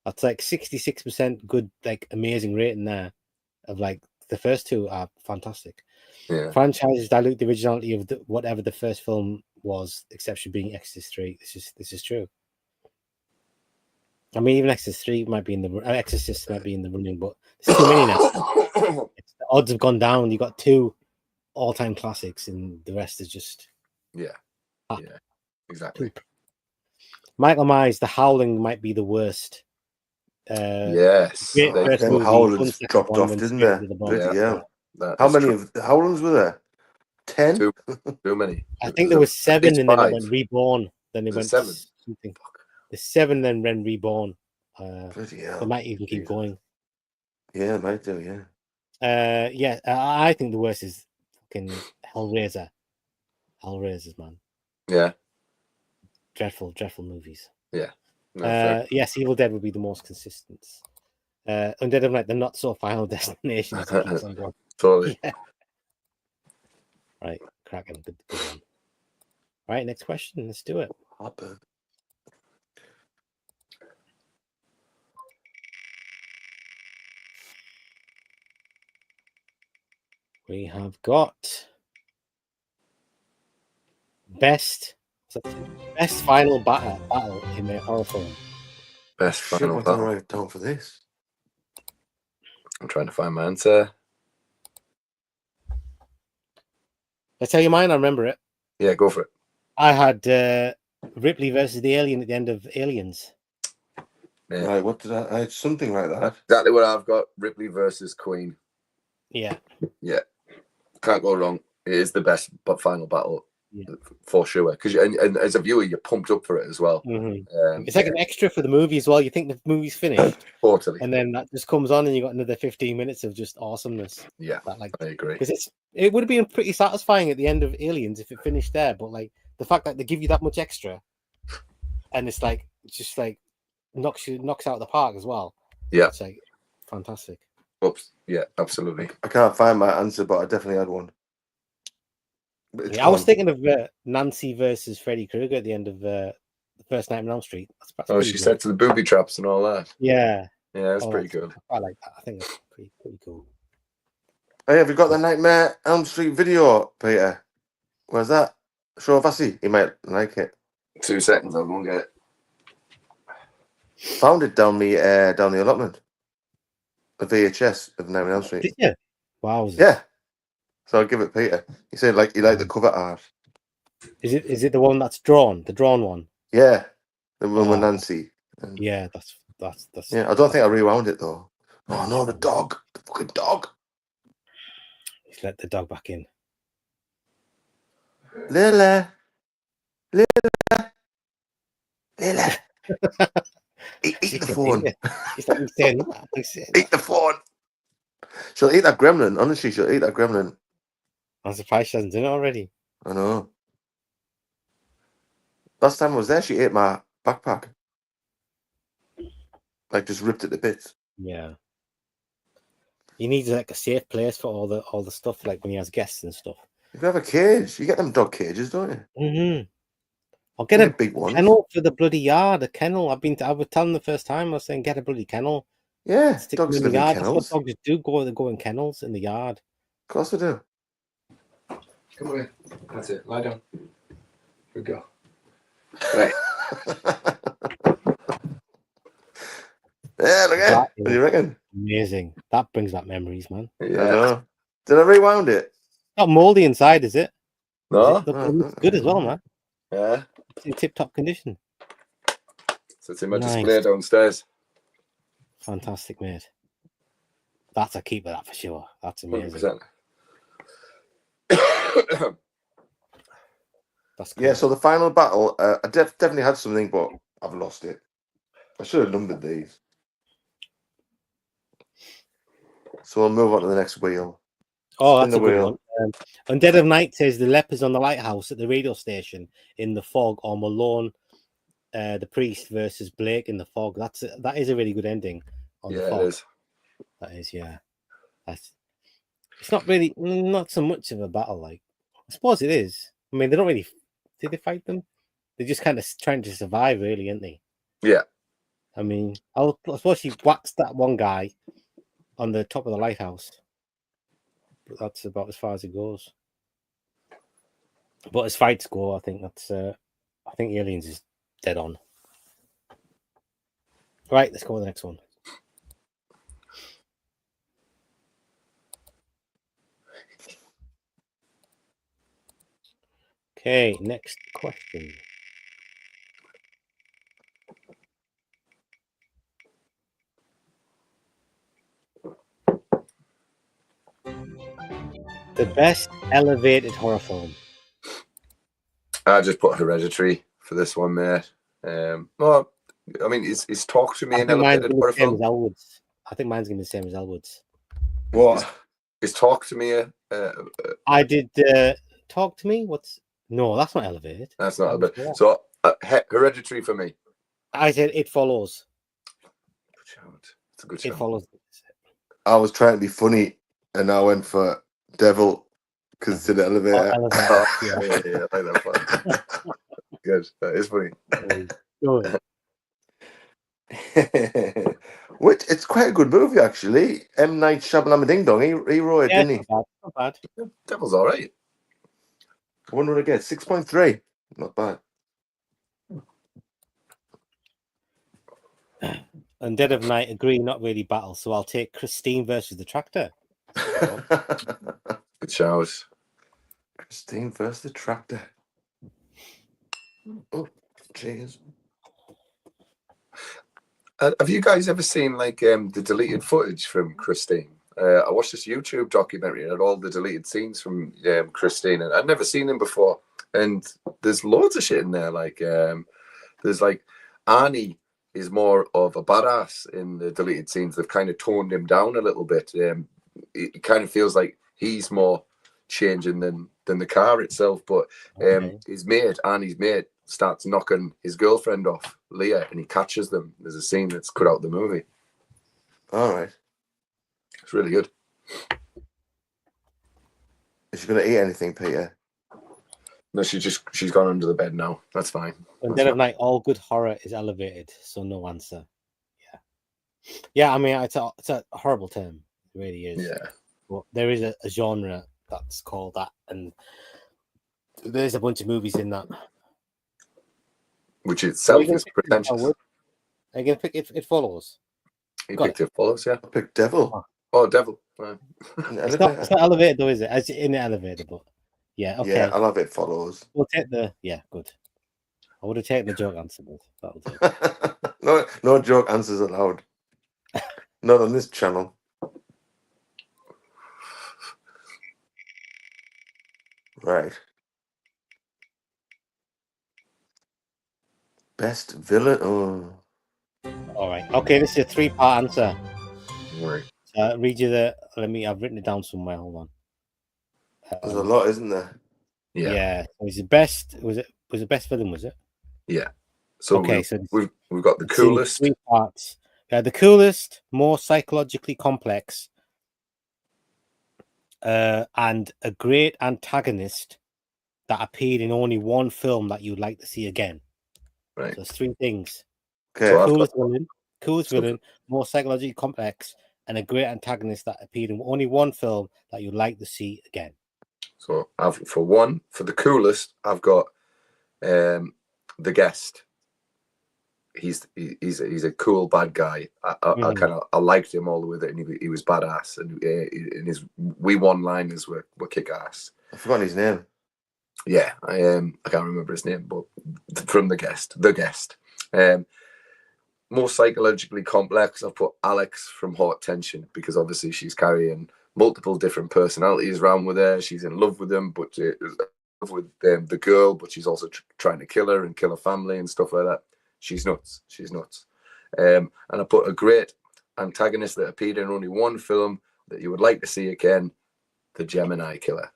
That's like 66% good, like amazing rating there. Of like the first two are fantastic. Yeah. Franchises dilute the originality of whatever the first film was, exception being Exorcist 3. This is true. I mean, even Exorcist 3 might be in the Exorcist might be in the running, but there's too many now. The odds have gone down. You got two all-time classics, and the rest is just exactly. Poop. Michael Myers, The Howling might be the worst. Yes, them Howlings dropped off, didn't they? Yeah. How many of the Howlings were there? 10? Too many. I think there was 7, and then it went Reborn. Then it went 7. Something. The 7, then went Reborn. They might even keep going. Yeah, might do. Yeah. I think the worst is fucking Hellraiser. Hellraisers, man. Yeah. Dreadful movies. Yeah. Yes, Evil Dead would be the most consistent. Undead of Night, they're not so Final Destination. Totally. Yeah. Right, cracking. Good one. Right, next question. Let's do it. We have got best final battle in a horror film. Best final battle. What write down for this? I'm trying to find my answer. Let's tell you mine. I remember it. Yeah, go for it. I had Ripley versus the alien at the end of Aliens. Yeah. Right, what did I had something like that. Exactly what I've got. Ripley versus Queen. Yeah. Can't go wrong. It is the best final battle for sure. Because and as a viewer, you're pumped up for it as well. Mm-hmm. It's like an extra for the movie as well. You think the movie's finished, totally, and then that just comes on, and you got another 15 minutes of just awesomeness. Yeah, I agree. Because it would have been pretty satisfying at the end of Aliens if it finished there, but like the fact that they give you that much extra, and it's just knocks out the park as well. Yeah, it's like fantastic. Oops. Yeah, absolutely. I can't find my answer, but I definitely had one. I was thinking of Nancy versus Freddy Krueger at the end of the first Night on Elm Street. That's she said to the booby traps and all that. Yeah, that's pretty good. I like that. I think that's pretty cool. Hey, have you got the Nightmare Elm Street video, Peter? Where's that? Show Vassy. He might like it. 2 seconds, I'll go and get it. Found it down the allotment. The VHS of Nightmare Elm Street. Did you? Wow. Yeah. So I'll give it Peter. He said he liked the cover art. Is it the one that's drawn? The drawn one? Yeah. The one with Nancy. Yeah, that's yeah, I don't think I rewound it though. Oh no, the dog. The fucking dog. He's let the dog back in. Lila. Eat the phone. Eat the phone. She'll eat that gremlin. Honestly, she'll eat that gremlin. I'm surprised she hasn't done it already. I know. Last time I was there, she ate my backpack. Like, just ripped it to bits. Yeah. He needs like a safe place for all the stuff, like when he has guests and stuff. If you have a cage, you get them dog cages, don't you? Mm-hmm. I'll get You a get big ones. kennel for the bloody yard. A kennel. I was telling the first time. I was saying get a bloody kennel. Yeah, Stick dogs them in live the in yard. That's kennels. what dogs do. They go in kennels in the yard. Of course they do. Come away. That's it. Lie down. Good go. Right. Yeah, look at That it. What do you reckon? Amazing. That brings back memories, man. I Yeah. know. Did I rewound it? Not moldy inside, is it? No. Is it? It looks good as well, man. Yeah. It's in tip-top condition. So it's in my Nice. display downstairs. Fantastic, mate. That's a keeper, that for sure. That's amazing. 100%. That's cool. Yeah, so the final battle, I definitely had something, but I've lost it. I should have numbered these. So we'll move on to the next wheel. Oh, Spin that's a the good wheel. one. On Dead of Night says the lepers on the lighthouse at the radio station in the fog, or Malone, the priest versus Blake in the fog. That is a really good ending on the fog. It is. That is, yeah. It's not so much of a battle. Like, I suppose it is. I mean, they don't really. Did they fight them? They're just kind of trying to survive, really, aren't they? Yeah. I mean, I suppose she whacked that one guy on the top of the lighthouse. But that's about as far as it goes. But as fights go, I think Aliens is dead on. Right, let's go with the next one. Okay, next question. The best elevated horror film. I just put Hereditary for this one, mate. Well, I mean, is Talk to Me an elevated horror film? I think mine's going to be the same as Elwood's. What? Is Talk to Me I did Talk to Me? No, that's not elevated. That's not elevated. So Hereditary for me. I said It Follows. It's a good show. It Follows. I was trying to be funny and I went for Devil because it's an elevator. Yeah, I like that one. Good. That is funny. Which it's quite a good movie actually. M. Night Shyamalan Ding Dong. He wrote it, didn't he? Not bad. Devil's all right. I wonder what I get. 6.3. Not bad. And Dead of Night agree, not really battle. So I'll take Christine versus the Tractor. Good shows. Christine versus the Tractor. Oh, cheers. Have you guys ever seen like the deleted footage from Christine? I watched this YouTube documentary and had all the deleted scenes from Christine, and I'd never seen them before. And there's loads of shit in there. Like there's like Arnie is more of a badass in the deleted scenes. They've kind of toned him down a little bit. It kind of feels like he's more changing than the car itself. But Arnie's mate, starts knocking his girlfriend off, Leah, and he catches them. There's a scene that's cut out of the movie. All right. It's really good. Is she going to eat anything, Peter? No, she's gone under the bed now. That's fine. And Dead of Night, all good horror is elevated, so no answer. Yeah. I mean, it's a horrible term. It really is. Yeah. But there is a genre that's called that, and there's a bunch of movies in that. Which itself is pretentious. Are you going to pick It Follows? You picked It Follows, yeah. I picked Devil. Oh, Devil. Right. It's not elevated though, is it? It's in the elevator, but yeah, okay. Yeah, I love It Follows. We'll take good. I would have taken the joke answer, but that'll do. No joke answers allowed. Not on this channel. Right. Best villain. Oh. All right. Okay, this is a 3-part answer. Right. Read you the. I've written it down somewhere. Hold on. There's a lot, isn't there? Yeah. Yeah. Was it best? Was it best villain? Was it? Yeah. So okay. We've got the coolest. 3 parts. The coolest, more psychologically complex, and a great antagonist that appeared in only one film that you'd like to see again. Right. So it's 3 things. Okay. So I've Coolest villain, more psychologically complex, and a great antagonist that appeared in only one film that you'd like to see again. So for the coolest, I've got the Guest. He's a cool bad guy. I liked him all the way there, and he was badass, and his one-liners were kick ass. I forgot his name. Yeah, I can't remember his name, but from the Guest. More psychologically complex, I've put Alex from Hot Tension, because obviously she's carrying multiple different personalities around with her. She's in love with him, but with the girl, but she's also trying to kill her and kill her family and stuff like that. She's nuts. And I put a great antagonist that appeared in only one film that you would like to see again, the Gemini Killer.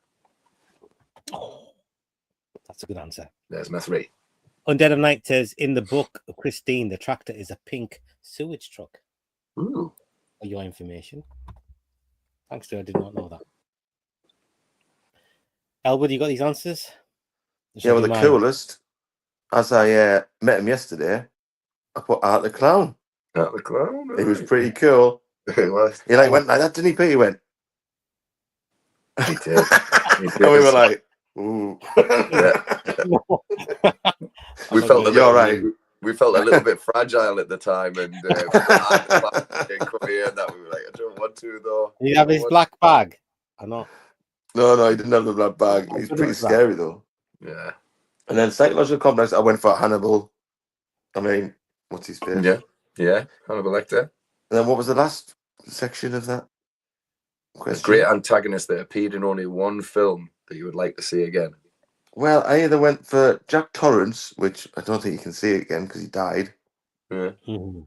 Oh, that's a good answer. There's my 3. Undead of Night says, in the book of Christine, the tractor is a pink sewage truck. Ooh. For your information. Thanks to I did not know that. Elwood, you got these answers? Yeah, well, the coolest, as I met him yesterday, I put Art the Clown. Art the Clown? He was pretty cool. He went like that, didn't he, Pete? He went. He did. And we were like, ooh. We felt a little, right. We felt a little bit fragile at the time, and come here, and that we were like, I don't want to though. Did he have his black bag? I know. No, he didn't have the black bag. He's pretty scary though. Yeah. And then psychological complex, I went for Hannibal. I mean, what's his face? Yeah, Hannibal Lecter. And then what was the last section of that question? A great antagonist that appeared in only one film that you would like to see again. Well, I either went for Jack Torrance, which I don't think you can see again because he died. Yeah. Mm-hmm.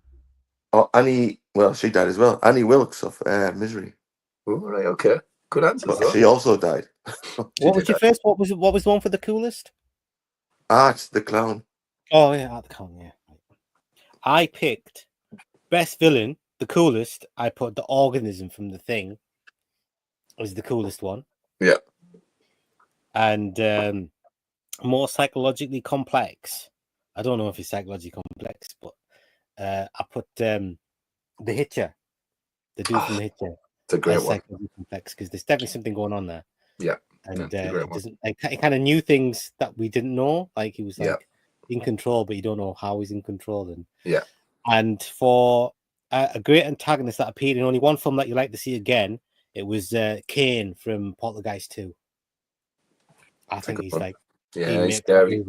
Or Annie, well, she died as well. Annie Wilkes of Misery. Oh, right, okay. Good answer. But she also died. What was your first? What was the one for the coolest? Art the Clown. Oh yeah, Art the Clown. Yeah. I picked best villain, the coolest. I put the organism from The Thing was the coolest one. Yeah. And more psychologically complex. I don't know if it's psychologically complex, but I put the Hitcher, the dude from the Hitcher. It's a great one. Psychologically complex because there's definitely something going on there. Yeah. And he kind of knew things that we didn't know. Like he was like in control, but you don't know how he's in control. And for a great antagonist that appeared in only one film that you like to see again, it was Kane from Poltergeist 2. I think he's like, he's scary.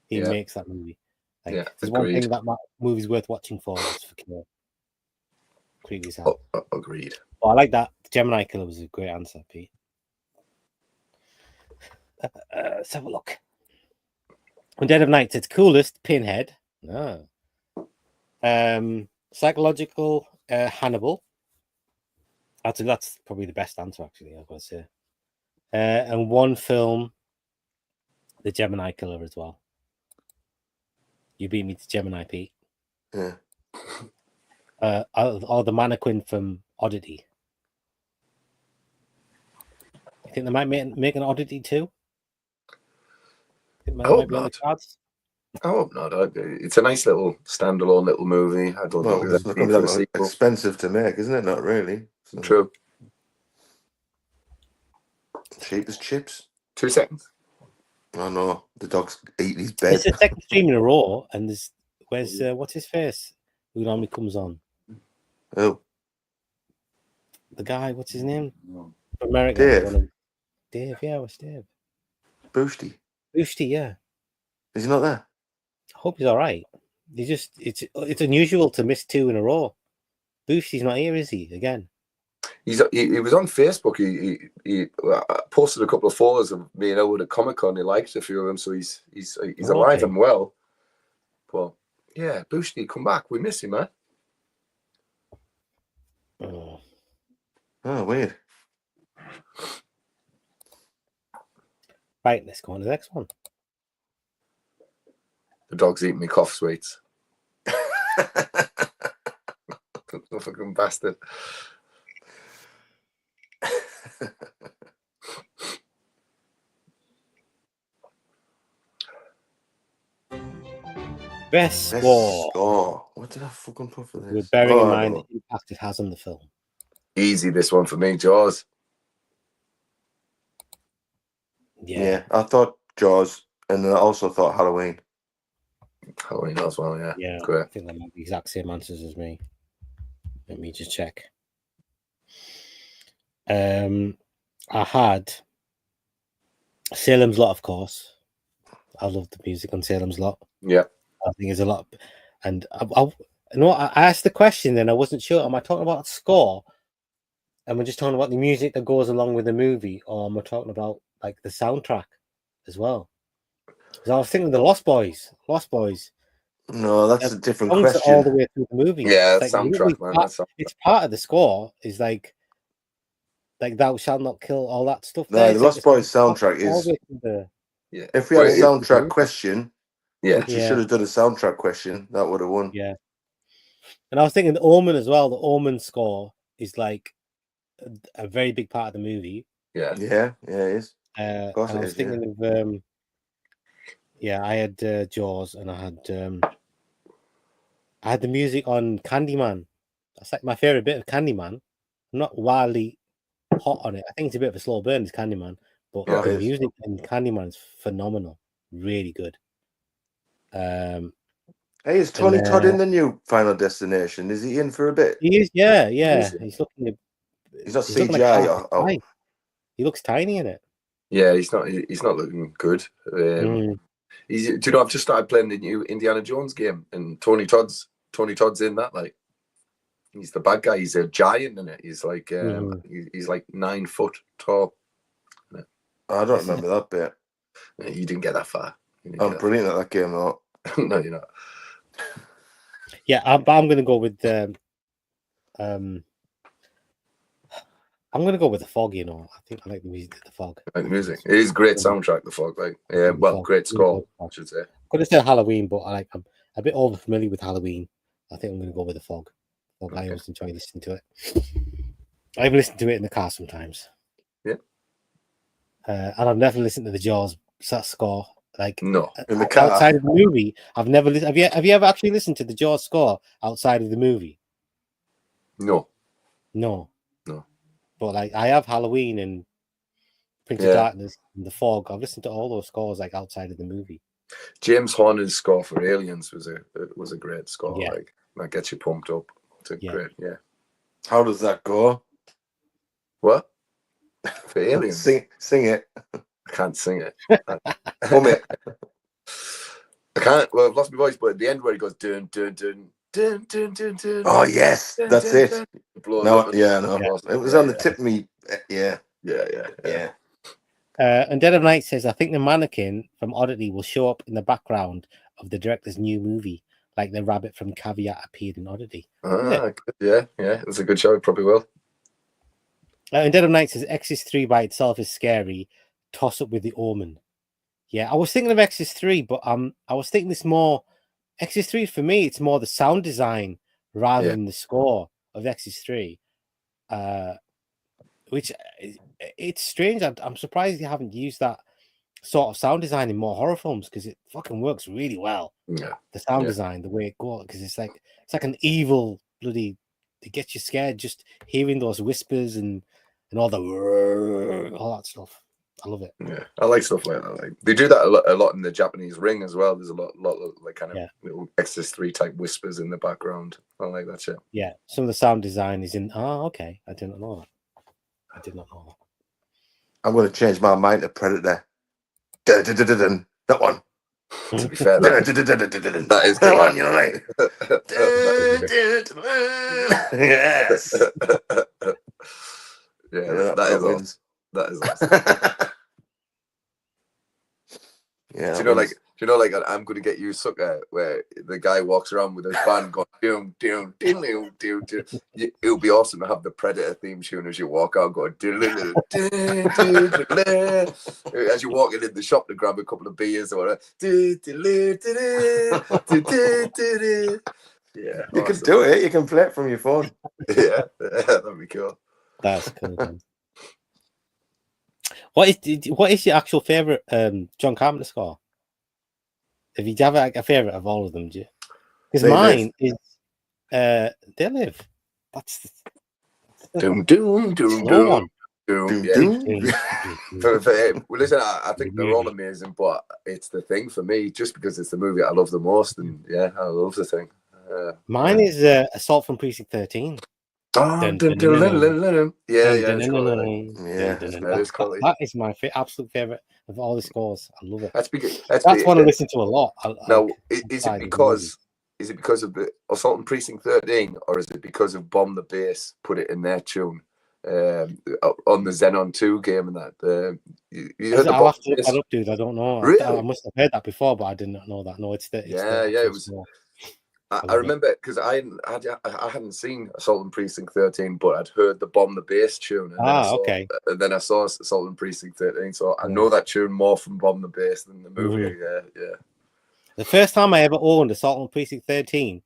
He makes that movie. Like, there's agreed. one thing that movie's worth watching for is for Kane. Creepy as hell. Agreed. But I like that. Gemini Killer was a great answer, Pete. Let's have a look. On Dead of Night, it's coolest Pinhead. No. Psychological Hannibal. That's probably the best answer, actually, I've got to say. And one film, the Gemini Killer as well. You beat me to Gemini, Pete. Yeah. Or the mannequin from Oddity. You think they might make an Oddity too? I hope not. I hope not. It's a nice little standalone little movie. I don't think it's not going to be that expensive to make, isn't it? Not really. So. True. Cheap as chips. 2 seconds. Oh no, the dog's eating his bed. It's the second stream in a row, and where's what's his face? Who normally comes on? Oh, the guy. What's his name? From America. Dave. Yeah, what's Dave? Boosty, yeah. Is he not there? I hope he's all right. It's unusual to miss 2 in a row. Boosty's not here, is he? Again. He was on Facebook. He posted a couple of photos of me and Elwood at Comic-Con. He liked a few of them, so he's alive and well. But yeah, Boosty, come back. We miss him, man. Oh, weird. Right, let's go on to the next one. The dog's eating me cough sweets. The fucking bastard. Best Best score. score. What did I fucking put for this? With bearing in I mind know. the impact it has on the film. Easy, this one for me, Jaws. Yeah, I thought Jaws, and then I also thought Halloween. Halloween as well, yeah. Yeah, Great. I think that might be the exact same answers as me. Let me just check. I had Salem's Lot, of course. I love the music on Salem's Lot. Yeah. I think there's a lot. And I asked the question and I wasn't sure. Am I talking about score? Am I just talking about the music that goes along with the movie? Or am I talking about like the soundtrack as well? Because I was thinking the Lost Boys. No, that's a different Songs question. all the way through the movie. Yeah, It's soundtrack, man. it's part of the score. Is like Thou Shalt Not Kill, all that stuff. No, the Lost Boys soundtrack is. Yeah. If we had a But soundtrack question, yeah, which you should have done a soundtrack question, that would have won. Yeah. And I was thinking the Omen as well. The Omen score is like a very big part of the movie. Yeah, it is. Of course and I it was is, thinking of I had Jaws, and I had the music on Candyman. That's like my favorite bit of Candyman. I'm not wildly hot on it. I think it's a bit of a slow burn, it's Candyman, but Yeah, the it is. music in Candyman is phenomenal, really good. Hey, is Tony Todd in the new Final Destination? Is he in for a bit? He is, yeah. He's looking. He's not he's looking CGI. like he looks tiny in it. Yeah, he's not looking good. Do you know, I've just started playing the new Indiana Jones game, and Tony Todd's in that. Like, he's the bad guy. He's a giant in it. He's like he's like 9 foot tall. I don't remember that bit. You didn't get that far. I'm brilliant at that game, though. No, you're not. Yeah, I'm going to go with I'm going to go with The Fog. You know, I think I like the music of The Fog. I like the music. It is great soundtrack. The Fog, like great score, I should say. Could have said Halloween, but I'm a bit over familiar with Halloween. I think I'm going to go with The Fog. Okay. I always enjoy listening to it. I even listen to it in the car sometimes. Yeah. And I've never listened to the Jaws score. Like, no, in the car outside of the movie. I've never listened. Have you ever actually listened to the Jaws score outside of the movie? No. But like, I have Halloween and Prince of Darkness and The Fog. I've listened to all those scores like outside of the movie. James Horner's score for Aliens was a great score. Yeah. Like, that gets you pumped up. It's great. Yeah. How does that go? What? For Aliens? Sing it. I can't sing it. Hum it. I can't. Well, I've lost my voice, but at the end where he goes dun dun dun dun dun dun dun. Oh yes, that's it. No, yeah, no. It was on the tip of me. Yeah. And Dead of Night says, I think the mannequin from Oddity will show up in the background of the director's new movie, like the rabbit from Caveat appeared in Oddity. Yeah. It's a good show. It probably will. And Dead of Night says, Exorcist 3 by itself is scary. Toss up with the Omen. Yeah, I was thinking of Exorcist 3, but I was thinking this more. Exorcist 3 for me, it's more the sound design rather than the score of Exorcist 3. Which it's strange. I'm surprised you haven't used that sort of sound design in more horror films because it fucking works really well. Yeah, the sound design, the way it goes, because it's like an evil bloody. It gets you scared just hearing those whispers and all that stuff. I love it. Yeah, I like stuff like that. Like, they do that a lot in the Japanese Ring as well. There's a lot of like kind of little Exorcist 3 type whispers in the background. I like that shit. Yeah, some of the sound design is in. Oh, okay. I did not know that. I'm going to change my mind to Predator. That one. To be fair, that is that one. You know, like. Yes. That is awesome. That is awesome. Yeah. Do you know, like I'm Gonna Get You, Sucker, where the guy walks around with his band going doom doom doom doom doom. It would be awesome to have the Predator theme tune as you walk out, going as you're walking in the shop to grab a couple of beers or whatever. Yeah, you can do it. You can play it from your phone. Yeah, that'd be cool. That's cool. Man. What is your actual favorite John Carpenter score? If you have like a favorite of all of them, do you? Because They mine is They Live. That's the Doom, doom, doom, slow doom, one. doom. Doom, Yeah. doom. Well, listen, I think they're all amazing, but it's the thing for me, just because it's the movie I love the most, and yeah, I love the thing. Mine is Assault from Precinct 13. Oh, Dun, dun, dun, dun, dun, dun, dun, dun, dun, dun. Yeah, dun, yeah, dun, it's dun, got dun, that. dun, Yeah, dun, dun, that dun. is quality. That is my absolute favorite of all the scores. I love it. That's That's what I listen to a lot. Now, like, is outside it of the movie. because of the Assault on Precinct 13, or is it because of Bomb the Bass put it in their tune on the Xenon 2 game and that? You heard the I'll Bomb have to the look Bass? that up, dude. I don't know. I Really? must have heard that before, but I did not know that. No, it's the Yeah, actual it was. score. I love it. remember because I hadn't seen Assault on Precinct 13, but I'd heard the Bomb the Bass tune, and Okay. then I saw Assault on Precinct 13, so I Yeah. know that tune more from Bomb the Bass than the movie. Mhm. Yeah. The first time I ever owned Assault on Precinct 13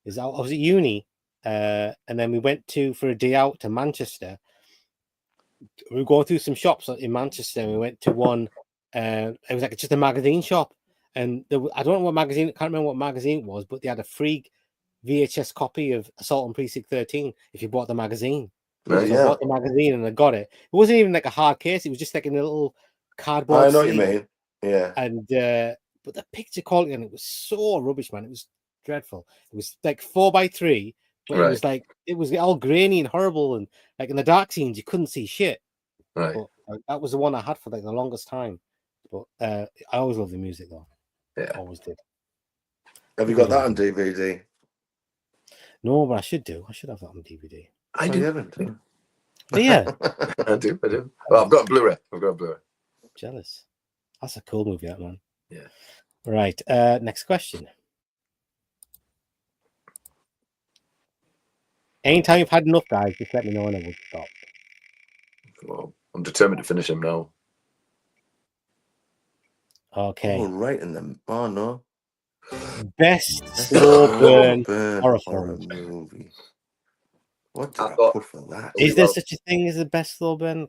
is I was at uni, and then we went for a day out to Manchester. We were going through some shops in Manchester, and we went to one. It was like just a magazine shop, and I don't know what magazine. I can't remember what magazine it was, but they had a free VHS copy of Assault on Precinct 13 if you bought the magazine. Nice. So I bought the magazine and I got it. It wasn't even like a hard case; it was just like in a little cardboard. I know what you sleeve. mean. Yeah. And but the picture quality on it was so rubbish, man. It was dreadful. It was like 4:3, but Right. it was all grainy and horrible, and like in the dark scenes you couldn't see shit. Right. But that was the one I had for like the longest time. But I always loved the music though. Yeah. Always did. Have you got that on DVD? No, but I should do. I should have that on DVD. I Oh, do. you haven't? Yeah. I do. Well, I've got a Blu-ray. Jealous. That's a cool movie, that man. Yeah. Right. Next question. Anytime you've had enough, guys, just let me know and I will stop. Well, I'm determined to finish him now. Okay. Oh, right in the. Oh no. Best slow burn horror horror film movie. What did I I thought- put for that? Is there such a thing as the best slow burn?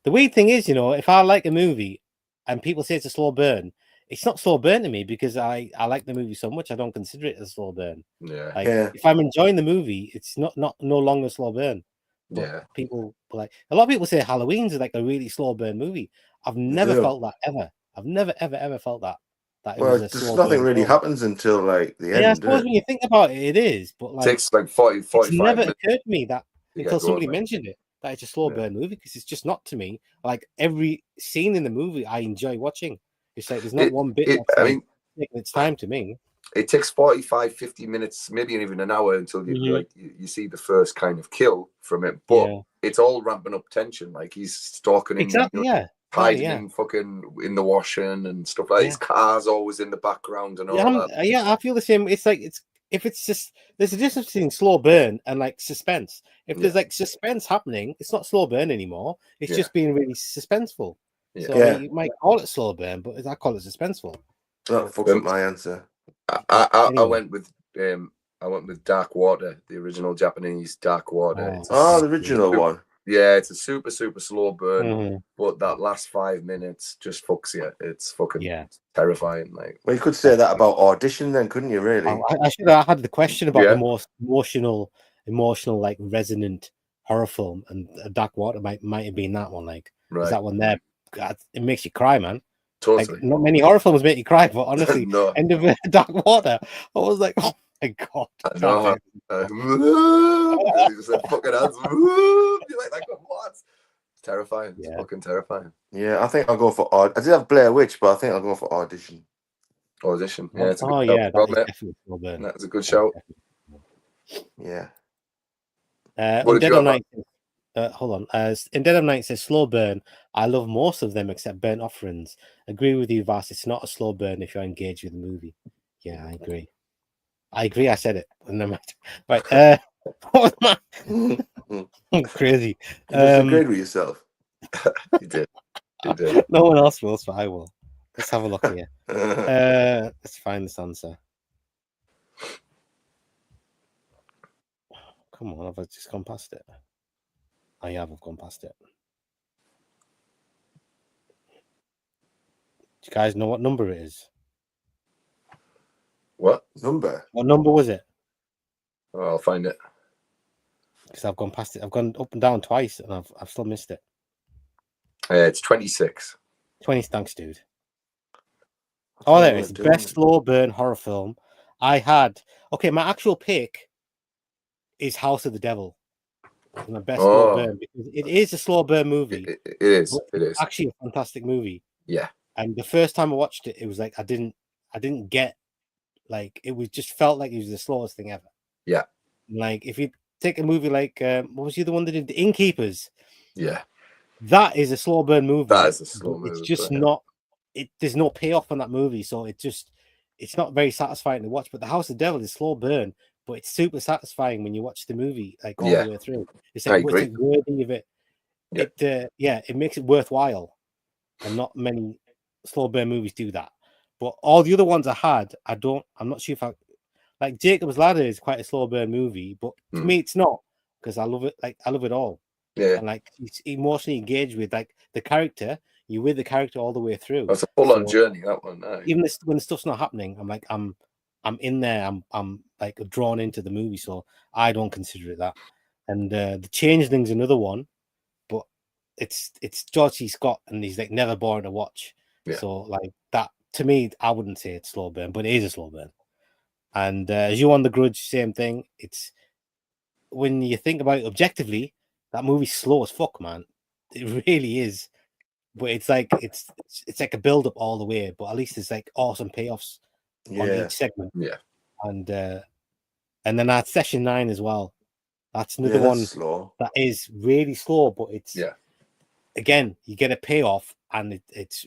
The weird thing is, if I like a movie and people say it's a slow burn, it's not slow burn to me because I like the movie so much I don't consider it a slow burn. Yeah. Like Yeah. if I'm enjoying the movie, it's no longer a slow burn. But Yeah. people like a lot of people say Halloween's like a really slow burn movie. I've never do. felt that ever. I've never ever felt that. It Well, was a there's slow nothing burn really film. happens until like the Yeah, I end, suppose does when it? you think about it, it is. But like, Takes like 40, it's 45 never minutes. occurred to me that to get until somebody going, like. mentioned it that it's a slow Yeah. burn movie because it's just not to me. Like every scene in the movie, I enjoy watching. It's like there's not one bit that's taking its time to me. It takes 45, 50 minutes, maybe even an hour until you see the first kind of kill from it. But it's all ramping up tension. Like he's stalking him, Exactly, hiding him fucking in the washing and stuff like that. His car's always in the background and all that. Yeah, I feel the same. It's like if it's just there's a difference between slow burn and like suspense. If there's like suspense happening, it's not slow burn anymore. It's just being really suspenseful. Yeah. So you might call it slow burn, but I call it suspenseful. That fucks up my answer. I went with Dark Water, the original Japanese Dark Water. The original one. Yeah, it's a super slow burn, but that last 5 minutes just fucks you. It's fucking terrifying. Like, well, you could say that about Audition, then, couldn't you? Really? I should have had the question about the most emotional, like resonant horror film, and Dark Water might have been that one. Like, is that one there? God, it makes you cry, man. Totally. Like, not many horror films make you cry, but honestly, end of Dark Water, I was like, oh my god. I know. Just like fucking hands. You're like, what? It's terrifying. It's fucking terrifying. Yeah, I think I'll go for I did have Blair Witch, but I think I'll go for Audition. Audition. Yeah, it's a good shout. that is definitely slow burn. That's a good shout. Yeah. What did you have? Hold on. In Dead of Night says slow burn. I love most of them except Burnt Offerings. Agree with you, Vass. It's not a slow burn if you're engaged with the movie. Yeah, I agree. I said it. Right. What was my crazy? You just agreed with yourself. You did. You did. No one else will, so I will. Let's have a look here. Let's find this answer. Come on, have I just gone past it? I have. I've gone past it. Do you guys know what number it is? What number? What number was it? Oh, I'll find it. Because I've gone past it. I've gone up and down twice, and I've still missed it. It's 26. 20 stunks, dude. Oh, there it is. Best slow burn horror film. I had my actual pick is House of the Devil. It's my best slow burn because it is a slow burn movie. It is. It is actually a fantastic movie. Yeah. And the first time I watched it, it was like I didn't get like it was just felt like it was the slowest thing ever. Yeah. Like if you take a movie like what was the other one that did The Innkeepers? Yeah. That is a slow burn movie. That is a slow movie. It's just not. There's no payoff on that movie, so it's not very satisfying to watch. But The House of the Devil is slow burn, but it's super satisfying when you watch the movie like all the way through. It's like it's worthy of it. Yeah. It makes it worthwhile, and not many slow burn movies do that. But all the other ones I had, I'm not sure if I like Jacob's Ladder is quite a slow burn movie, but to me it's not because I love it. Like I love it all. Yeah. And like it's emotionally engaged with like the character. You're with the character all the way through. That's a full-on journey, that one. Even when the stuff's not happening, I'm like, I'm in there. I'm like drawn into the movie, so I don't consider it that. And The Changeling's another one, but it's George C. Scott, and he's like never boring to watch. Yeah. So like that to me, I wouldn't say it's slow burn, but it is a slow burn. And as you on The Grudge, same thing. It's when you think about it objectively, that movie's slow as fuck, man. It really is. But it's like it's like a build up all the way, but at least it's like awesome payoffs on each segment. Yeah. And then at Session 9 as well. That's another one slow. that is really slow, but it's again, you get a payoff and it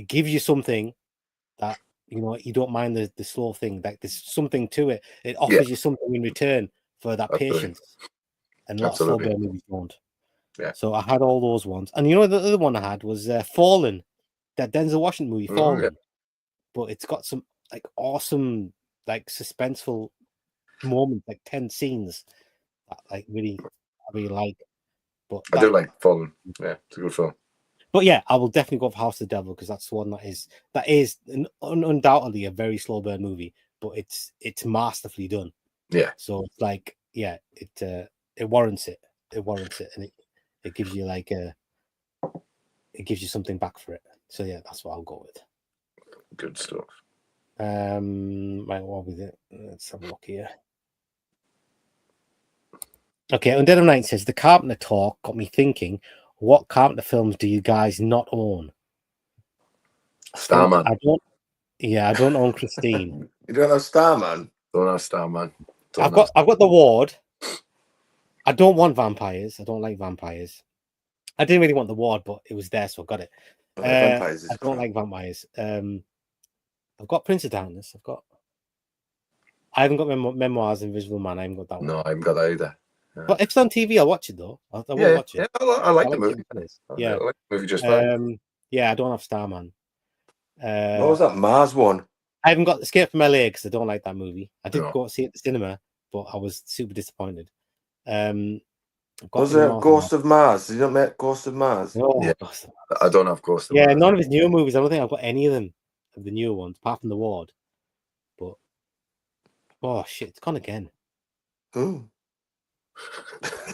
gives you something that you don't mind the slow thing. Like there's something to it. It offers you something in return for that patience. And lots of slow burn movies don't. Yeah. So I had all those ones. And the other one I had was Fallen, that Denzel Washington movie, Fallen. Yeah. But it's got some like awesome, like suspenseful moments, like 10 scenes that like I really like. But I do like Fallen. Yeah, it's a good film. But yeah, I will definitely go for House of the Devil because that's the one that is undoubtedly a very slow burn movie, but it's masterfully done. Yeah. So it's like, yeah, it warrants it. It warrants it, and it gives you like it gives you something back for it. So yeah, that's what I'll go with. Good stuff. Right, what was it? Let's have a look here. Okay, Undead of Night says the Carpenter talk got me thinking. What Carpenter films do you guys not own? Starman. I don't own Christine. You don't have Starman? Don't have Starman. I've got The Ward. I don't want vampires. I don't like vampires. I didn't really want The Ward, but it was there, so I got it. I don't like vampires. I've got Prince of Darkness. I haven't got Memoirs of Invisible Man. I haven't got that one. No, I haven't got that either. Yeah. But if it's on TV, I'll watch it though. I will watch it. Yeah, I like the movie. Yeah, I like the movie just fine. Yeah, I don't have Starman. What was that Mars one? I haven't got Escape from LA because I don't like that movie. I did go see it at the cinema, but I was super disappointed. Was it Ghost of Mars? Did you not make Ghost of Mars? No, yeah. I don't have Ghost of Mars. Yeah, none of his newer movies. I don't think I've got any of them, of the newer ones, apart from The Ward. But oh shit, it's gone again. Ooh.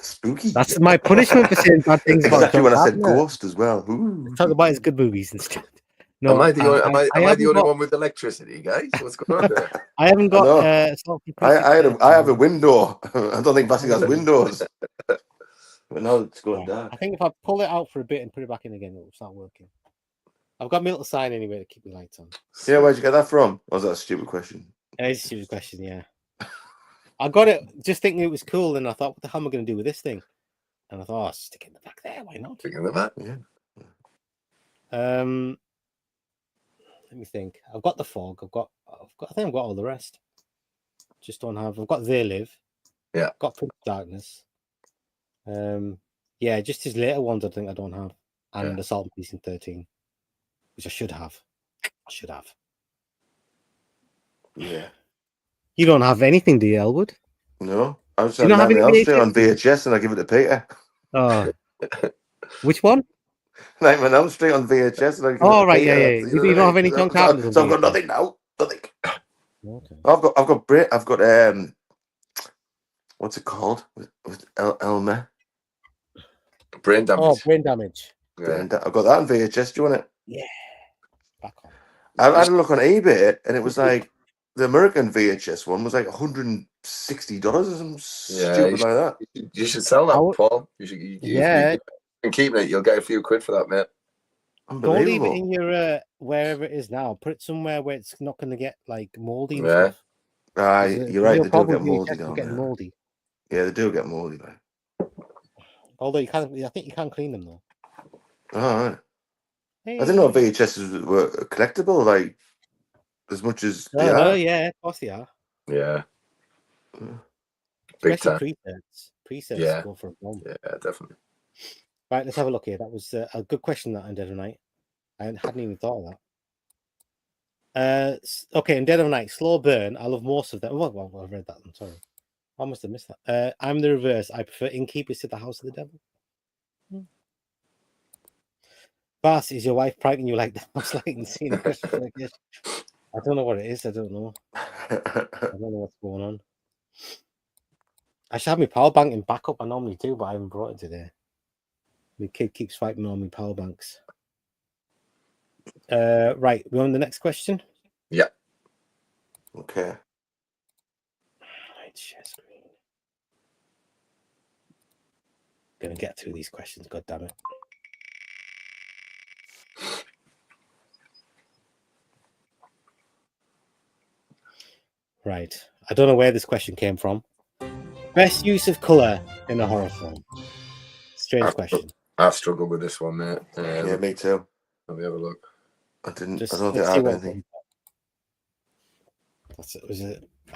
Spooky. That's my punishment for saying bad things about exactly when I said Ghost as well. Ooh. Talk about his good movies instead. No, am I the only one with electricity, guys? What's going on there? I haven't got. I have a window. I don't think Vassy has windows. But now it's going dark. I think if I pull it out for a bit and put it back in again, it'll start working. I've got my little sign anyway to keep the lights on. Yeah, where'd you get that from? Or was that a stupid question? It's a stupid question, yeah. I got it just thinking it was cool, and I thought, what the hell am I going to do with this thing? And I thought, stick it in the back there. Why not? Stick it in the back, yeah. Let me think. I've got The Fog. I think I've got all the rest. Just don't have. I've got They Live. Yeah. I've got Prince of Darkness. Yeah, just his later ones. I think I don't have, and Assault on Precinct 13, which I should have. Yeah. You don't have anything, do you, Elwood? No. I was on VHS and I give it to Peter. Oh. Which one? Nightmare on Elm Street on VHS. And I give it Oh to right, Peter, yeah. You don't have any John Carpenter. So I've got nothing now. Nothing. Okay. I've got what's it called? With Elmer. Brain damage. Oh, Brain Damage. Yeah. I've got that on VHS. Do you want it? Yeah. Back on. I had a look on eBay, and it was like the American VHS one was like $160 or something stupid like that. You should sell that, Paul. You should. Yeah. And keeping it, you'll get a few quid for that, mate. Don't leave it in your wherever it is now. Put it somewhere where it's not going to get like moldy and Yeah. stuff. You're right. They do get moldy down down there. there. Moldy. Yeah, they do get moldy. Like. Although you can't, I think you can clean them though. All right. Hey. I didn't know VHSs were collectible, like as much as they are. Oh yeah, of course they are. Yeah. Big time. Presets go for a bomb. Yeah, definitely. Right, let's have a look here. That was a good question that in Dead of Night. I hadn't even thought of that. Okay, in Dead of Night, slow burn. I love most of them. Well, I read that. I'm sorry. I must have missed that. I'm the reverse. I prefer Innkeepers to the House of the Devil. Bass, is your wife pranking you like that? I was like, seeing a question like this. I don't know what it is. I don't know. I don't know what's going on. I should have my power bank in backup. I normally do, but I haven't brought it today. My kid keeps fighting on my power banks. Right, we're on the next question. Yeah. Okay. Right, share screen. Gonna get through these questions. God damn it. Right. I don't know where this question came from. Best use of color in a horror film. Strange question. I struggled with this one, mate. Yeah, me too. Let me have a look. I don't Let's think see I have what anything.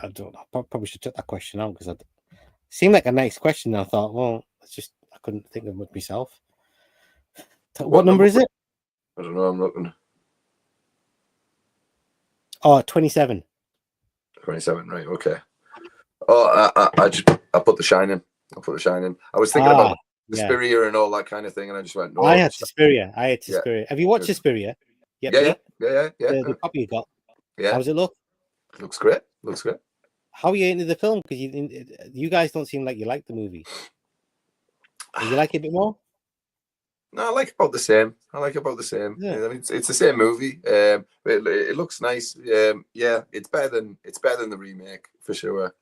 I don't know. I probably should take that question out because it seemed like a nice question. And I thought, well, I couldn't think of it myself. What number is it? I don't know. I'm looking. Oh, 27. 27, right? Okay. Oh, I put The Shining. I put The Shining. I was thinking about Suspiria and all that kind of thing, and I just went, no. I had Suspiria. Have you watched Suspiria? Yeah. The copy you got. Yeah. How does it look? Looks great. How are you into the film? Because you guys don't seem like you like the movie. Do you like it a bit more? No, I like about the same. Yeah. I mean, it's the same movie. It looks nice. Yeah, it's better than the remake for sure.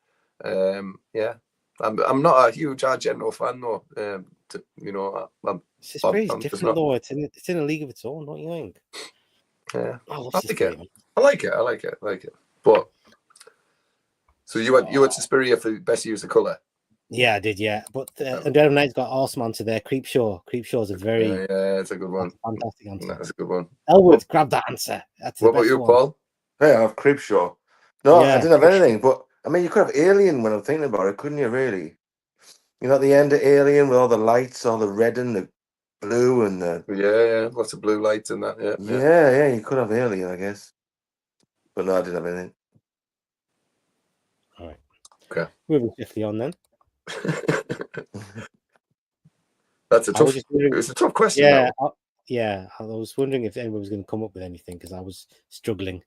Yeah, I'm not a huge Argento fan though. Suspiria's different though. It's in a league of its own, don't you think? Yeah, I like it. But so you had Suspiria for best use of color. Yeah, I did. Yeah, but and Dead of Night's got awesome answer there. Creepshow is a very it's a good one. Fantastic answer. That's a good one. Elwood, grab that answer. That's what about you, one. Paul? Yeah, I have Creepshow. No, I didn't have anything. But I mean, you could have Alien when I'm thinking about it, couldn't you? Really? You know, at the end of Alien with all the lights, all the red and the blue and the lots of blue lights and that. Yeah. You could have Alien, I guess. But no, I didn't have anything. All right. Okay. Moving swiftly on then. That's a tough. It's a tough question. Yeah, I was wondering if anyone was going to come up with anything because I was struggling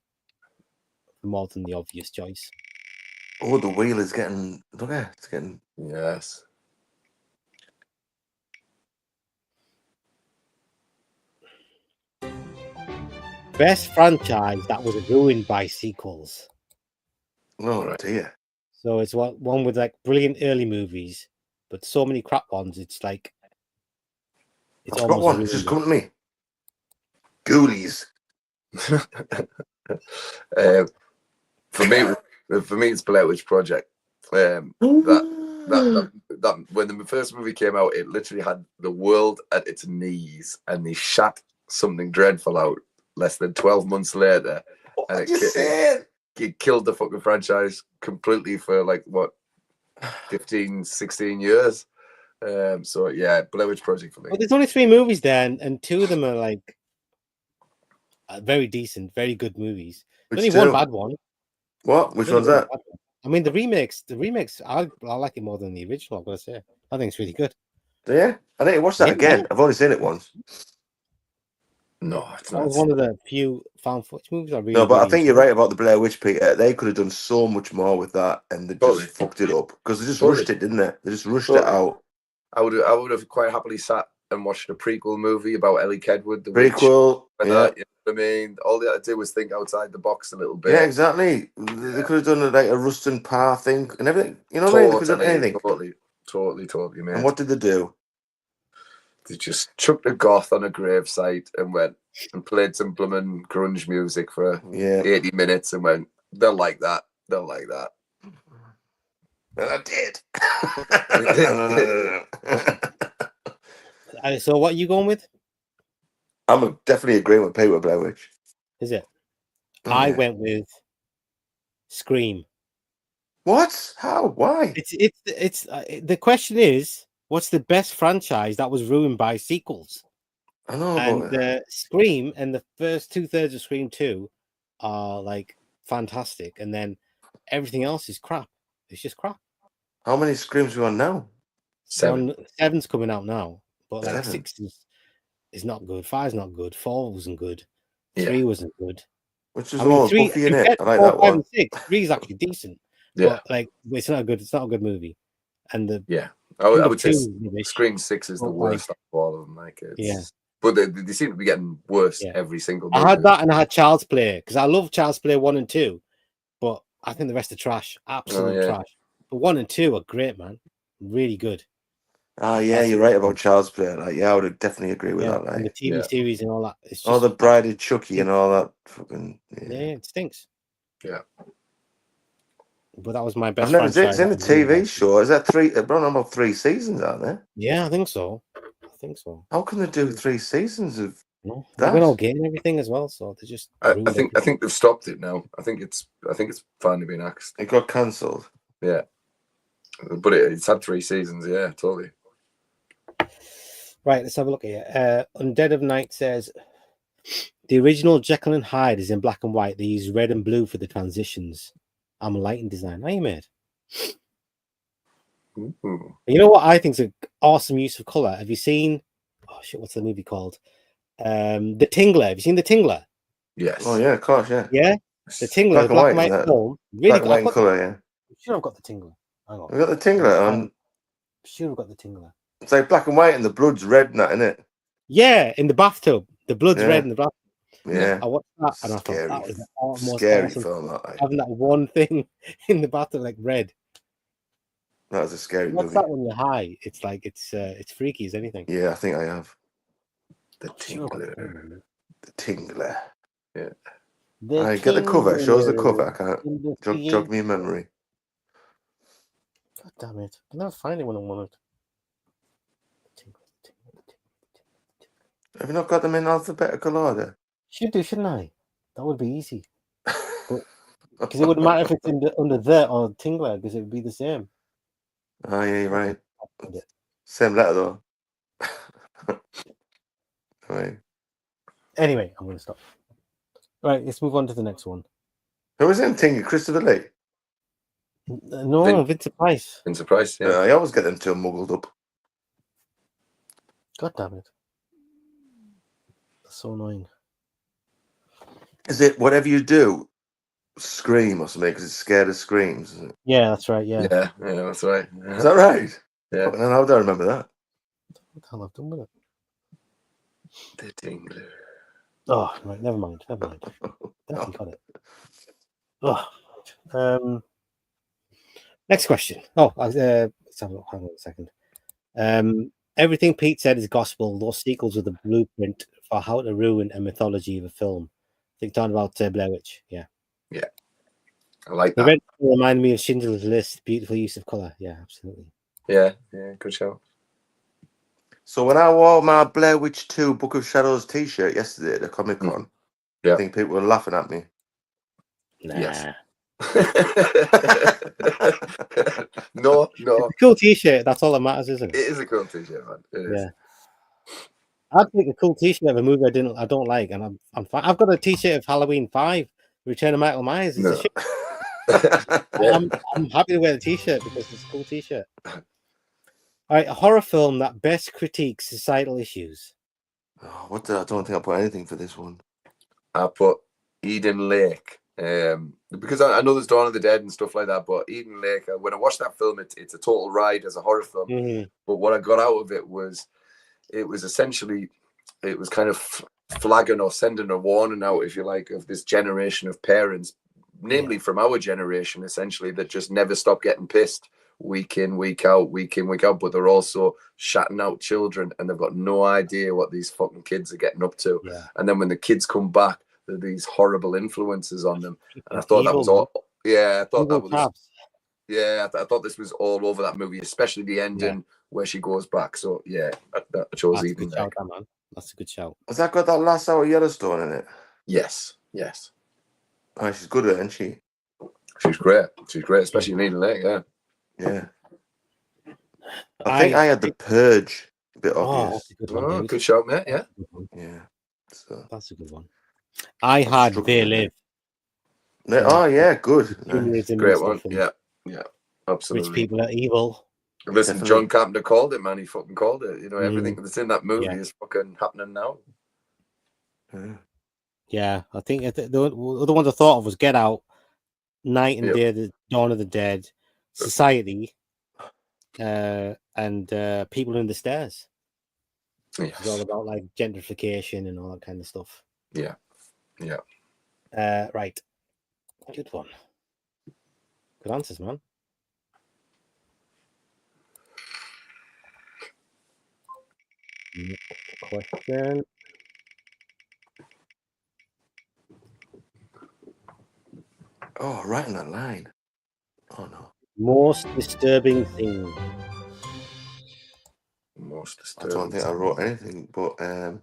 more than the obvious choice. Oh, the wheel is getting. Look at it's getting. Yes. Best franchise that was ruined by sequels. Oh dear. So it's one with like brilliant early movies, but so many crap ones. It's like I've got one. It's just come to me. Ghoulies. For me, it's Blair Witch Project. That when the first movie came out, it literally had the world at its knees, and they shot something dreadful out less than 12 months later, and it killed the fucking franchise completely for like what 15, 16 years. So yeah, Blair Witch Project for me. Well, there's only 3 movies there, and 2 of them are like very decent, very good movies. There's only one bad one. What? Which one's that? I mean, the remakes. I like it more than the original. I've got to say, I think it's really good. Yeah, I need to watch that again. I've only seen it once. No, it's That not. was one of the few found footage movies I really. No, but I really think you're enjoyed. right about the Blair Witch, Peter. They could have done so much more with that, and they Totally. just fucked it up because they just Totally. rushed it, didn't they? They just rushed Totally. it out. I would have quite happily sat and watched a prequel movie about Ellie Kedwood, the Prequel, witch. yeah. You know what I mean? All they had to do was think outside the box a little bit. Yeah, exactly. They could have done like a Rustin Parr thing and everything. You know what I mean? They could have done anything. Totally, man. And what did they do? They just chucked a goth on a gravesite and went and played some blooming grunge music for 80 minutes and went, they'll like that. They'll like that. And I did. So what are you going with? I'm definitely agreeing with Peter Blair Witch. Is it? Oh, I yeah. went with Scream. What? How? Why? It's the question is, what's the best franchise that was ruined by sequels? I know, And Scream and the first 2/3 of Scream 2 are like fantastic, and then everything else is crap. It's just crap. How many Screams are we on now? 7's coming out now, but like 7. 6 is not good. 5's not good. 4 wasn't good. 3 wasn't good. Which is all 3, Buffy in it. I like 4, that 5, one. and 6. 3 is actually decent. Yeah. But like it's not a good movie. And I would say rubbish, Scream 6 is the worst of all of them. Like but they seem to be getting worse every single movie. I had that and I had Child's Play because I love Child's Play 1 and 2, but I think the rest are trash, absolute trash. But 1 and 2 are great, man, really good. Oh yeah, you're right about Child's Play. Like, I would definitely agree with that. Like, and the TV series and all that. It's just, all the Bride of Chucky and all that. Fucking it stinks. Yeah. But that was my best. I've never seen the TV show. Is that 3? They're on about 3 seasons, aren't they? Yeah, I think so. How can they do 3 seasons of that? They're going all game and everything as well, so they just. I think they've stopped it now. I think it's finally been axed. It got cancelled. Yeah, but it's had 3 seasons. Yeah, totally. Right, let's have a look here. Undead of Night says the original Jekyll and Hyde is in black and white. They use red and blue for the transitions. I'm a lighting design. How you made? Ooh. You know what I think is an awesome use of color? Have you seen? Oh shit! What's the movie called? The Tingler. Have you seen The Tingler? Yes. Oh yeah, of course, yeah. Yeah, The Tingler, black and white film. Really, black and white color. Yeah. Should have got The Tingler. Hang on. We got The Tingler on. Should have got The Tingler. It's like black and white, and the blood's red, and that, isn't it? Yeah, in the bathtub, the blood's red in the bathtub. Yeah, I watched that and I scary, thought that was the most scary awesome film. having that one thing in the bathtub like red. That was a scary What's movie. that when you're high? It's like it's freaky as anything. Yeah, I think I have. The Tingler. The Tingler. Yeah. I get the cover. It shows the cover. I can't jog me memory. God damn it! I never find it when I want it. Have you not got them in alphabetical order? Should do, shouldn't I? That would be easy. Because it wouldn't matter if it's under the or Tingler, because it would be the same. Oh yeah, you're right. Same letter though. Right. Anyway, I'm going to stop. Right, let's move on to the next one. Who was in Tingler? Christopher Lee? No, Vincent Price. Vincent Price, yeah. I always get them too muggled up. God damn it. That's so annoying. Is it whatever you do, scream or something, because it's scared of screams? Isn't it? Yeah, that's right, yeah. Yeah, that's right. Yeah. Is that right? Yeah. How do I remember that? What the hell I've done with it? The Tingler. Oh, right, never mind. Definitely got it. Oh, next question. Oh, let's have a look. Hang on a second. Everything Pete said is gospel. Those sequels are the blueprint for how to ruin a mythology of a film. I think talking about Blair Witch. Yeah. Yeah. I like that. The red reminded me of Schindler's List. Beautiful use of color. Yeah, absolutely. Yeah, good show. So when I wore my Blair Witch 2 Book of Shadows t-shirt yesterday at the Comic Con, I think people were laughing at me. Nah. Yes. No. It's a cool t-shirt. That's all that matters, isn't it? It is a cool t-shirt, man. It is. I'd take a cool t-shirt of a movie I don't like, and I'm fine. I've got a t-shirt of Halloween 5, Return of Michael Myers. It's a shit. I'm happy to wear the t-shirt because it's a cool t-shirt. All right, a horror film that best critiques societal issues. Oh, I don't think I put anything for this one. I put Eden Lake. Because I know there's Dawn of the Dead and stuff like that, but Eden Lake, when I watched that film, it's a total ride as a horror film. Mm-hmm. But what I got out of it was essentially, it was kind of flagging or sending a warning out, if you like, of this generation of parents, namely from our generation, essentially, that just never stop getting pissed week in, week out, but they're also shutting out children and they've got no idea what these fucking kids are getting up to. Yeah. And then when the kids come back, there are these horrible influences on them. And I thought Evil, that was all. Yeah, I thought Evil that was. Tabs. Yeah, I thought this was all over that movie, especially the ending where she goes back. So yeah, I chose That's a Eden good shout, Lake. man. That's a good shout. Has that got that last hour Yellowstone in it? Yes. Oh, she's good at it, isn't she? She's great, especially in Eden Lake. Yeah. I think I had The Purge a bit obvious. That's a good one, David. Good shout, mate. Yeah. Yeah. So That's a good one. I had They Live. Oh yeah, good. Nice. Great one. Yeah, absolutely. Rich people are evil. Listen, Definitely. John Carpenter called it, man. He fucking called it. You know, everything that's in that movie is fucking happening now. Yeah, I think the other ones I thought of was Get Out, Night and Day, the Dawn of the Dead, Society, and People in the Stairs. Yes. It's all about like gentrification and all that kind of stuff. Yeah. Right. Good one. Good answers, man. Next question. Oh, right on that line. Oh no. Most disturbing thing. Most disturbing. I don't think I wrote anything, but I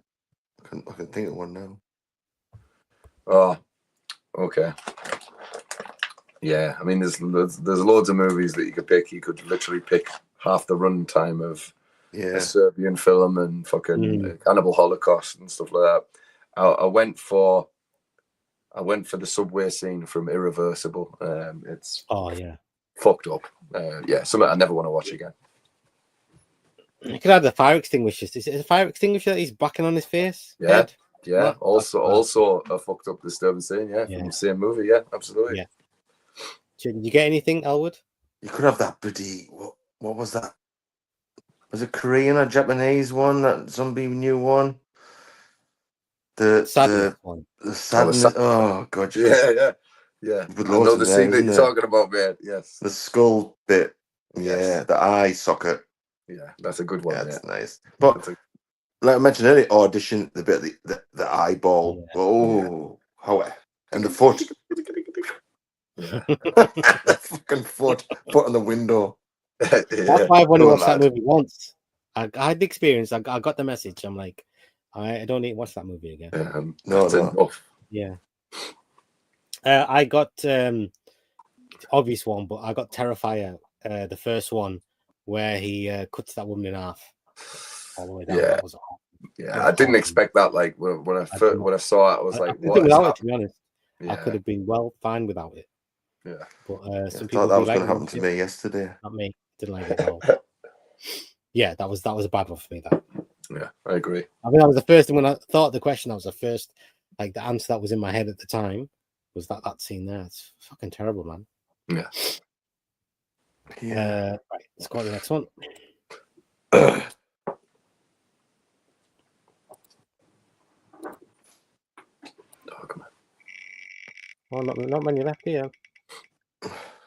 can think of one now. Oh, okay. Yeah, I mean, there's loads of movies that you could pick. You could literally pick half the runtime of a Serbian film and fucking Cannibal Holocaust and stuff like that. I went for the subway scene from Irreversible. It's fucked up. Something I never want to watch again. You could have the fire extinguisher. Is it a fire extinguisher that he's backing on his face? Yeah, Head? yeah. Also a fucked up disturbing scene. Yeah, from the same movie. Yeah, absolutely. Yeah. Did you get anything, Elwood? You could have that bloody what was that? Was it Korean or Japanese one? That zombie new one? The sadness one. The sadness. Oh god. Yeah. With I loads know the scene that you're talking about, man. Yes. The skull bit. Yes. Yeah, the eye socket. Yeah, that's a good one. Yeah, that's nice. But like I mentioned earlier, audition the bit the eyeball. Yeah. Oh, how and the foot. The fucking foot on the window. That's why I've only watched that movie once. I had the experience. I got the message. I'm like, I don't need to watch that movie again. No. Yeah. I got obvious one, but I got Terrifier, the first one, where he cuts that woman in half all the way down. Yeah, I didn't expect that. Like when I saw it, I was like, "What?" Without it, to be honest, I could have been fine without it. Yeah, but some I people thought that was like going to happen to me yesterday. Not me. Didn't like it at all. Yeah, that was a bad one for me. That. Yeah, I agree. I mean, that was the first thing when I thought the question. That was the first, like the answer that was in my head at the time was that scene there. It's fucking terrible, man. Yeah. Right, let's go to the next one. Oh, not many left here.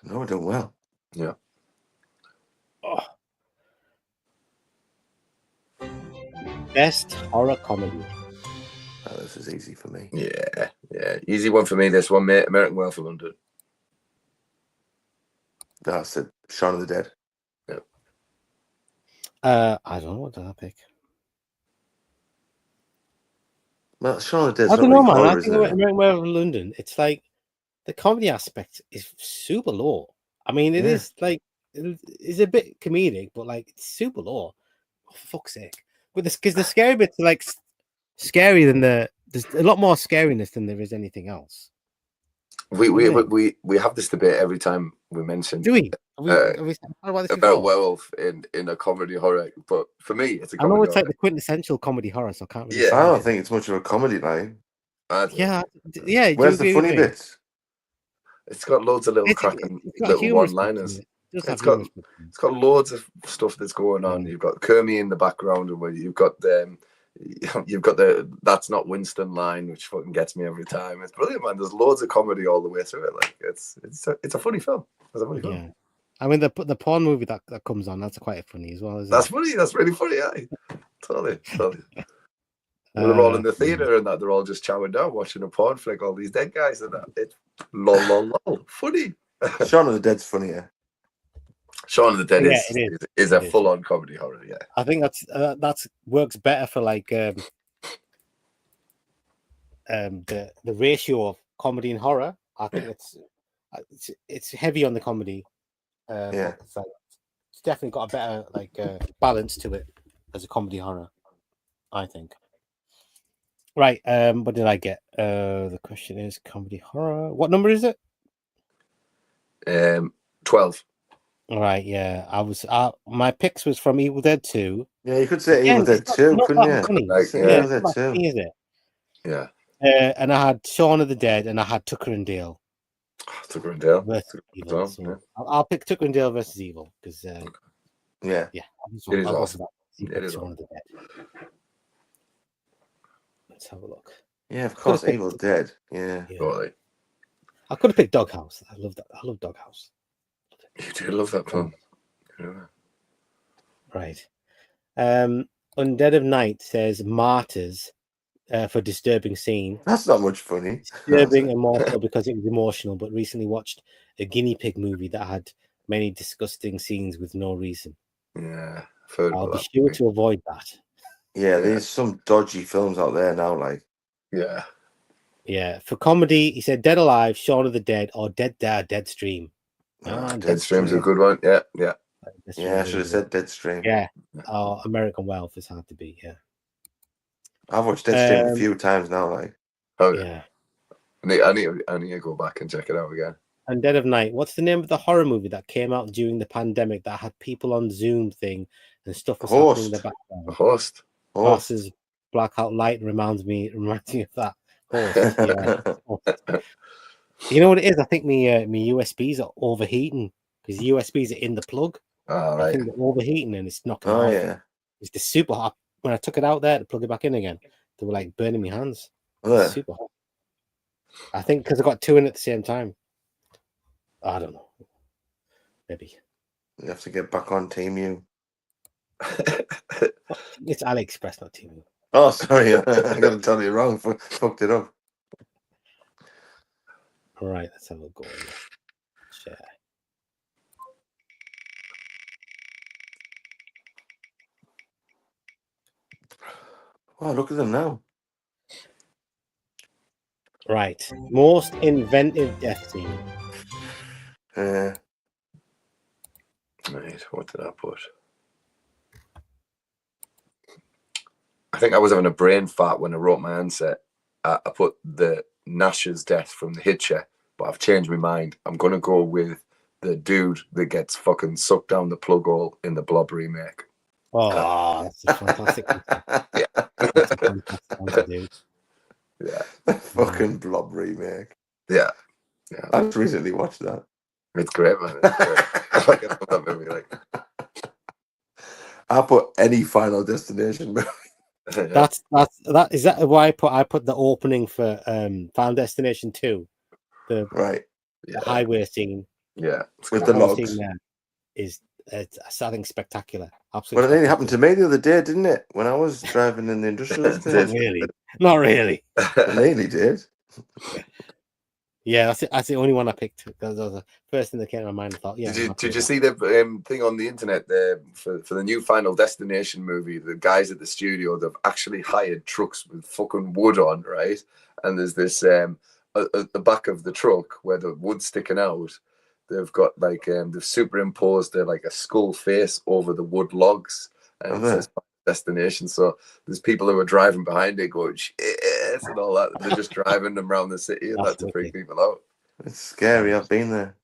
No, I done well. Yeah. Oh. Best horror comedy. Oh, this is easy for me. Yeah. Easy one for me. This one, mate. American Werewolf in London. No, I said Shaun of the Dead. Yeah. I don't know. What did I pick? Well, Shaun of the Dead. I don't know, man. Horror, I think American Werewolf in London. It's like the comedy aspect is super low. I mean, it is like it's a bit comedic, but like it's super low. Oh, for fuck's sake! But because the scary bits are like scary than there's a lot more scariness than there is anything else. We have this debate every time we mention. Do we? Have we talked about this before? About werewolf in a comedy horror, but for me, it's a I comedy know it's horror. like the quintessential comedy horror, so I can't really. Yeah. say I don't anything. think it's much of a comedy line. Yeah. Do Where's you the agree funny with me? bits? It's got loads of little It's cracking got little humorous bits in one-liners. it. It does have It's got humorous bits in it. it's got loads of stuff that's going on. Yeah. You've got Kermie in the background, and where you've got the "That's not Winston" line, which fucking gets me every time. It's brilliant, man. There's loads of comedy all the way through it. Like it's a funny film. It's a funny film. Yeah. I mean, the porn movie that comes on, that's quite funny as well, isn't That's it? funny. That's really funny. Yeah, totally. They're all in the theater and that they're all just chowing down, watching a porn flick. All these dead guys and that. It's lol. Funny. Shaun of the Dead's funnier. Shaun of the Dead it is a full-on comedy horror. Yeah, I think that's works better for like the ratio of comedy and horror. I think it's heavy on the comedy. Yeah. But it's definitely got a better balance to it as a comedy horror, I think. Right. What did I get? The question is comedy horror. What number is it? 12. All right. Yeah. My picks was from Evil Dead 2. Yeah, you could say Evil Dead 2, couldn't you? Funny. Evil Dead 2. Funny, is it? Yeah. And I had Shaun of the Dead, and I had Tucker and Dale. Tucker and Dale. Versus Evil. So Yeah. I'll pick Tucker and Dale versus Evil because Yeah. It is awesome. It is Shaun of the Dead. Let's have a look. Yeah, of course, Evil Dead. Yeah. Totally. I could have picked Doghouse. I love that. I love Doghouse. You do love that film. Yeah. Right. Undead of Night says martyrs for disturbing scene. That's not much funny. Disturbing and more so because it was emotional, but recently watched a guinea pig movie that had many disgusting scenes with no reason. Yeah. I'll be sure to avoid that. Yeah, there's some dodgy films out there now, like. Yeah. Yeah. For comedy, he said Dead Alive, Shaun of the Dead, or Deadstream. Deadstream's a good one. Yeah. Yeah, I should have said Deadstream. Yeah. Oh, American Wealth is hard to beat. Yeah. I've watched Deadstream a few times now, like. Oh yeah. I need to go back and check it out again. And Dead of Night. What's the name of the horror movie that came out during the pandemic that had people on Zoom thing and stuff was happening in the background? The Host. Horses blackout light reminds me of that. Host. Yeah. You know what it is? I think my USBs are overheating because USBs are in the plug. Oh, right. I think they're overheating and it's knocking off. Yeah. It's the super hot. When I took it out there to plug it back in again, they were like burning my hands. Super hot. I think because I got two in at the same time. I don't know. Maybe. You have to get back on Team U. It's AliExpress, not Team U. Oh, sorry. I got to tell you wrong. Fucked it up. All right, let's have a go. Share. Oh, look at them now. Right. Most inventive death scene. Right. What did I put? I think I was having a brain fart when I wrote my answer. I put the Nash's death from The Hitcher, but I've changed my mind. I'm going to go with the dude that gets fucking sucked down the plug hole in the Blob remake. Oh, that's a fantastic Yeah. That's a fantastic answer, dude. Yeah. Fucking Blob remake. Yeah. I've recently watched that. It's great, man. It's great. I fucking love that movie. Like, I put any Final Destination movie. That is that why I put the opening for Final Destination 2, the highway scene. Yeah, with the logs. There is something spectacular. Well, Absolutely. it nearly happened to me the other day, didn't it? When I was driving in the industrial estate. Not really. It nearly did. Yeah, that's the only one I picked because that was the first thing that came to my mind. I thought, yeah. Did you see the thing on the internet for the new Final Destination movie? The guys at the studio, they've actually hired trucks with fucking wood on, right? And there's this at the back of the truck where the wood's sticking out. They've got like they've superimposed like a skull face over the wood logs, and it says Destination. So there's people who are driving behind it going shit and all that. They're just driving them around the city and that to freak people out. It's scary. I've been there.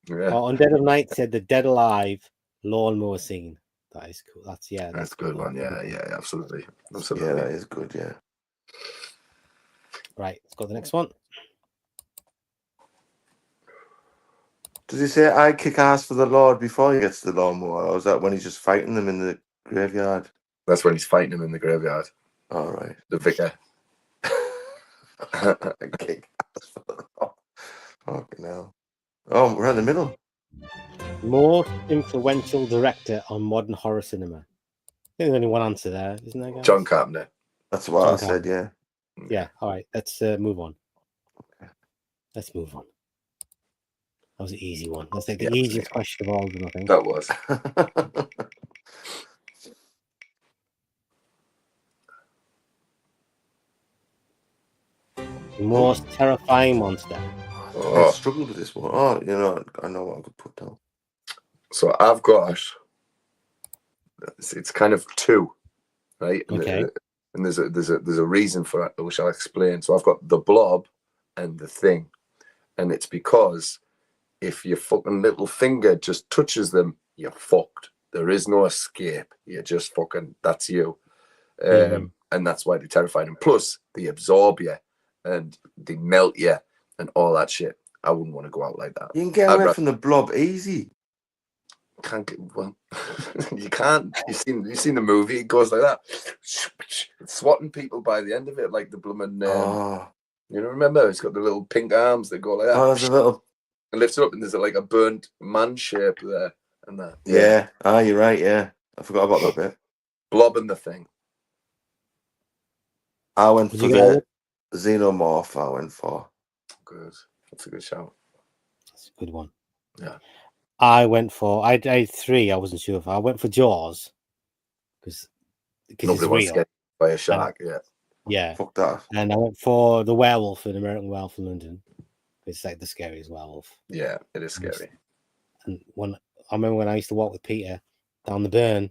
Yeah. Oh, Undead of Night said the Dead Alive lawnmower scene. That is cool. That's That's a good one. Yeah, absolutely. Yeah, that is good. Yeah. Right, let's go to the next one. Does he say I kick ass for the Lord before he gets to the lawnmower, or is that when he's just fighting them in the graveyard? That's when he's fighting him in the graveyard. All right. The vicar. Kick ass for the Lord. Fucking hell. Oh, we're in the middle. Most influential director on modern horror cinema. I think there's only one answer there, isn't there, guys? John Carpenter. That's what I said, yeah. Yeah, all right. Let's move on. Let's move on. That was an easy one. That's like the easiest question of all of them, I think. That was. Most terrifying monster. I struggled with this one. Oh, you know, I know what I could put down. So I've got, it's kind of two, right? Okay. And there's a reason for it, which I'll explain. So I've got the Blob and the Thing, and it's because if your fucking little finger just touches them, you're fucked. There is no escape. You're just fucking, that's you. And that's why they're terrifying. And plus, they absorb you and they melt you and all that shit. I wouldn't want to go out like that. You can get away from the Blob easy. Can't get, well, you can't. You've seen the movie. It goes like that. It's swatting people by the end of it, like the blooming. You know, remember? It's got the little pink arms that go like that. Oh, there's a little. And lifts it up, and there's like a burnt man shape there, and that. Yeah. Ah, you're right. Yeah, I forgot about that bit. Blob and the Thing. I went for the Xenomorph. I went for. Good. That's a good shout. That's a good one. Yeah. I went for. I had three. I wasn't sure if I went for Jaws because nobody wants to get by a shark. Yeah. Fuck that. And I went for the werewolf in American Werewolf in London. It's like the scariest werewolf. Yeah, it is scary. And I remember when I used to walk with Peter down the burn,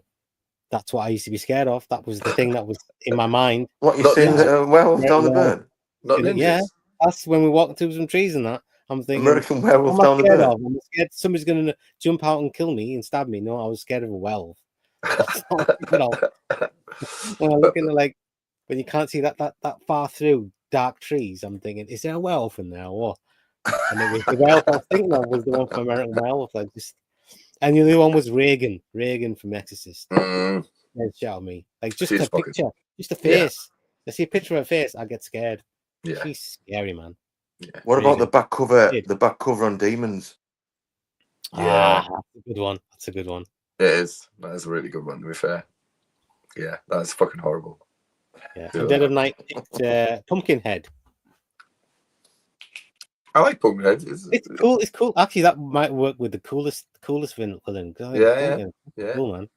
that's what I used to be scared of. That was the thing that was in my mind. What, you seen the werewolf down the burn? Not ninjas. Yeah, that's when we walked through some trees and that. I'm thinking, American Werewolf down the burn. I'm scared somebody's going to jump out and kill me and stab me. No, I was scared of a werewolf. That's not, you know. When I look into like when you can't see that far through dark trees, I'm thinking, is there a werewolf in there or what? And it was the werewolf I was thinking of was the one from American Werewolf. And the other one was Reagan from Exorcist. Shout at me, like just a picture, just a face. I see a picture of her face, I get scared. Yeah, she's scary, man. Yeah. What about the back cover? The back cover on Demons. Yeah, that's a good one. That's a good one. It is. That is a really good one. To be fair, yeah, that's fucking horrible. Yeah, Dead of Night, Pumpkinhead. I like Pumpkinhead. It's cool. It's cool. Actually, that might work with the coolest villain. Yeah. Cool, man.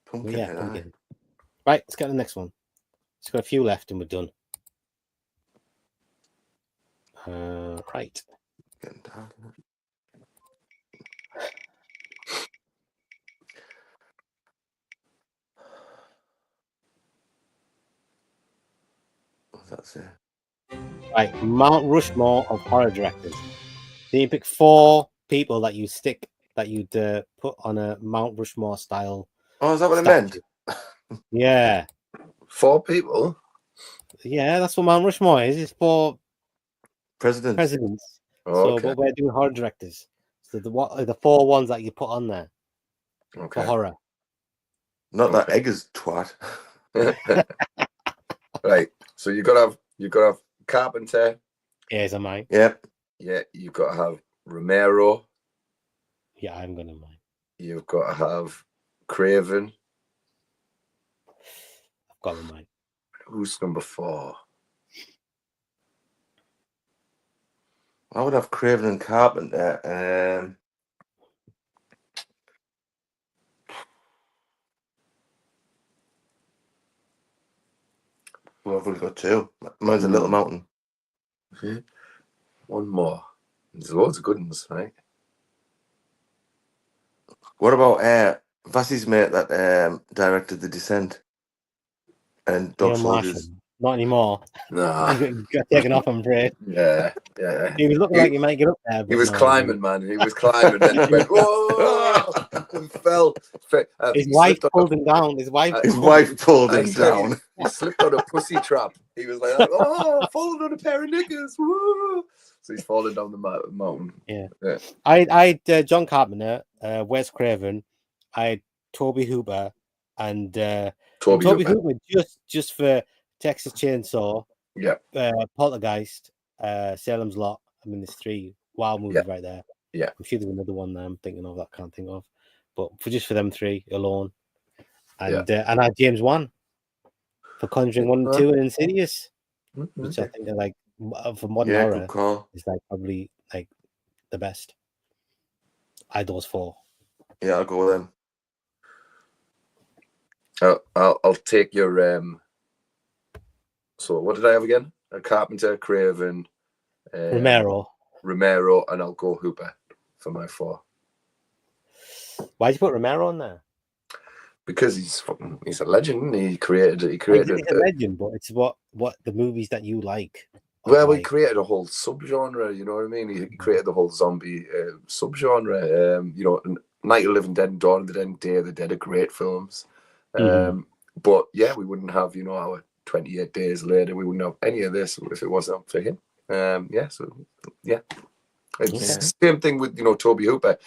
Pumpkinhead. Yeah, Pumpkinhead. Right, let's get to the next one. It's got a few left and we're done. Right. Getting dark. What's that say? Right, Mount Rushmore of horror directors. So you pick 4 people that you'd put on a Mount Rushmore style. Oh, is that what it meant? Yeah. 4 people? Yeah, that's what Mount Rushmore is. It's 4 presidents. Oh, okay. So, but we're doing horror directors. So the 4 ones that you put on there for horror. Not that Eggers twat. Right. So you gotta have Carpenter. Here's a mine. Yep. Yeah, you've got to have Romero. Yeah, I'm gonna mine. You've got to have Craven. I've got mine. Who's number 4? I would have Craven and Carpenter. Well, I've only got 2. Mine's a Little Mountain. Okay. One more. There's loads of good ones, right? What about Vassie's mate that directed The Descent and Dog Neil Soldiers? Not anymore. Nah. He got taken off, I'm afraid. Yeah. He was looking like he might get up there. But He was no, climbing, man. He was climbing. Then he went, whoa, and fell. I His think he wife slipped on pulled him down. His wife. His wife pulled I him said down. He slipped on a pussy trap. He was like, oh, falling on a pair of knickers. Woo. So he's falling down the mountain. Yeah. Yeah. I had John Carpenter, Wes Craven, I had Toby Hooper, and Toby Hooper just for Texas Chainsaw, Yeah. Poltergeist, Salem's Lot. I mean, there's 3 wild movies right there. Yeah. I'm sure there's another one that I'm thinking of that I can't think of, but for them 3 alone, and I had James Wan for Conjuring 1 and 2 and Insidious, which I think are like for modern horror good call. is like probably like the best. I had those 4. Yeah, I'll go with them. I'll take your so what did I have again? A Carpenter, Craven, Romero, and I'll go Hooper for my 4. Why'd you put Romero on there? Because he's a legend. He created He's a legend, but it's what the movies that you like. Well, he created a whole subgenre. You know what I mean? He created the whole zombie subgenre. You know, Night of the Living Dead and Dawn of the Dead and Day of the Dead are great films. But yeah, we wouldn't have, you know, our 28 Days Later. We wouldn't have any of this if it wasn't for him. It's the same thing with, you know, Toby Hooper.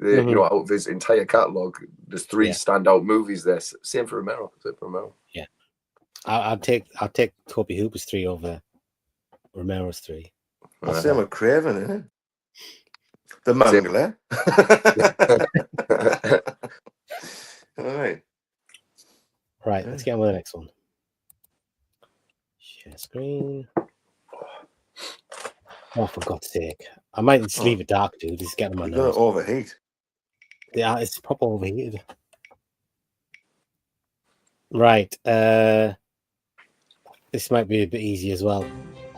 You know, out of his entire catalogue, there's 3 standout movies there. Same for Romero. Yeah, I'll take Toby Hooper's 3 over Romero's 3. I'll say I'm a Craven, isn't it? The Mangler. Right, let's get on with the next one. Share screen. Oh, for God's sake. I might just leave it dark, dude. Just get on my nose. Overheat. Yeah, it's proper overheated. Right. This might be a bit easy as well.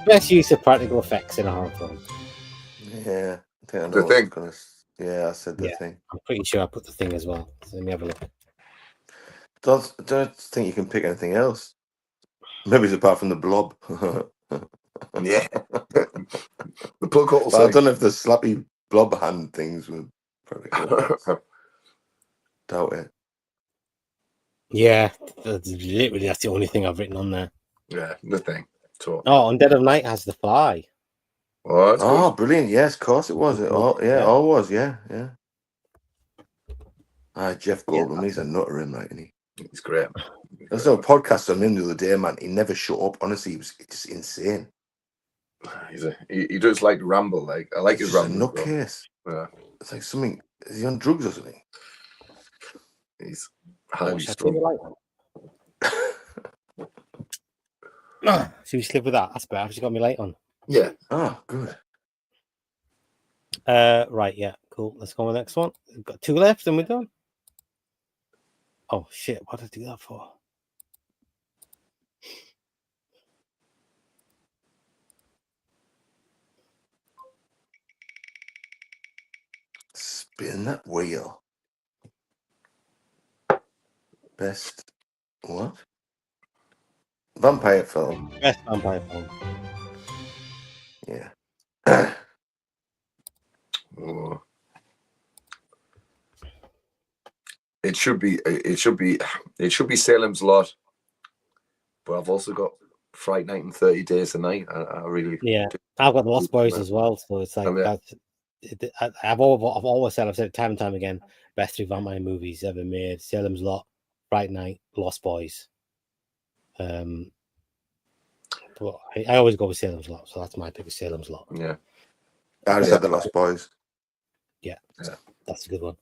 Best use of practical effects in a horror film. Yeah. I think I know The Thing. Yeah, I said The Thing. I'm pretty sure I put The Thing as well. So let me have a look. Don't think you can pick anything else. Maybe it's apart from the Blob. Yeah. The plug hole. I don't know if the slappy blob hand things were practical. Doubt it. Yeah, that's the only thing I've written on there. Yeah, The Thing. So. Oh, on Dead of Night has The Fly. Oh, brilliant. Yes, of course it was. All was. Yeah. Jeff Goldblum, he's a nutter, isn't he? He's great. There's no podcast on him the other day, man. He never shut up. Honestly, he was just insane. He does like ramble. Like I like his ramble. A nutcase. Yeah. It's like something. Is he on drugs or something? He's highly strung. Should we slip with that? That's better. I've just got me light on. Yeah. Oh, good. Right. Yeah. Cool. Let's go on the next one. We've got 2 left, and we're done. Oh shit! What did I do that for? Spin that wheel. Best what? Vampire film. Best vampire film. Yeah. Oh. It should be Salem's Lot, but I've also got Fright Night and 30 Days a Night. I really I've got the Lost Boys as well, so it's like I've always said it time and time again. Best 3 vampire movies ever made: Salem's Lot, Fright Night, Lost Boys. But I always go with Salem's Lot, so that's my pick of Salem's Lot. Yeah, I just said the Lost Boys. Yeah, that's a good one.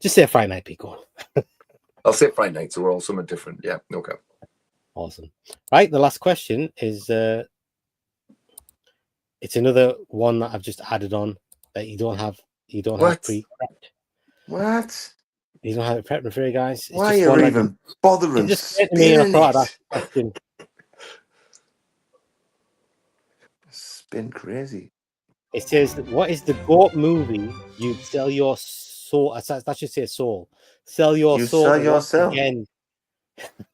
Just say Friday Night, Pico. I'll say Friday Night, so we're all somewhat different. Yeah, okay. Awesome. Right, the last question is it's another one that I've just added on that you don't have pre-prepped. What? You don't have it prepped for you guys. It's why are you even bothering? Just said to me and I thought I'd question. Spin crazy. It says, what is the GOAT movie you'd sell your soul? That should say soul. Sell your soul sell yourself again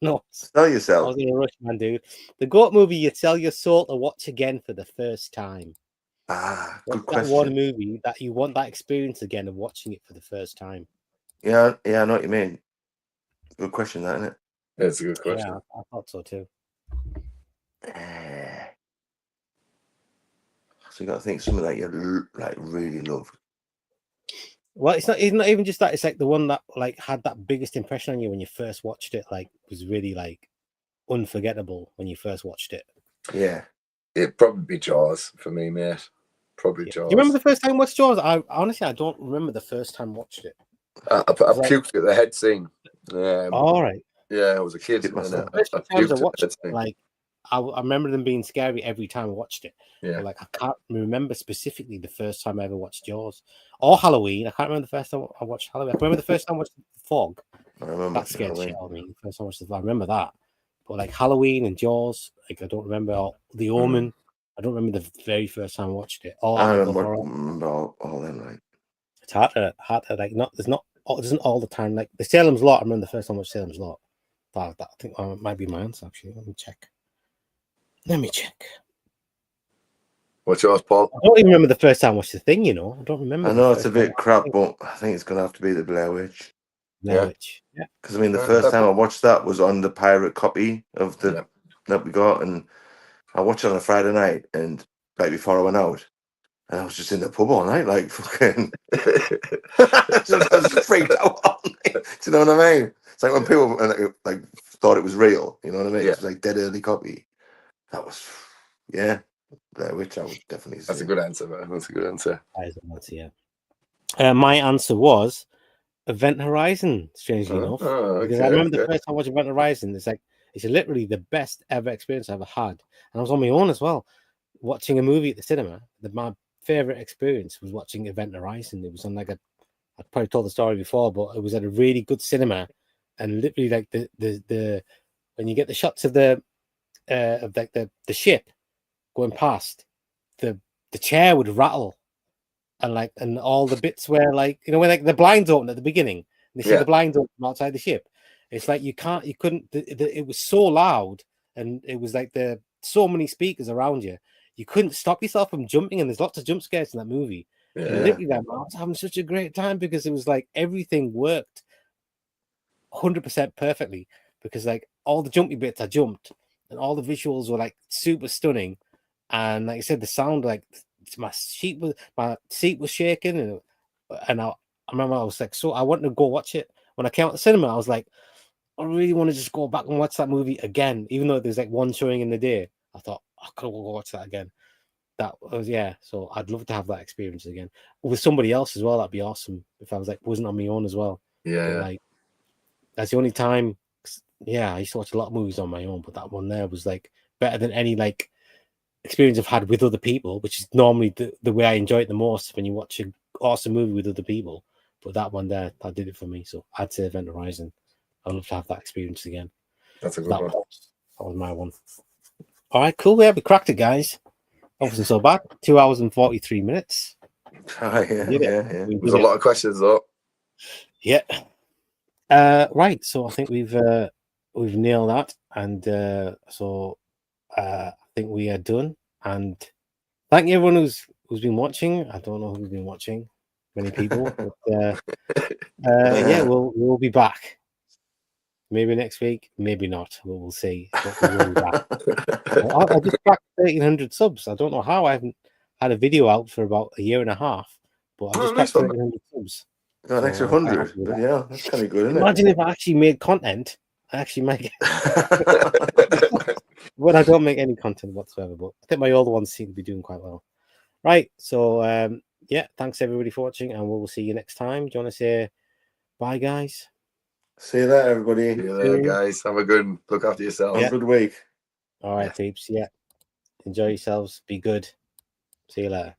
No, Sell I yourself. was in a rush, man, dude. The GOAT movie you sell your soul to watch again for the first time. Good What's that question. one movie that you want that experience again of watching it for the first time? Yeah, I know what you mean. Good question, that, isn't it? That's a good question. Yeah, I thought so too. So you got to think something that you like really love. Well, it's not even just that. It's like the one that like had that biggest impression on you when you first watched it. Like was really like unforgettable when you first watched it. Yeah, It'd probably be Jaws for me, mate. Probably Jaws. Do you remember the first time you watched Jaws? I honestly I don't remember the first time I watched it. I puked at the head scene. All right. Yeah, I was a kid. Hit myself. And I First few times I puked at watched the it, head scene. like I remember them being scary every time I watched it. Yeah. But, like I can't remember specifically the first time I ever watched Jaws or Halloween. I can't remember the first time I watched Halloween. I can remember the first time I watched Fog. I remember That scared Halloween. shit out of me. The first time I watched the Fog, I remember that. But like Halloween and Jaws, like I don't remember The Omen. I don't remember the very first time I watched it. All I Amityville Horror. remember all them, like. It's hard to like not. There's not. It isn't all the time. Like the Salem's Lot. I remember the first time I watched Salem's Lot. That I think might be my answer actually. Let me check. What's yours, Paul? I don't even remember the first time I watched The Thing. You know, I don't remember. I know it's a bit crap, but I think it's gonna have to be the Blair Witch. Blair Witch. Yeah. Because I mean, the first time I watched that was on the pirate copy of the that we got, and I watched it on a Friday night, and right before I went out, and I was just in the pub all night, like fucking. I was freaked out all night. Do you know what I mean? It's like when people like thought it was real. You know what I mean? Yeah. It's like dead early copy. That was, yeah, Blair Witch. I would definitely say. That's a good answer, man. That's a good answer. That is an answer, yeah. My answer was Event Horizon. Strangely enough, because I remember the first time I watched Event Horizon. It's literally the best ever experience I ever had, and I was on my own as well, watching a movie at the cinema. My favorite experience was watching Event Horizon. It was on like I've probably told the story before, but it was at a really good cinema, and literally like the when you get the shots of the ship going past, the chair would rattle, and all the bits where like when like the blinds open at the beginning, and they see the blinds open from outside the ship. It's like you couldn't. It was so loud, and it was like so many speakers around you. You couldn't stop yourself from jumping, and there's lots of jump scares in that movie. Yeah. And literally, I was having such a great time because it was like everything worked 100% perfectly. Because like all the jumpy bits, I jumped, and all the visuals were like super stunning. And like I said, the sound, like my seat was shaking, and I remember I was like, so I wanted to go watch it. When I came out the cinema, I was like, I really want to just go back and watch that movie again, even though there's like one showing in the day. I thought I could go watch that again. That was so I'd love to have that experience again with somebody else as well. That'd be awesome if I wasn't on my own as well. Yeah. Like that's the only time. Yeah, I used to watch a lot of movies on my own, but that one there was like better than any like experience I've had with other people, which is normally the way I enjoy it the most when you watch an awesome movie with other people. But that one there, that did it for me. So I'd say Event Horizon. I'd love to have that experience again. That's a good one. That was my one. All right, cool. Yeah, we cracked it, guys. That wasn't so bad. 2 hours and 43 minutes. Yeah. There's a lot of questions though. Yeah. Right. So I think we've nailed that, and so I think we are done. And thank you everyone who's been watching. I don't know who's been watching. Many people. But, yeah, we'll be back. Maybe next week, maybe not. We'll see. But we will be back. I just cracked 1,300 subs. I don't know how. I haven't had a video out for about a year and a half, but I just cracked 1,300 subs. Got an extra 100. Yeah, that's kind of good, isn't Imagine if I actually made content. I actually make it. Well, I don't make any content whatsoever, but I think my older ones seem to be doing quite well. Right. So, yeah, thanks everybody for watching, and we'll see you next time. Do you want to say bye, guys? See you there, everybody. See you there, guys. Have a good look after yourselves. Have a good week. All right, peeps. Yeah. Enjoy yourselves. Be good. See you later.